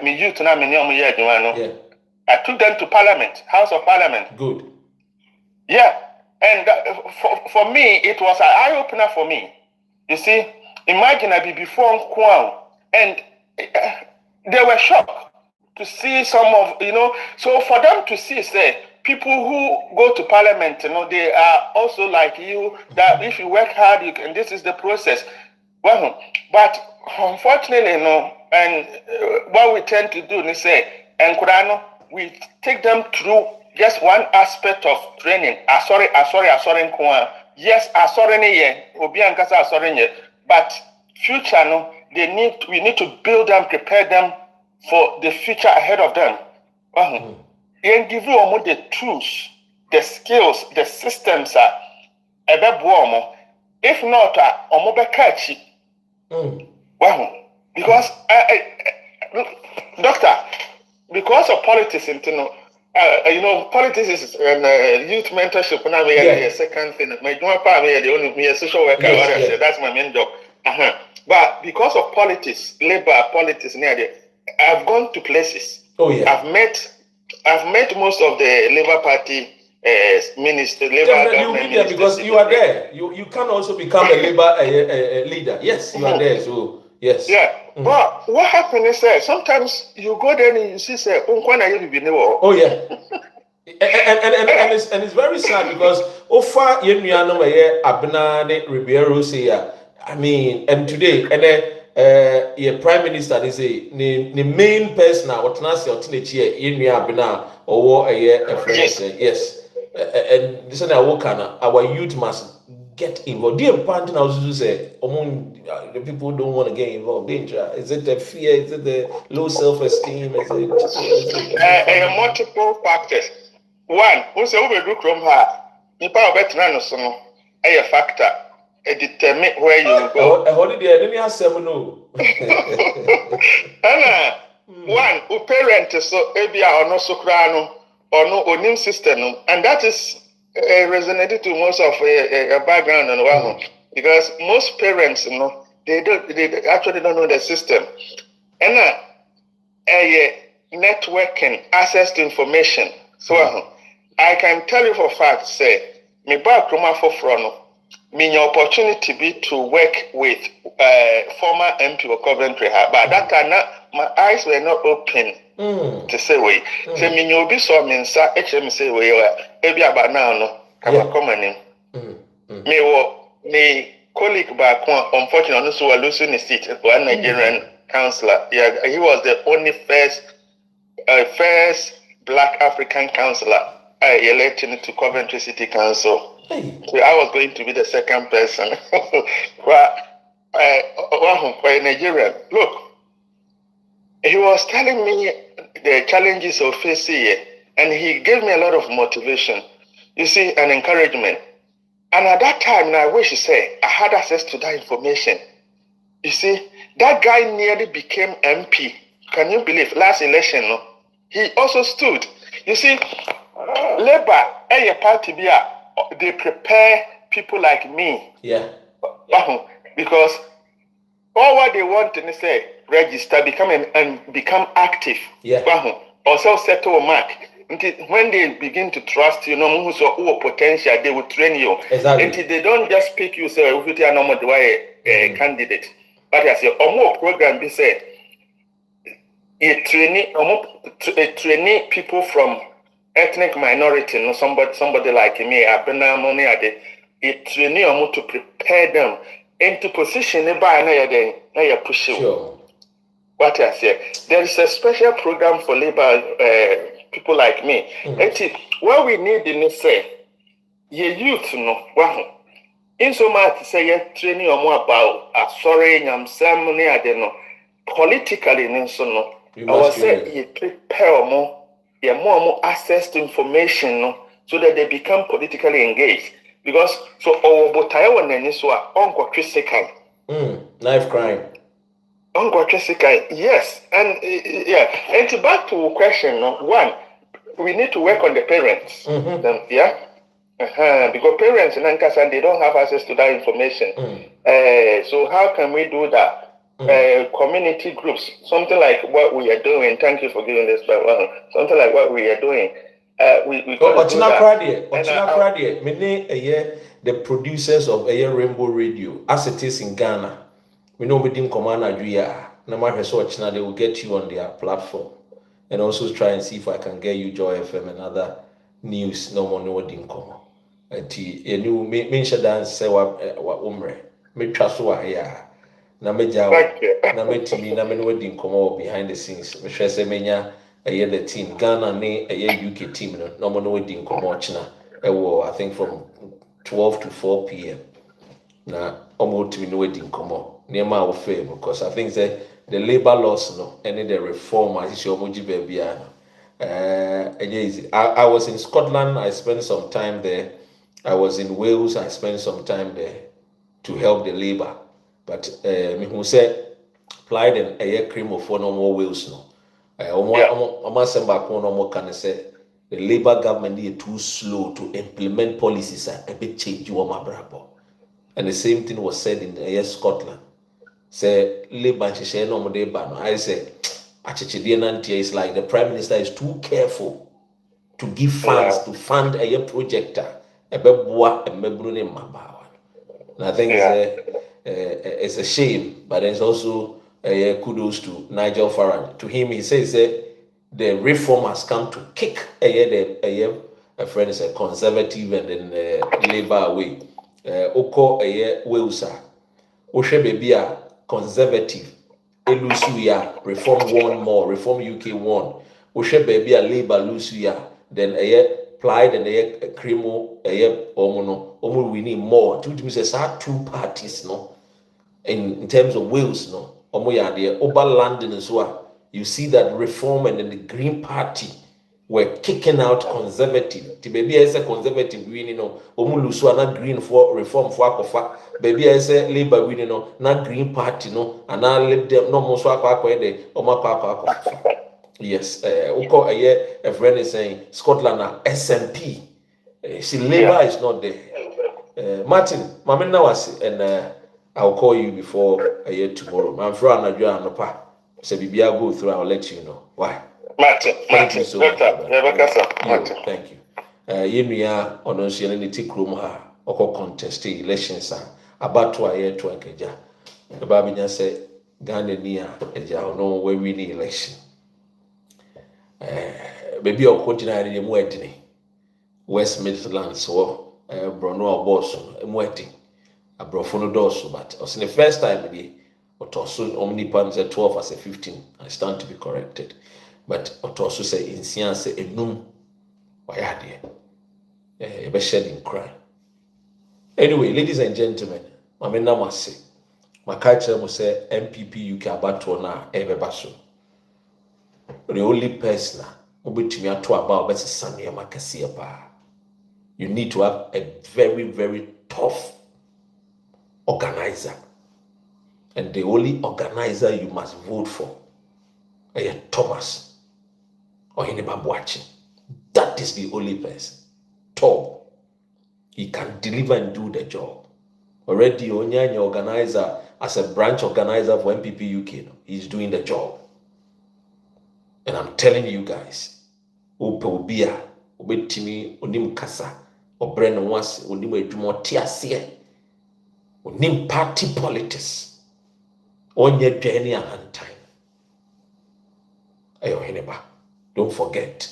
me youth I took them to Parliament, House of Parliament. Good. Yeah. And for me, it was an eye-opener for me. You see, imagine I be before Kwang, and they were shocked to see some of, so for them to see, people who go to Parliament, they are also like you, that if you work hard, you can, this is the process. Well, but unfortunately, and what we tend to do, we take them through just one aspect of training. Yes, but future, we need to build them, prepare them for the future ahead of them. And give you all the tools, the skills, the systems if not, because Doctor, because of politics, politics is youth mentorship. Second thing, my social worker. Yes. That's my main job. But because of politics, labor politics, I've gone to places. Oh yeah. I've met most of the Labour Party ministers. You'll be there because you are there. You can also become a Labour leader. Yes, you are there. So yes. Yeah. But what happens is sometimes you go there and you see oh yeah. and it's very sad because Ofa Yenuano Abna Ribeiro say I mean, and today your prime minister they say the main person what na say otinechie Yenua Abna or a friend yes. And this is our youth must get involved. The important also say the people don't want to get involved. Danger. Is it the fear? Is it the low self-esteem? Is it multiple factors. One, we say we do from her. Nipa obetina no a factor. It determine where you go. A holiday, let me ask them no. One, who parent so ebia or no sokrano or no onim system, and that is resonated to most of a background and one because most parents, they actually don't know the system. And networking, access to information. So I can tell you for fact, say, me back for front. My opportunity be to work with former MP of Coventry, but that time my eyes were not open to say way. So me you be so me say way ebi about now no come me colleague back one unfortunately so losing his seat one Nigerian councillor. Yeah, he was the only first black African councillor elected to Coventry City Council. So I was going to be the second person. But Nigerian, look, he was telling me the challenges of facing here, and he gave me a lot of motivation. You see, an encouragement. And at that time, and I wish to say, I had access to that information. You see, that guy nearly became MP. Can you believe? Last election, no? He also stood. You see, Labour, party, they prepare people like me. Yeah. Because all what they want to say, register, become active. Yeah. Also settle a mark. When they begin to trust you, who's your potential, they will train you. Exactly. Until they don't just pick you, say, if you are not a candidate. But I say, more program, they say, a trainee people from ethnic minority, somebody like me, I've been a trainee to prepare them into position by push you. Sure. What I say, there is a special program for labor people like me. What we need in say, ye youth in so much say training about sorry, ceremony politically in so I was say you prepare more access to information so that they become politically engaged. Because so our Taiwan and so on knife crime. Yes, and and to back to question one, we need to work on the parents. Because parents in Ankasan, they don't have access to that information. So how can we do that? Community groups, something like what we are doing. Thank you for giving this back. Something like what we are doing. We got to do that. The producers of Rainbow Radio, as it is in Ghana. We know within Commander Juya, no matter what, they will get you on their platform and also try and see if I can get you Joy FM and other news. No more no didn't come. You know, me dance say what umre. Me trust what here. Na me jaw. Na me timi. Na me no didn't come behind the scenes. Me share say menya the team Ghana ne UK team no more no didn't come China. I think from 12 to 4 p.m. Na almost to me no didn't come. Near my fame because I think that the labor laws and the reform as you baby I was in Scotland, I spent some time there. I was in Wales, I spent some time there to help the labor. But me who said applied a cream for no more Wales no. Almost back no more can say the labor government is too slow to implement policies a bit change you my brabo. And the same thing was said in Scotland. Say labor share no more ban. I say it's like the prime minister is too careful to give funds to fund a projector. And I think it's a shame, but it's also kudos to Nigel Farage. To him, he says the reform has come to kick a friend is a conservative and then labor away. Oko Wilsa, Oshe Bebia. Conservative, Elusuya, Reform 1 more, Reform UK 1. Oshe baby a Labour Lusuya, then Pride and Cremo, Omo we need more. Two parties, no. In terms of Wales, no. Omo ya the Oba London as well. You see that Reform and then the Green Party were kicking out Conservative. The baby is a Conservative winning, Omo Lusua not Green for Reform for Akofa. Baby I say Labour winning not Green Party and now let them no more swap yes, a friend is saying Scotland are SNP. See Labour is not there. Martin, Mama Nawasi, and I'll call you before a year tomorrow. I'm from Nigeria and Opa. So if I go through, I'll let you know. Why? Martin, thank you so much. Thank you. You on Oceanity Krumha, or contest elections. About 2 years to Akeja. The Babinya said, Ghana near Eja, no way we need election. Maybe I'll continue in wedding. West Midlands, so Bruno Boss, a wedding. A Brofono Dosso, but was in the first time, or soon omnipans at 12 as a 15. I stand to be corrected. But also say in science, a noom, why are they? A shedding cry. Anyway, ladies and gentlemen, Mame Namase, my culture must say NPP UK about to na ebebaso. The only person who to me to about best Sunday Makasia. You need to have a very, very tough organizer. And the only organizer you must vote for is Thomas or Babuachi. That is the only person. Tom. He can deliver and do the job. Already, Onyanya organizer, as a branch organizer for NPP UK, he's doing the job. And I'm telling you guys, Ope Obia, Obe Timi, Onim Kasa, Obren was, Onim Edumo Tiasie, Onim party politics, Onye Jenny and time. Ayo Heneba, don't forget.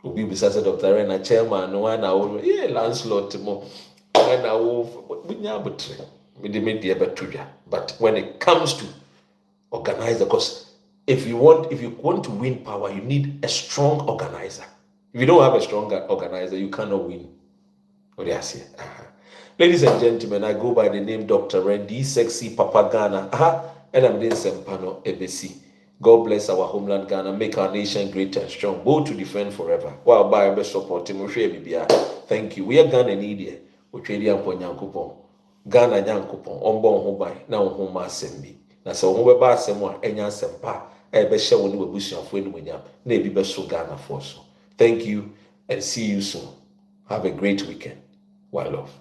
Obi Bisasa Dr. Rena chairman, no one hour, Lancelot mo, and I will but when it comes to organizer, because if you want to win power, you need a strong organizer. If you don't have a strong organizer, you cannot win. What do you say? Ladies and gentlemen, I go by the name Dr. Randy, sexy Papa Ghana. And I'm doing Sempano ABC. God bless our homeland Ghana, make our nation great and strong, both to defend forever. While by best support, thank you. We are Ghana and India. We trade Yankupon. Ghana Yankupon, Ombon Hobai, now Homa Sembi. Na so Hobaba Semwa, Enya Sempa, Ebesha when we bush of Winyam, maybe best so Ghana for so. Thank you and see you soon. Have a great weekend. One love.